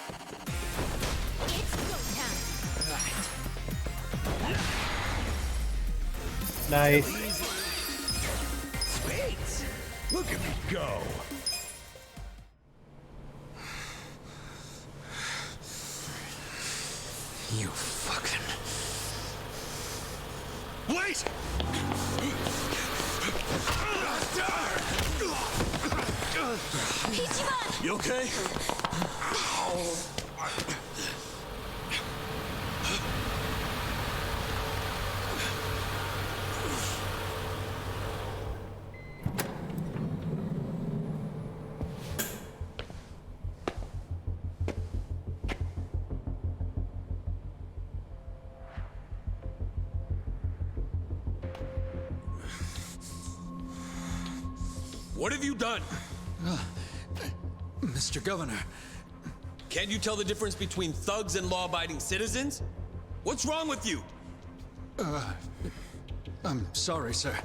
It's go time. Nice. Sweet. Look at me go. You fucking... Wait! Ichiban! You okay? What have you done? Mr. Governor. Can't you tell the difference between thugs and law-abiding citizens? What's wrong with you? I'm sorry, sir.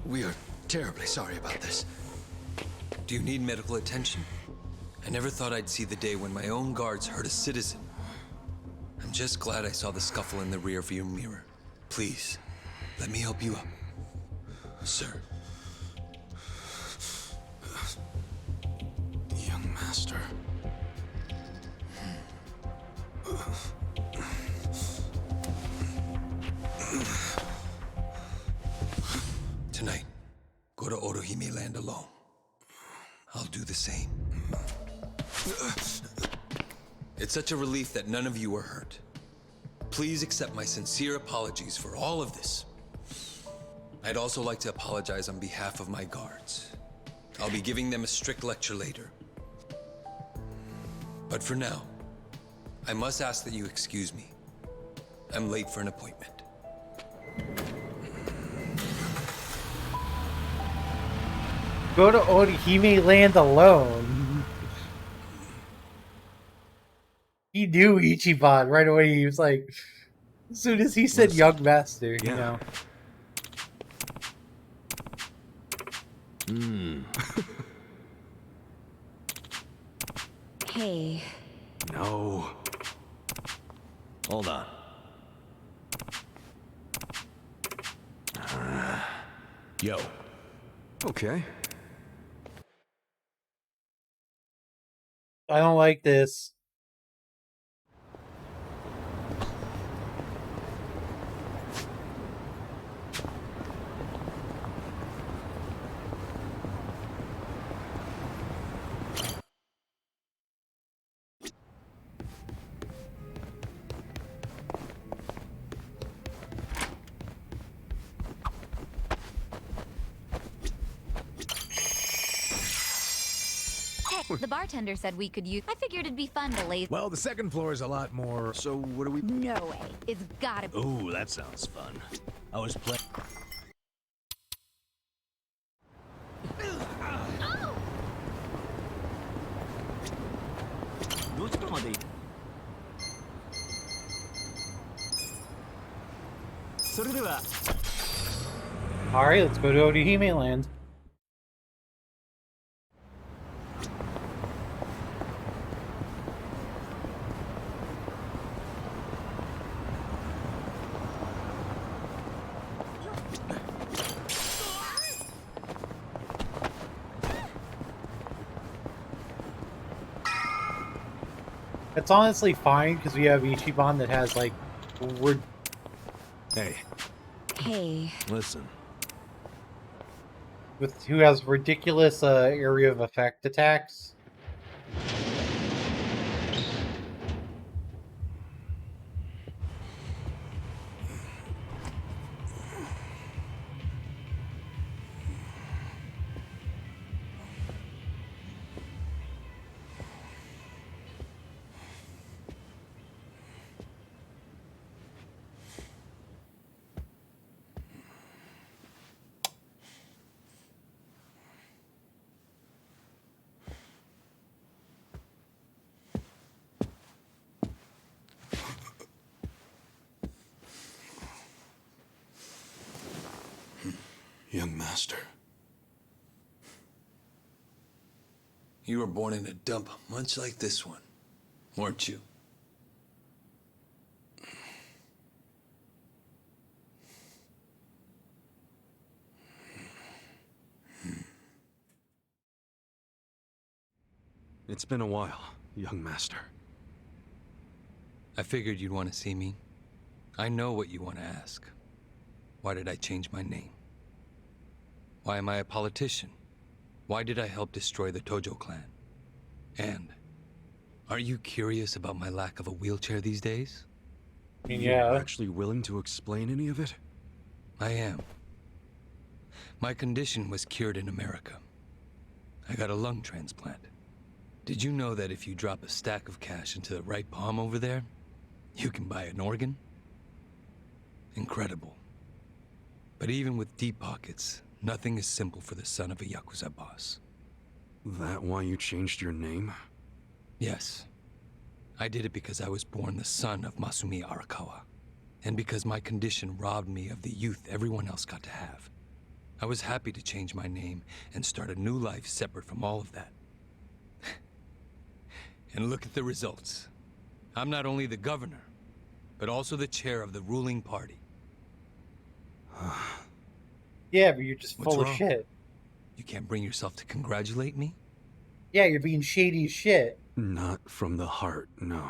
We are terribly sorry about this. Do you need medical attention? I never thought I'd see the day when my own guards hurt a citizen. I'm just glad I saw the scuffle in the rearview mirror. Please, let me help you up. Sir. Young master. Tonight, go to Otohime Land alone. I'll do the same. It's such a relief that none of you are hurt. Please accept my sincere apologies for all of this. I'd also like to apologize on behalf of my guards. I'll be giving them a strict lecture later. But for now, I must ask that you excuse me. I'm late for an appointment. Go to Orihime Land alone. He knew Ichiban right away. He was like, as soon as he said young master, you know. Hey. No. Hold on. Yo. Okay. I don't like this. Heck, the bartender said we could use. I figured it'd be fun to laze. Well, the second floor is a lot more. So what do we? No way. It's gotta be. Ooh, that sounds fun. I was playing. Alright, let's go to Orihime Land. It's honestly fine because we have Ichiban that has like Hey. Hey. Listen. who has ridiculous area of effect attacks. Young master. You were born in a dump much like this one, weren't you? It's been a while, young master. I figured you'd want to see me. I know what you want to ask. Why did I change my name? Why am I a politician? Why did I help destroy the Tojo clan? And are you curious about my lack of a wheelchair these days? You're actually willing to explain any of it? I am. My condition was cured in America. I got a lung transplant. Did you know that if you drop a stack of cash into the right palm over there, you can buy an organ? Incredible. But even with deep pockets, nothing is simple for the son of a Yakuza boss. That why you changed your name? Yes. I did it because I was born the son of Masumi Arakawa, and because my condition robbed me of the youth everyone else got to have. I was happy to change my name and start a new life separate from all of that. And look at the results. I'm not only the governor, but also the chair of the ruling party. Yeah, but you're just What's full of wrong? shit. You can't bring yourself to congratulate me? Yeah, you're being shady as shit. Not from the heart, no.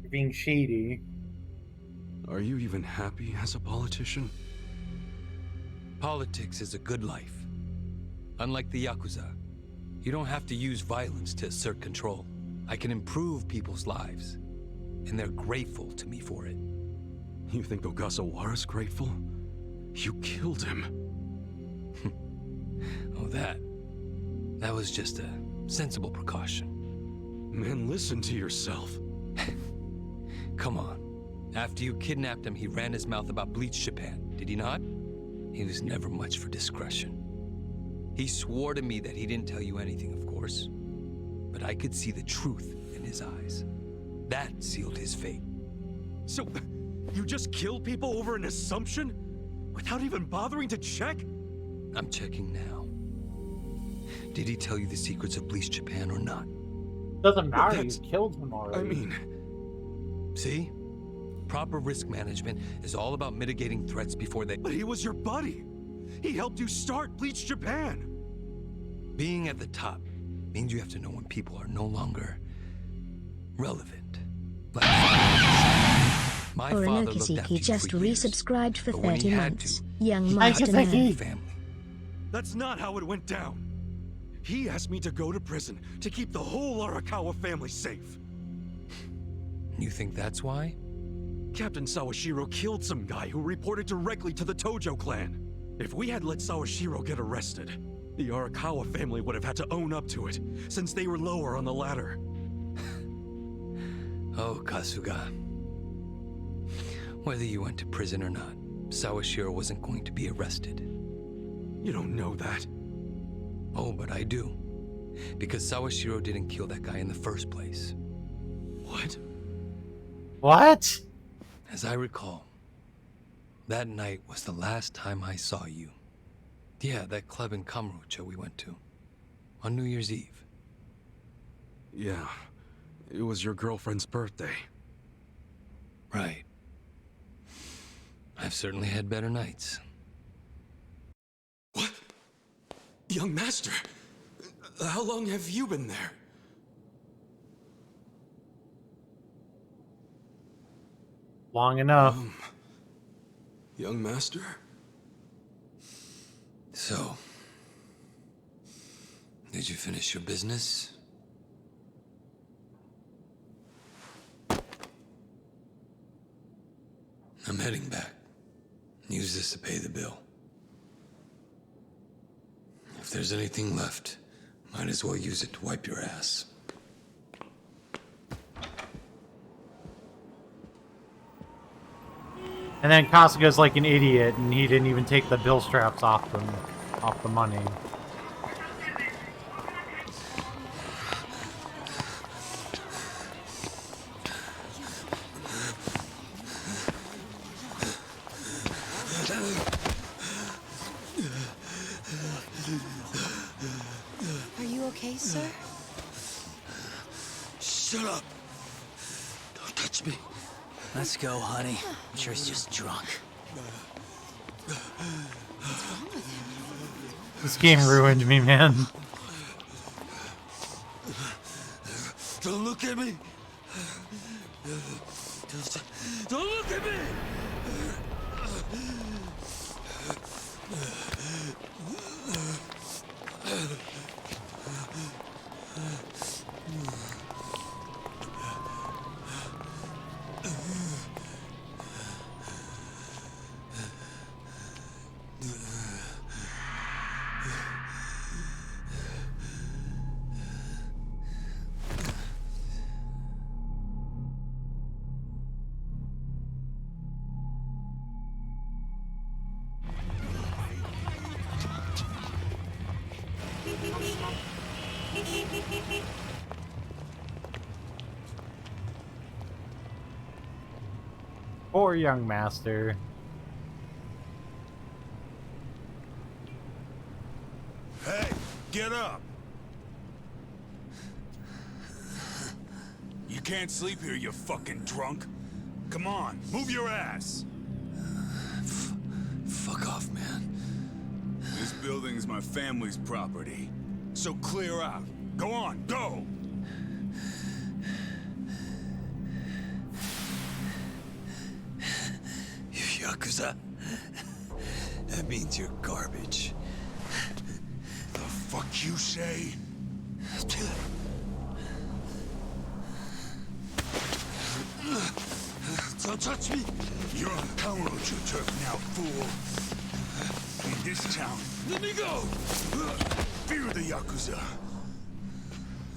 You're being shady. Are you even happy as a politician? Politics is a good life. Unlike the Yakuza, you don't have to use violence to assert control. I can improve people's lives. and they're grateful to me for it. You think Ogasawara's grateful? You killed him. Oh, that was just a sensible precaution. Man, listen to yourself. Come on. After you kidnapped him, he ran his mouth about Bleach Japan, did he not? He was never much for discretion. He swore to me that he didn't tell you anything, of course. But I could see the truth in his eyes. That sealed his fate. So, you just killed people over an assumption? Without even bothering to check? I'm checking now. Did he tell you the secrets of Bleach Japan or not? Doesn't matter, you killed him already. I mean... See? Proper risk management is all about mitigating threats before they... But he was your buddy! He helped you start Bleach Japan! Being at the top means you have to know when people are no longer relevant. Like my father looked after you just for years, resubscribed for but when he 30 had months. to, Young he had to mastermind. protect family. That's not how it went down. He asked me to go to prison to keep the whole Arakawa family safe. You think that's why? Captain Sawashiro killed some guy who reported directly to the Tojo clan. If we had let Sawashiro get arrested, the Arakawa family would have had to own up to it, since they were lower on the ladder. Oh, Kasuga. Whether you went to prison or not, Sawashiro wasn't going to be arrested. You don't know that. Oh, but I do. Because Sawashiro didn't kill that guy in the first place. What? What? As I recall, that night was the last time I saw you. Yeah, that club in Kamurocho we went to. On New Year's Eve. Yeah, it was your girlfriend's birthday. Right. I've certainly had better nights. What? Young master, how long have you been there? Long enough. Young master? So, did you finish your business? I'm heading back. Use this to pay the bill. If there's anything left, might as well use it to wipe your ass. And then Kasuga's like an idiot, and he didn't even take the bill straps off them, off the money. Are you okay, sir? Shut up! Don't touch me. Let's go, honey. I'm sure he's just drunk. This game ruined me, man. Don't look at me! Don't look at me! Poor young master. Hey, get up! You can't sleep here, you fucking drunk. Come on, move your ass! Fuck off, man. This building's my family's property. So clear out. Go on, go! You Yakuza? That means you're garbage. The fuck you say? Don't touch me! You're on Kamurocho turf now, fool! In this town, let me go! Fear the Yakuza!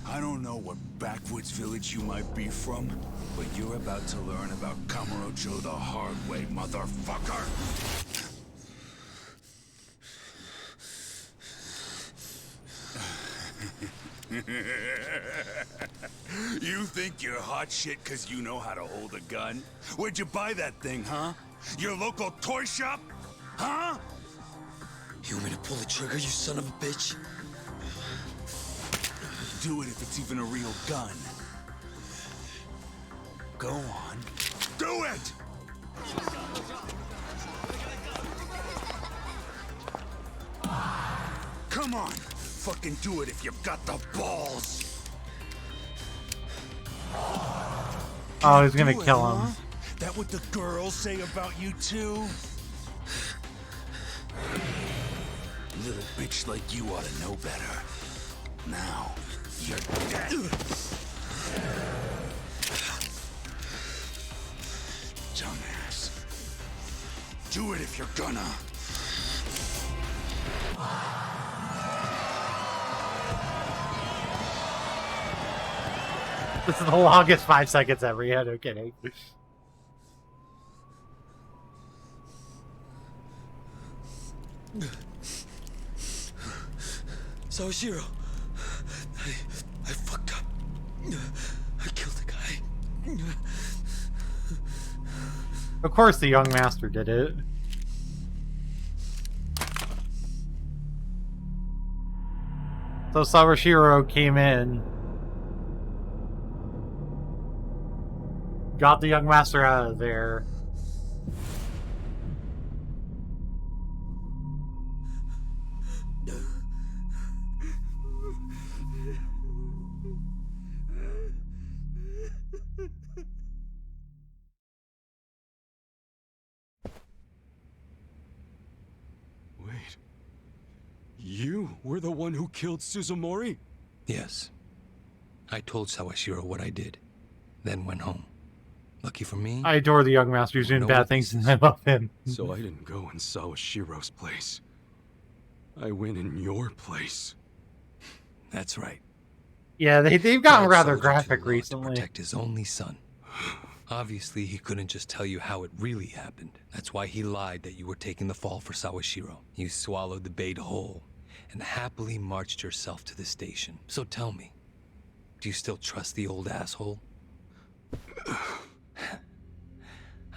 I don't know what backwoods village you might be from, but you're about to learn about Kamurocho the hard way, motherfucker! You think you're hot shit because you know how to hold a gun? Where'd you buy that thing, huh? Your local toy shop? Huh? You want me to pull the trigger, you son of a bitch? Do it if it's even a real gun. Go on. Do it! Come on! Fucking do it if you've got the balls! Oh, he's gonna kill him. Huh? That what the girls say about you too? Little bitch like you ought to know better. Now, you're dead. Dumbass. Do it if you're gonna. This is the longest 5 seconds ever. Yeah, no kidding. Sawashiro, I fucked up. I killed the guy. Of course the young master did it. So Sawashiro came in, got the young master out of there. Wait. You were the one who killed Suzumori? Yes. I told Sawashiro what I did, then went home. Lucky for me, I adore the young master. He's doing bad things and I love him. So I didn't go in Sawashiro's place. I went in your place. That's right. Yeah, they've gotten Dad rather sold you graphic to Law recently. To protect his only son. Obviously, he couldn't just tell you how it really happened. That's why he lied that you were taking the fall for Sawashiro. You swallowed the bait whole and happily marched yourself to the station. So tell me, do you still trust the old asshole?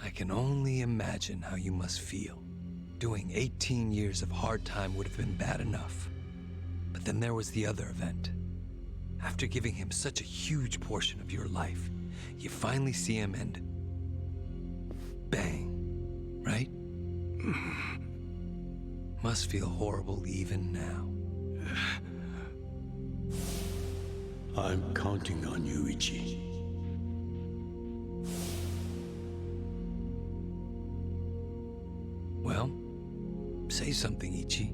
I can only imagine how you must feel. Doing 18 years of hard time would have been bad enough. But then there was the other event. After giving him such a huge portion of your life, you finally see him and... bang. Right? Must feel horrible even now. I'm counting on you, Ichi. Well, say something, Ichi.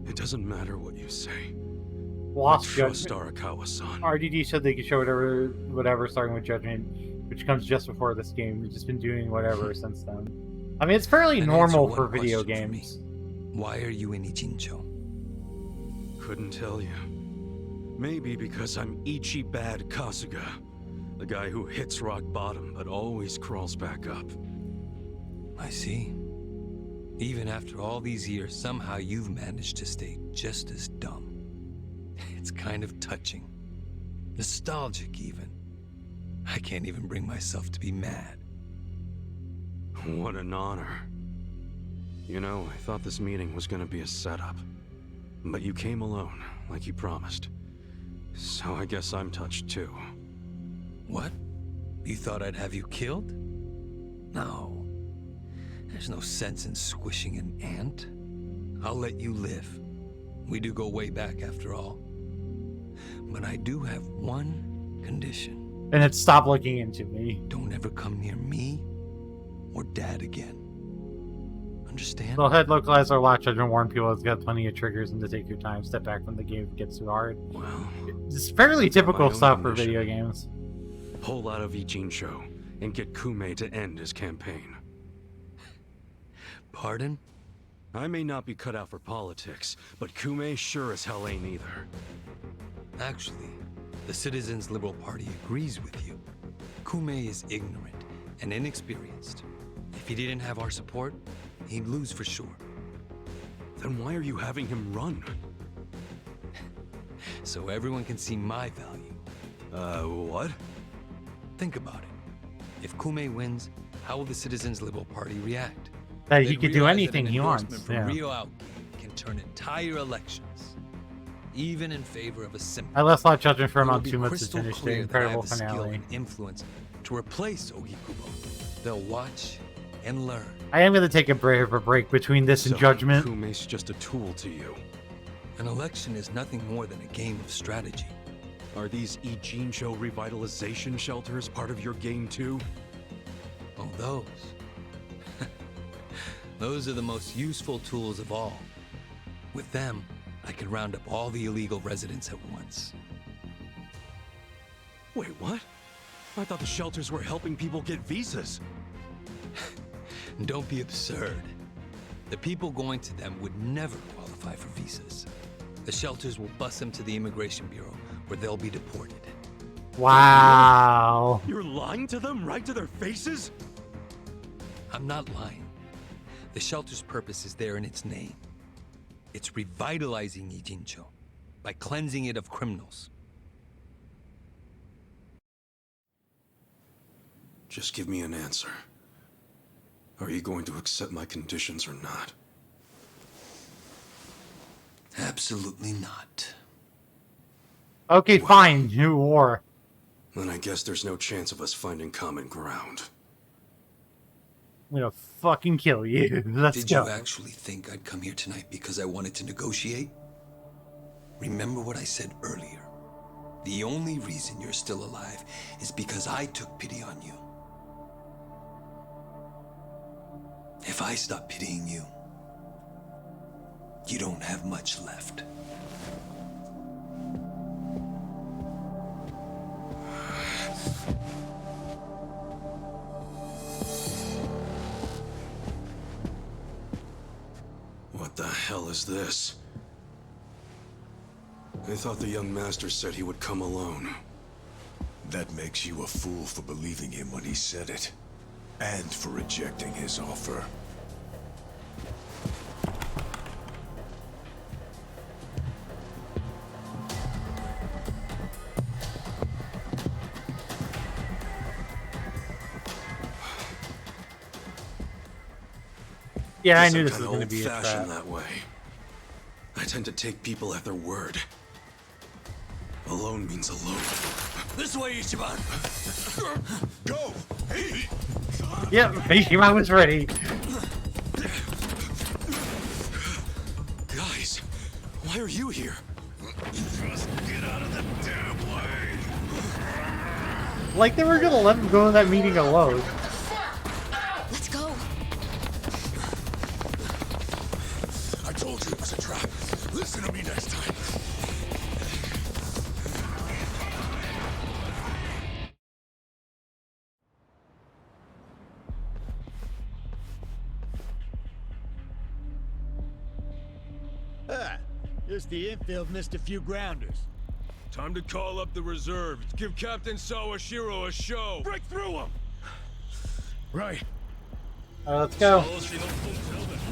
It doesn't matter what you say. Lost Trust Judgment. Arakawa-san. RDD said they could show whatever starting with Judgment, which comes just before this game. We've just been doing whatever since then. I mean, it's fairly And normal answer for one video question for me. games. Why are you in Ichincho? Couldn't tell you. Maybe because I'm Ichi Bad Kasuga. The guy who hits rock bottom but always crawls back up. I see. Even after all these years, somehow you've managed to stay just as dumb. It's kind of touching. Nostalgic, even. I can't even bring myself to be mad. What an honor. You know, I thought this meeting was gonna be a setup. But you came alone, like you promised. So I guess I'm touched too. What? You thought I'd have you killed? No. There's no sense in squishing an ant. I'll let you live. We do go way back after all. But I do have one condition. And it's stop looking into me. Don't ever come near me or Dad again. Understand? So head localizer watch. I've been warning people it's got plenty of triggers and to take your time. Step back when the game gets too hard. Well, It's fairly typical My own stuff for condition. video games. Pull out of Ijincho and get Kume to end his campaign. Pardon? I may not be cut out for politics, but Kume sure as hell ain't either. Actually, the Citizens Liberal Party agrees with you. Kume is ignorant and inexperienced. If he didn't have our support, he'd lose for sure. Then why are you having him run? So everyone can see my value. What? Think about it. If Kume wins, how will the Citizens Liberal Party react? That he They'd could do realize anything that an he wants, endorsement from yeah. Rio Aoki can turn entire elections, even in favor of a simple. I left Lot Judgment for It will about be 2 months to crystal finish the clear that I have incredible the skill finale. and influence to replace Ogikubo. They'll watch and learn. I am going to take a break between this and So, Judgment. Kume's just a tool to you. An election is nothing more than a game of strategy. Are these Ijincho revitalization shelters part of your game too? Oh, those. Those are the most useful tools of all. With them, I can round up all the illegal residents at once. Wait, what? I thought the shelters were helping people get visas. Don't be absurd. The people going to them would never qualify for visas. The shelters will bus them to the Immigration Bureau, where they'll be deported. Wow. You're lying to them right to their faces? I'm not lying. The shelter's purpose is there in its name. It's revitalizing Ijincho by cleansing it of criminals. Just give me an answer. Are you going to accept my conditions or not? Absolutely not. Okay, fine. New war. Then I guess there's no chance of us finding common ground. I'm gonna fucking kill you. Let's Did go. you actually think I'd come here tonight because I wanted to negotiate? Remember what I said earlier. The only reason you're still alive is because I took pity on you. If I stop pitying you, you don't have much left. What the hell is this? I thought the young master said he would come alone. That makes you a fool for believing him when he said it. And for rejecting his offer. Yeah, I Guess knew I'm this was kinda going to be a trap. old-fashioned that way. I tend to take people at their word. Alone means alone. This way, Ichiban! Go! Hey! Yep, Mishima was ready. Guys, why are you here? Just get out of the damn way! Like they were gonna let him go to that meeting alone. Let's go. I told you it was a trap. Listen to me next time. Ah, just the infield missed a few grounders. Time to call up the reserves. Give Captain Sawashiro a show. Break through him! Right. Let's go.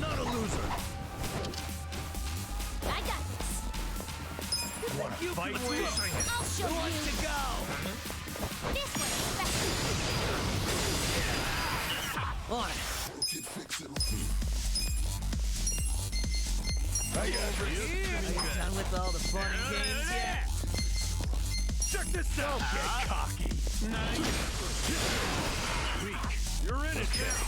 Not a loser. I got this. Wanna fight? I'll show Who wants you. to go? This one's special. On it. Are you done with all the fun and games yet? Check this out. Don't get cocky. Nice. Weak. You're in it now.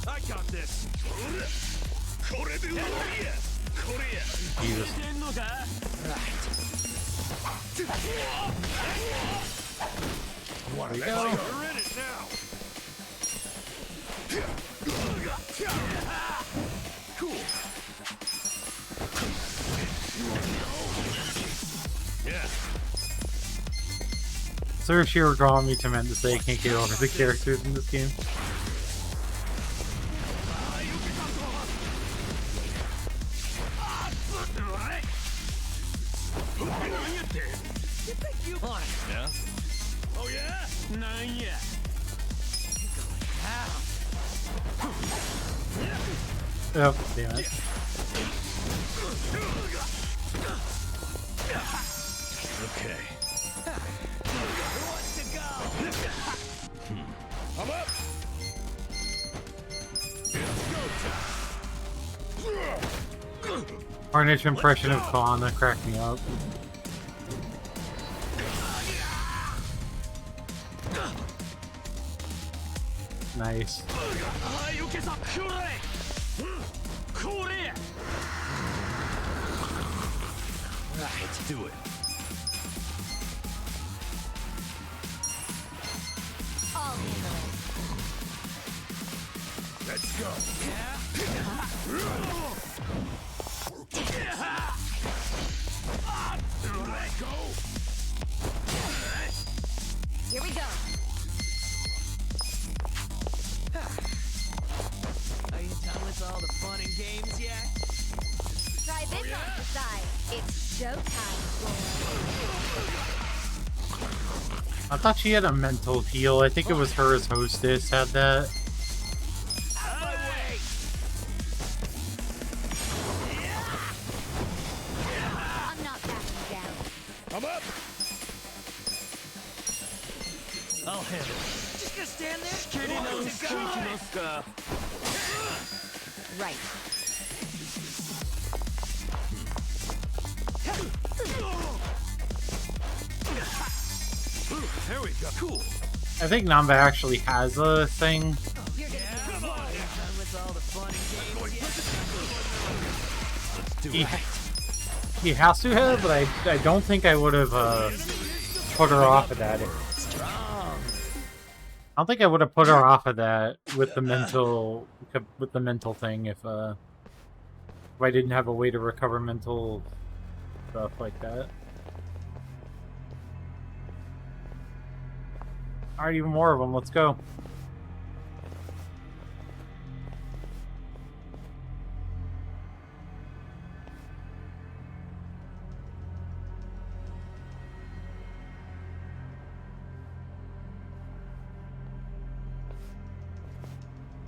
I got this. Jesus. Right. Wanna There we let go. you You're in it now. Cool. Yeah. Sir Sheer drawing me to meant to say I can't get over the characters in this game. Yeah? Oh yeah? Not yet. Oh, damn it. Okay. Who wants to go? I'm up. It's go time. Carnage impression of Kana cracked me up. Nice. Let's do it. I'll handle it. Let's go. Let go. Here we go. Are you done with all the fun and games yet? Try this on the side. It's showtime, I thought she had a mental heal. I think it was her as hostess had that. I'm not backing down. I'm up. I'll handle it. Just gonna stand there? Right. There we go. Cool. I think Namba actually has a thing. Come on. Are you done with all the fun and games yet? Let's do He, it. he has to have, but I don't think I would have put her off of that. I don't think I would have put her off of that with the mental thing if I didn't have a way to recover mental stuff like that. Alright, even more of them. Let's go.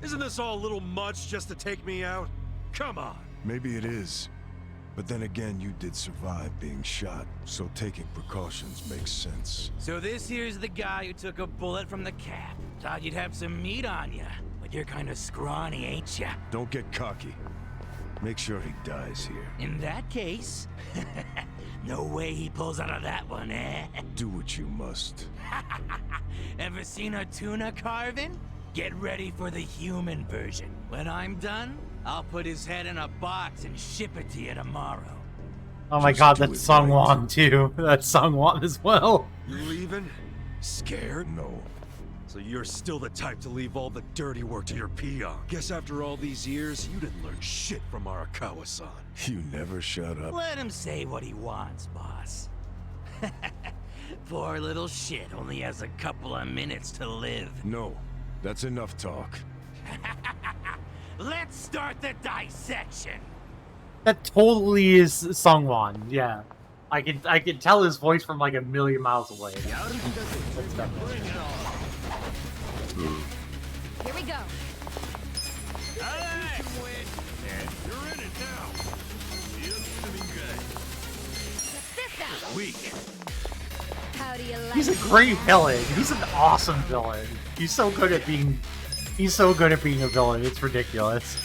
Isn't this all a little much just to take me out? Come on. Maybe it is. But then again, you did survive being shot, so taking precautions makes sense. So this here's the guy who took a bullet from the cap. Thought you'd have some meat on you, but you're kind of scrawny, ain't ya? Don't get cocky. Make sure he dies here. In that case, no way he pulls out of that one, eh? Do what you must. Ever seen a tuna carving? Get ready for the human version. When I'm done, I'll put his head in a box and ship it to you tomorrow. Oh my god, that's Sungwon too. That's Sungwon as well. You leaving? Scared? No. So you're still the type to leave all the dirty work to your peon. Guess after all these years, you didn't learn shit from Arakawa-san. You never shut up. Let him say what he wants, boss. Poor little shit only has a couple of minutes to live. No. That's enough talk. Let's start the dissection. That totally is Sungwon. Yeah, I can tell his voice from like a million miles away. That's definitely. Here we go. Alright. You're in it now. You're doing good. This out. Weak. How do you like He's a great villain. He's an awesome villain. He's so good at being a villain. It's ridiculous.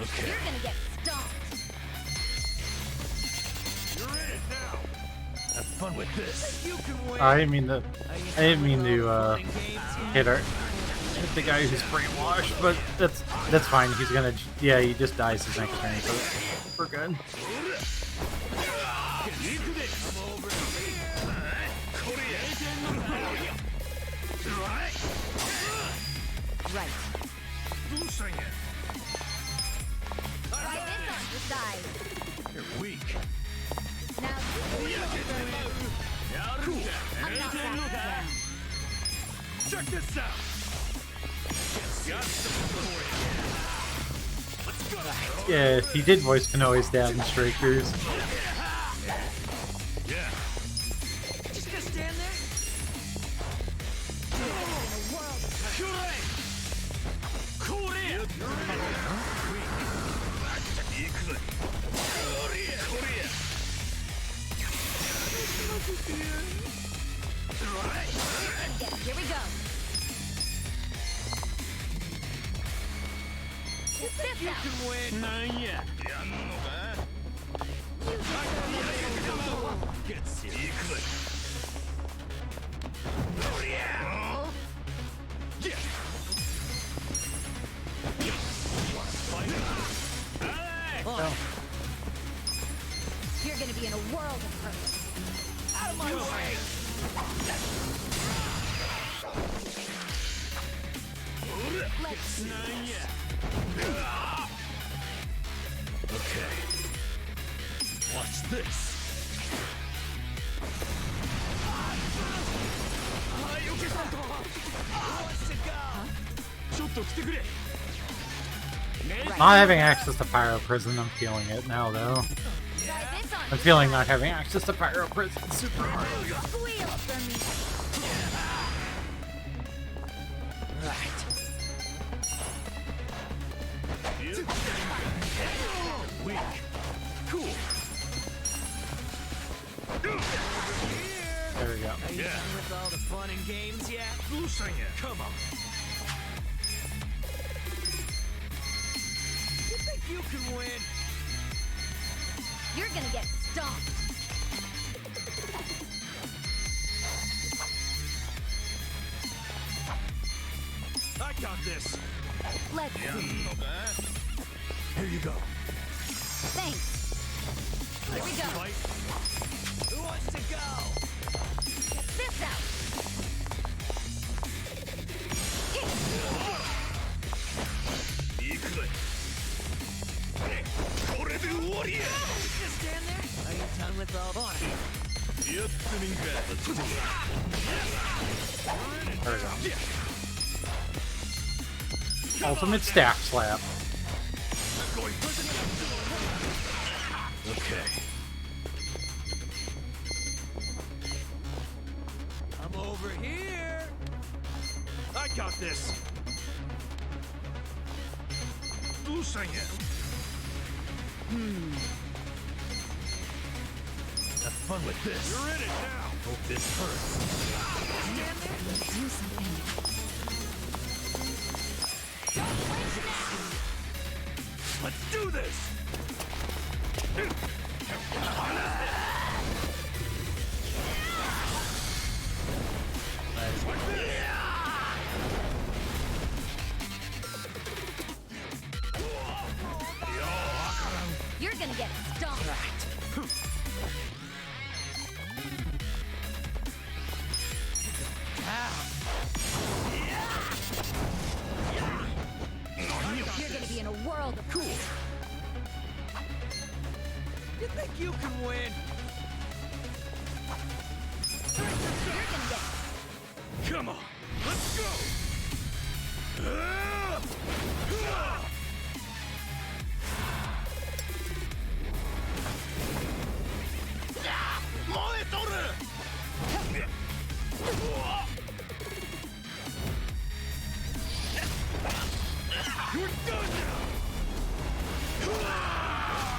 Okay. You're gonna get stomped. You're in it now. Have fun with this. You can win. I didn't mean to hit her. the guy who's brainwashed, but that's fine. He's gonna, yeah, he just dies his next turn, so we're good. Right. Try this on the side. You're weak. Now Check this out. Got something for you. Let's go. Yeah, he did voice Konoe's dad in Strikers. Yeah. Just gonna stand there? Here we go. Check this out. You can win. Not yet. Get serious. You're gonna be in a world of hurt. Out of my way! Let's see. Okay. Watch this. Not having access to Pyro Prison, I'm feeling it now, though. I'm feeling not having access to Pyro Prison super hard. Squeal for me. Right. Weak. Cool. There we go. Are you done with all the fun and games yet? Come on. You think you can win? You're gonna get stomped. I got this. Let's see. Here you go. Thanks. Here we go. Fight. Who wants to go? Check this out. Just stand there? Are you done with all fun? There we go. Ultimate staff slap. Okay. I'm over here. I got this. Have fun with this. You're in it now. Hope this hurts. Do something. Let's do this. You're gonna get stomped. You're gonna be in a world of cool. You think you can win? You're gonna get. Come on. Let's go.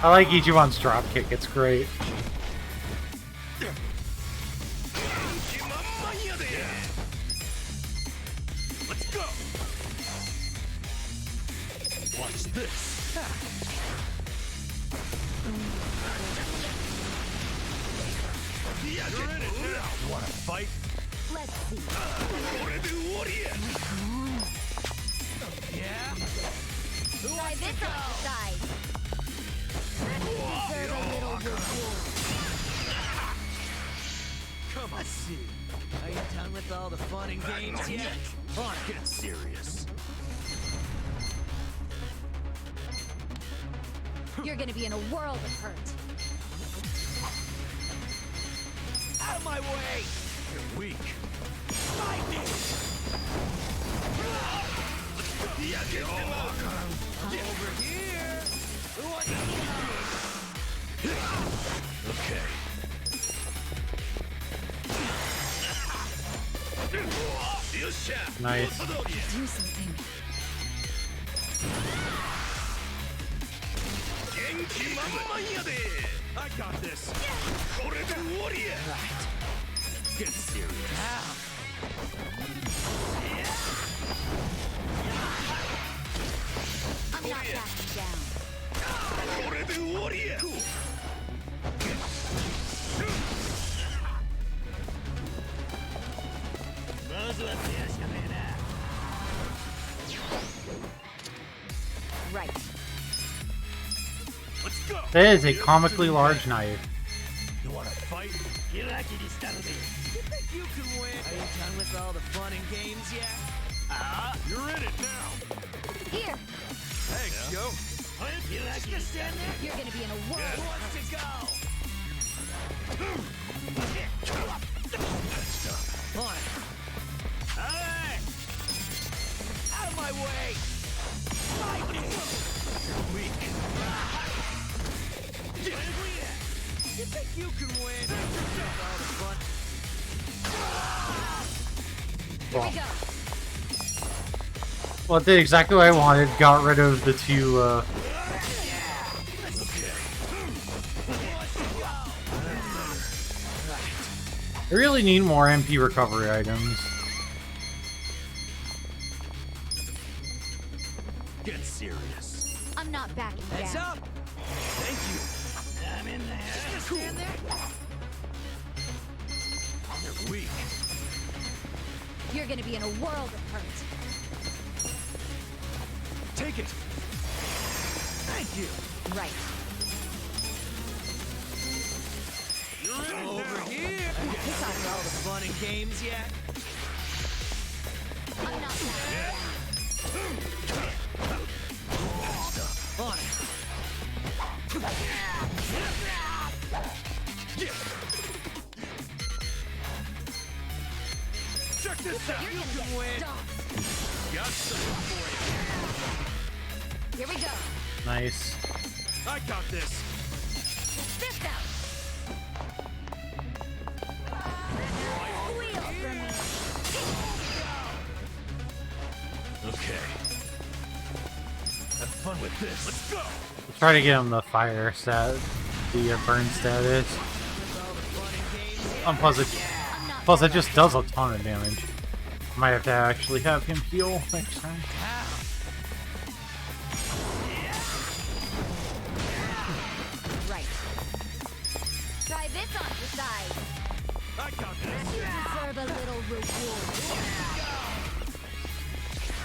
I like Ichiban's dropkick, it's great. Let's go. Watch this. You're in it now. You wanna fight? Let's see. Yeah? Try this on the side. Deserve a little reward. Come on. Let's see. Are you done with all the fun and games yet? On, get serious. You're gonna be in a world of hurt. Out of my way! You're weak. Fight me! Over here! What? Okay. Nice. Do something. I got this. Right. Get serious. I'm not backing down. Right. Let's go. That is a comically large knife. You wanna fight? You think you can win? Are you done with all the fun and games yet? You're in it now. Here. Thanks, yo. Just gonna stand there? You're gonna be in a world Who of wants to go? On. Hey! Out of my way! Fight me! You're weak. You think you can win? All the fun. Here we go. Well, it did exactly what I wanted. Got rid of the two, I really need more MP recovery items. Get serious. I'm not backing Heads down. up! Thank you. I'm in there. Just gonna stand there? You're weak. You're gonna be in a world of hurt. Take it. Thank you. Right. Over here. You done with all the fun and games yet? I'm not backing down. On it. Check this out. You're You gonna can get win. stomped. Got something for Here we go. Nice. you. I got this. Fist out. Squeal for me. Okay. Have fun with this. Let's go. Let's try to get him the fire stat, the burn status. Plus it just does a ton of damage. Might have to actually have him heal next time. Right. Try this on the side. I got this. You deserve a little reward.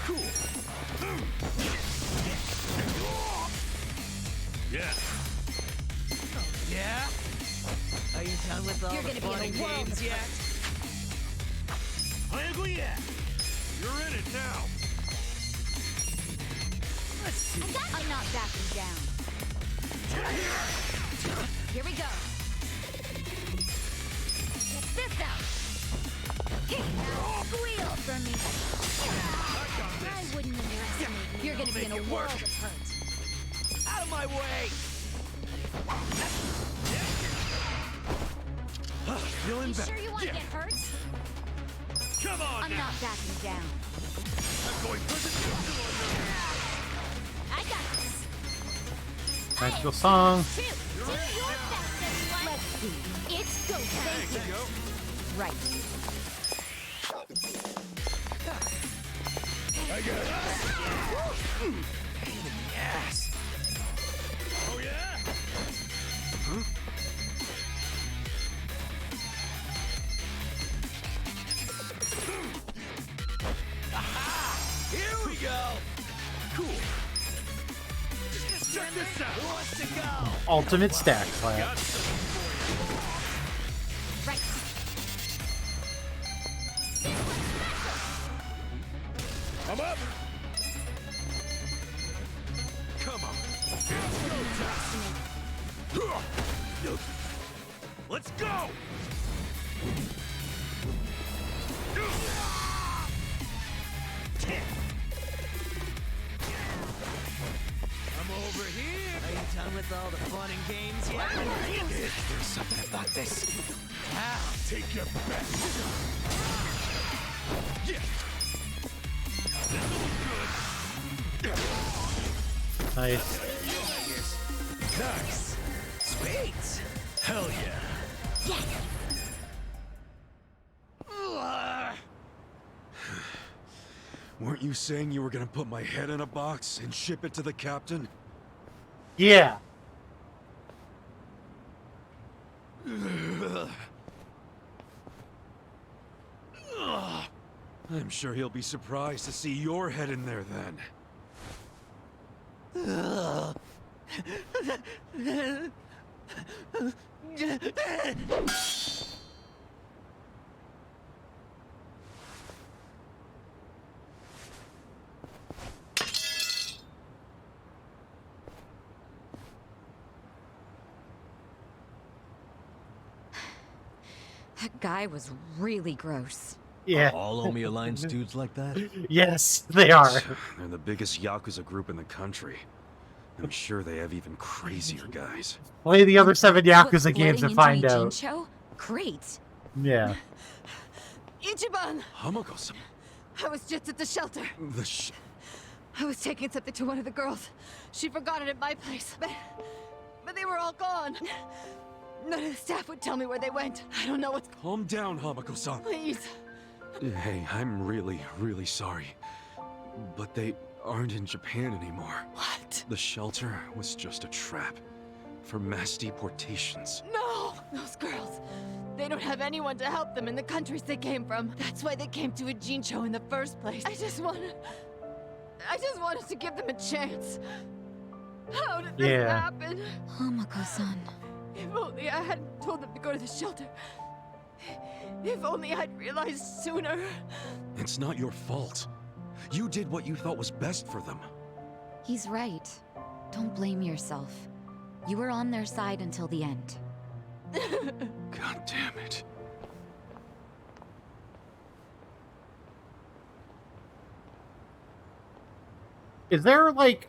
Cool. Yeah. Yeah? Are you done with all You're the gonna be fun in a and world games of yet? You're in it now. Let's see. I'm not backing down. Here we go. Get this out. Squeal for me. I wouldn't underestimate you. You're gonna be in a world of hurt. Out of my way. Feeling You better. sure you want to get hurt? Come on I'm now. not backing down. I'm going for the I got this. Magical song. Two. Do your best, everyone. Let's see. It's go time. Thank you. Right. I got it. Pain in the ass. Oh yeah? Huh? Aha! Here we go. Ultimate stack slap. Right. I'm up. Come on. Let's go. I'm over here. Are you done with all the fun and games yet? There's something about this. How? Take your best. Yeah. Nice. Nice. Sweet. Hell yeah. Yes. Weren't you saying you were gonna put my head in a box and ship it to the captain? Yeah. I'm sure he'll be surprised to see your head in there then. That guy was really gross. Yeah. Are all Omi Alliance dudes like that? Yes, they are. They're the biggest Yakuza group in the country. I'm sure they have even crazier guys. Play the other 7 Yakuza What, games and flooding find into out. Ijincho? Great. Yeah. Ichiban! Hamako-san. I was just at the shelter. The I was taking something to one of the girls. She forgot it at my place. But they were all gone. None of the staff would tell me where they went. I don't know what's... Calm down, Hamako-san. Please. Hey, I'm really, really sorry. But they aren't in Japan anymore. What? The shelter was just a trap for mass deportations. No! Those girls. They don't have anyone to help them in the countries they came from. That's why they came to Ijincho in the first place. I just wanted to give them a chance. How did this happen? Hamako-san. If only I hadn't told them to go to the shelter. If only I'd realized sooner. It's not your fault. You did what you thought was best for them. He's right. Don't blame yourself. You were on their side until the end. God damn it. Is there like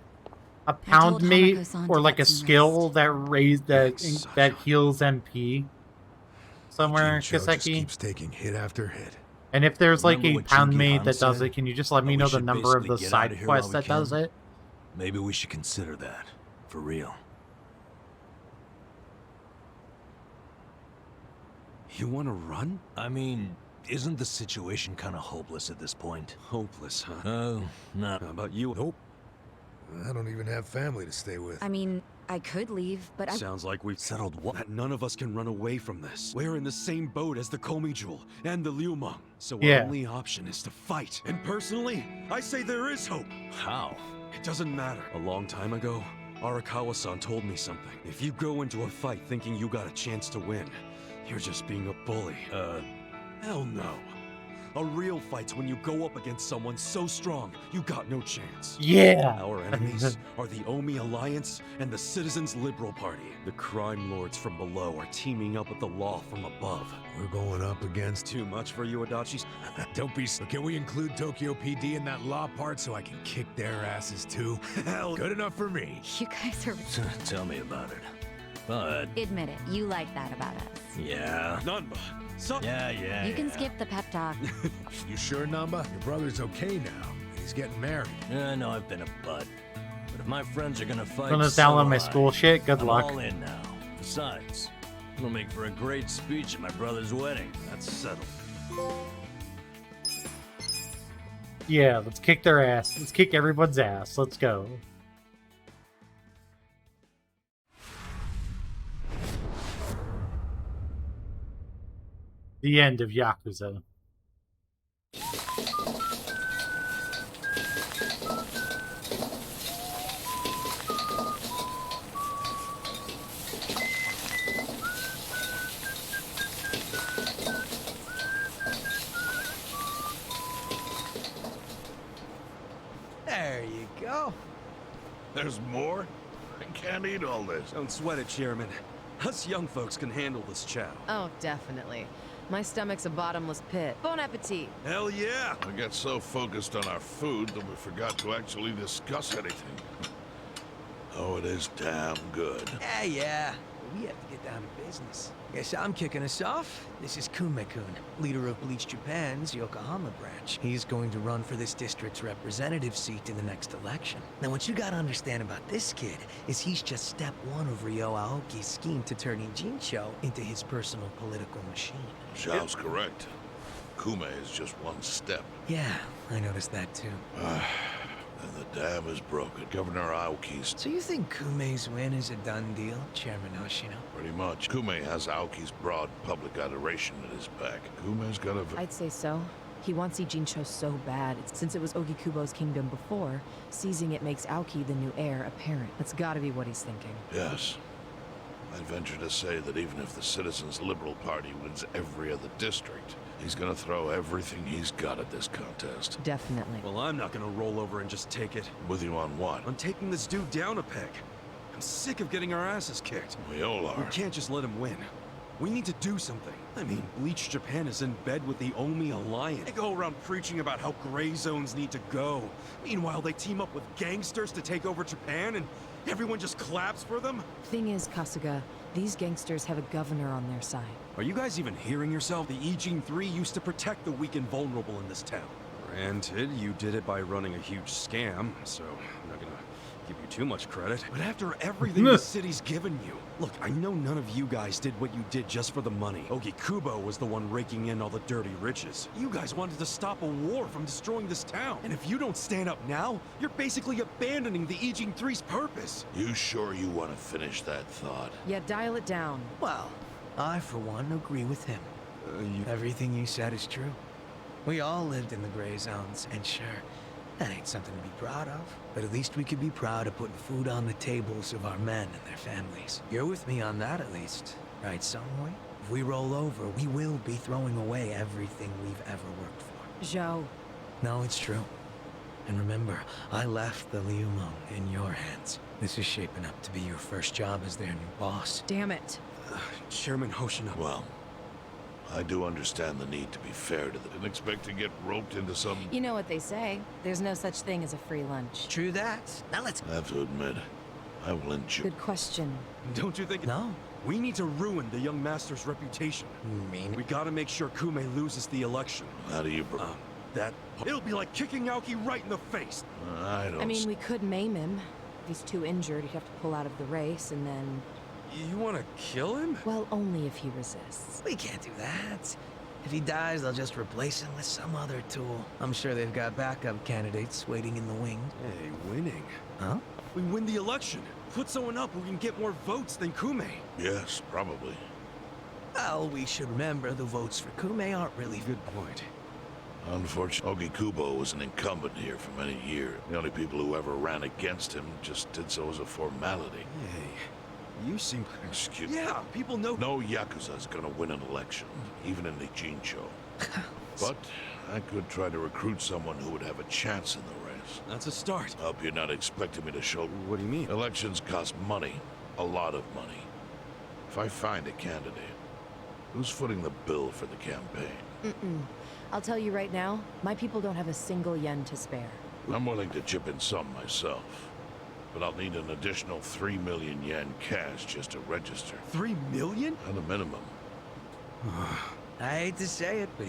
a pound mate Hamako-san or to like a get some skill that heals MP somewhere, Ijincho just Kaseki? keeps taking hit after hit. And if there's like Remember a what pound Chinky mate Han that does said? it, can you just let me That know we the should number of the basically get out side of here while quest we that does can? it? Maybe we should consider that. For real. You want to run? I mean, isn't the situation kind of hopeless at this point? Hopeless, huh? Oh, not. How about you? Nope. I don't even have family to stay with. I mean, I could leave, but Sounds like we've settled that none of us can run away from this. We're in the same boat as the Komi Jewel and the Liumang. So our only option is to fight. And personally, I say there is hope. How? It doesn't matter. A long time ago, Arakawa-san told me something. If you go into a fight thinking you got a chance to win, you're just being a bully. Hell no. A real fight's when you go up against someone so strong, you got no chance. Yeah. Our enemies are the Omi Alliance and the Citizens Liberal Party. The crime lords from below are teaming up with the law from above. We're going up against... Too much for you, Adachi? Don't be... Can we include Tokyo PD in that law part so I can kick their asses too? Hell... Good enough for me. you guys are... Tell me about it. But... Admit it, you like that about us. Yeah. Nanba, Yeah. You can skip the pep talk. You sure, Namba? Your brother's okay now. He's getting married. Yeah, I know I've been a butt. But if my friends are gonna fight, Gonna so download am my I. school shit? Good I'm luck. all in now. Besides, it'll make for a great speech at my brother's wedding. That's settled. Yeah, let's kick their ass. Let's kick everyone's ass. Let's go. The end of Yakuza. There's more? I can't eat all this. Don't sweat it, Chairman. Us young folks can handle this chow. Oh, definitely. My stomach's a bottomless pit. Bon appetit. Hell yeah! We got so focused on our food that we forgot to actually discuss anything. Oh, it is damn good. Yeah. We have to get down to business. Guess I'm kicking us off. This is Kume-kun, leader of Bleach Japan's Yokohama branch. He's going to run for this district's representative seat in the next election. Now, what you gotta understand about this kid is he's just step one of Ryo Aoki's scheme to turn Ijincho into his personal political machine. Zhao's correct. Kume is just one step. Yeah, I noticed that too. And the dam is broken. Governor Aoki's... So you think Kume's win is a done deal, Chairman Hoshino? Pretty much. Kume has Aoki's broad public adoration at his back. Kume's got a... I'd say so. He wants Ijincho so bad. Since it was Ogikubo's kingdom before, seizing it makes Aoki the new heir apparent. That's gotta be what he's thinking. Yes. I'd venture to say that even if the Citizens' Liberal Party wins every other district, he's gonna throw everything he's got at this contest. Definitely. Well, I'm not gonna roll over and just take it. With you on what? I'm taking this dude down a peg. I'm sick of getting our asses kicked. We all are. We can't just let him win. We need to do something. I mean, Bleach Japan is in bed with the Omi Alliance. They go around preaching about how gray zones need to go. Meanwhile, they team up with gangsters to take over Japan, and everyone just claps for them? Thing is, Kasuga, these gangsters have a governor on their side. Are you guys even hearing yourself? The Ijin 3 used to protect the weak and vulnerable in this town. Granted, you did it by running a huge scam, so I'm not gonna give you too much credit. But after everything the city's given you... Look, I know none of you guys did what you did just for the money. Ogikubo was the one raking in all the dirty riches. You guys wanted to stop a war from destroying this town. And if you don't stand up now, you're basically abandoning the Ijin 3's purpose. You sure you want to finish that thought? Yeah, dial it down. Well, I, for one, agree with him. Everything you said is true. We all lived in the gray zones, and sure, that ain't something to be proud of. But at least we could be proud of putting food on the tables of our men and their families. You're with me on that, at least. Right, Songhoi? If we roll over, we will be throwing away everything we've ever worked for. Zhao. No, it's true. And remember, I left the Liumong in your hands. This is shaping up to be your first job as their new boss. Damn it. Chairman Hoshino. Well, I do understand the need to be fair to them. Didn't expect to get roped into some... You know what they say. There's no such thing as a free lunch. True that. Now let's... I have to admit, I will enjoy... Good question. Don't you think... No. We need to ruin the young master's reputation. You mean... We gotta make sure Kume loses the election. How do you... It'll be like kicking Aoki right in the face. I don't... I mean, we could maim him. If he's too injured, he'd have to pull out of the race, and then... You want to kill him? Well, only if he resists. We can't do that. If he dies, they'll just replace him with some other tool. I'm sure they've got backup candidates waiting in the wings. Hey, winning. Huh? We win the election. Put someone up who can get more votes than Kume. Yes, probably. Well, we should remember the votes for Kume aren't really... Good point. Unfortunately, Ogikubo was an incumbent here for many years. The only people who ever ran against him just did so as a formality. Hey, you seem... Excuse me. Yeah, people know... No Yakuza's gonna win an election, even in the Ijincho. But I could try to recruit someone who would have a chance in the race. That's a start. Hope you're not expecting me to show... What do you mean? Elections cost money. A lot of money. If I find a candidate, who's footing the bill for the campaign? I'll tell you right now, my people don't have a single yen to spare. I'm willing to chip in some myself. But I'll need an additional 3 million yen cash just to register. 3 million? At a minimum. I hate to say it, but...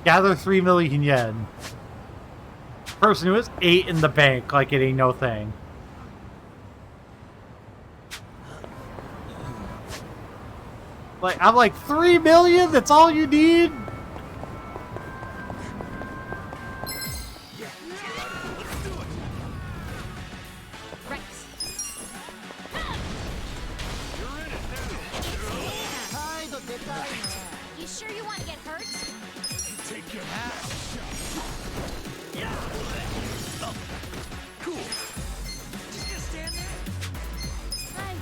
Gather 3 million yen. Person who has 8 in the bank, like it ain't no thing. Like, I'm like, 3 million? That's all you need? Right. You sure you want to get hurt? Take your hat. Cool. Just gonna stand there?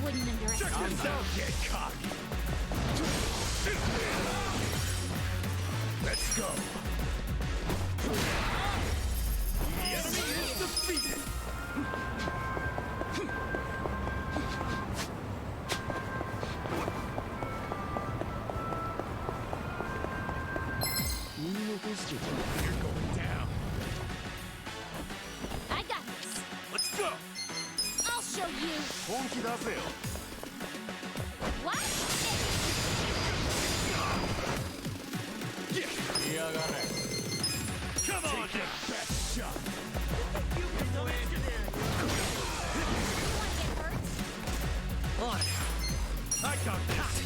wouldn't underestimate Check yourself, get cocky. Let's go. The enemy is defeated. You're going down. I got this. Let's go. I'll show you. What? Come on, take your best shot. On. I got this.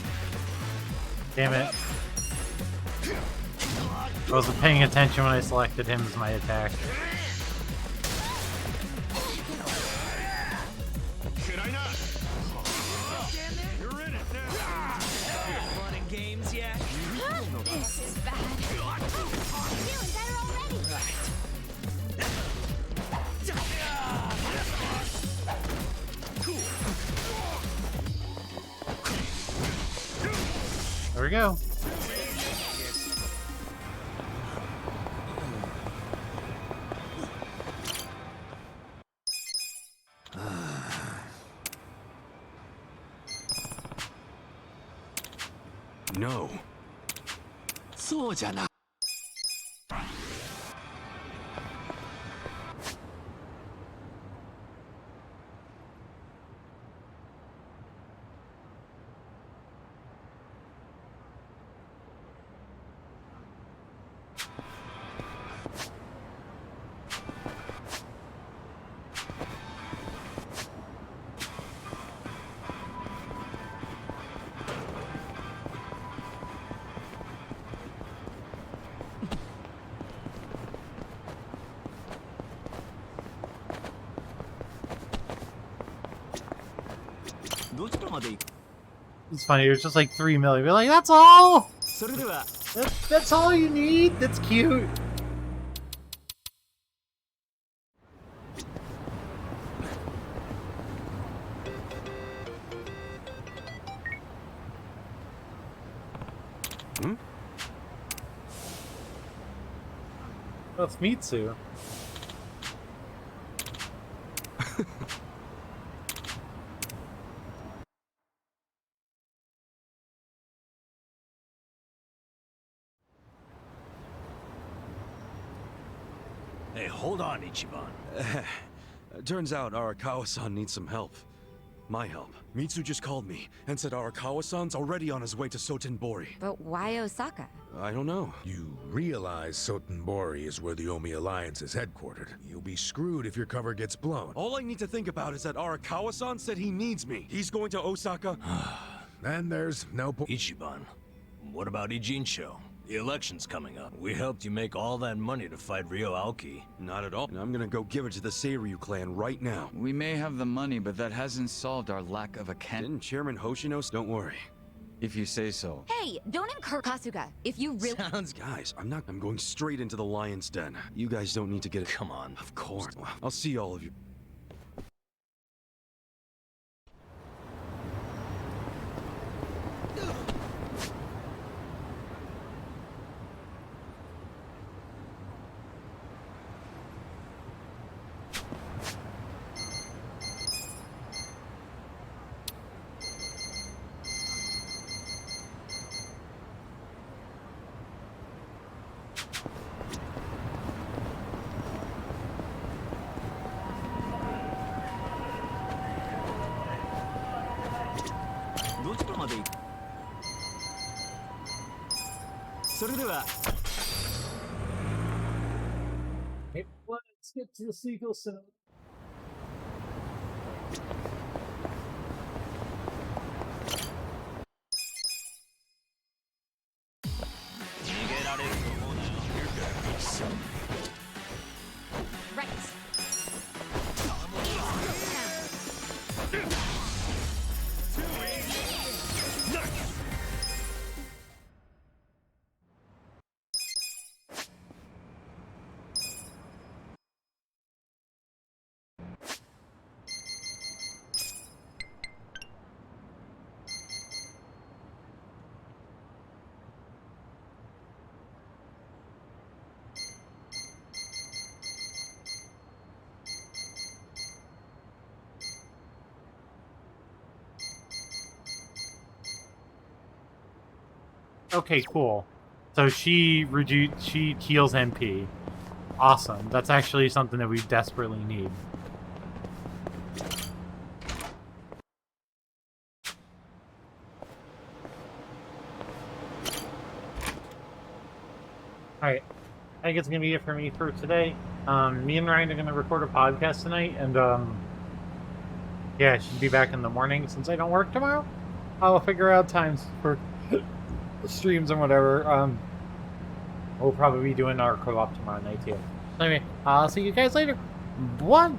Damn it. I wasn't paying attention when I selected him as my attack. Should I not? You're in it now. Fun and games yet? This is bad. Feeling better already. There we go. No. そうじゃな。It's funny, it was just like 3 million. We're like, that's all! That's all you need? That's cute. Hmm? That's Mitsu. Hey, hold on, Ichiban. Turns out Arakawa-san needs some help. My help. Mitsu just called me and said Arakawa-san's already on his way to Sotenbori. But why Osaka? I don't know. You realize Sotenbori is where the Omi Alliance is headquartered. You'll be screwed if your cover gets blown. All I need to think about is that Arakawa-san said he needs me. He's going to Osaka. Then there's no point. Ichiban, what about Ijincho? The election's coming up. We helped you make all that money to fight Ryo Aoki. Not at all. And I'm gonna go give it to the Seiryu clan right now. We may have the money, but that hasn't solved our lack of a Didn't Chairman Hoshino? Don't worry. If you say so. Hey, don't incur Kasuga. If you really— Guys, I'm going straight into the lion's den. You guys don't need to get it. Come on. Of course. I'll see all of you. Hey, let's get to the sequel soon. Okay, cool. So she heals MP. Awesome. That's actually something that we desperately need. Alright. I think it's gonna be it for me for today. Me and Ryan are gonna record a podcast tonight, and yeah, I should be back in the morning since I don't work tomorrow. I'll figure out times for streams and whatever. We'll probably be doing our co-op tomorrow night too. Anyway, I'll see you guys later. Bye.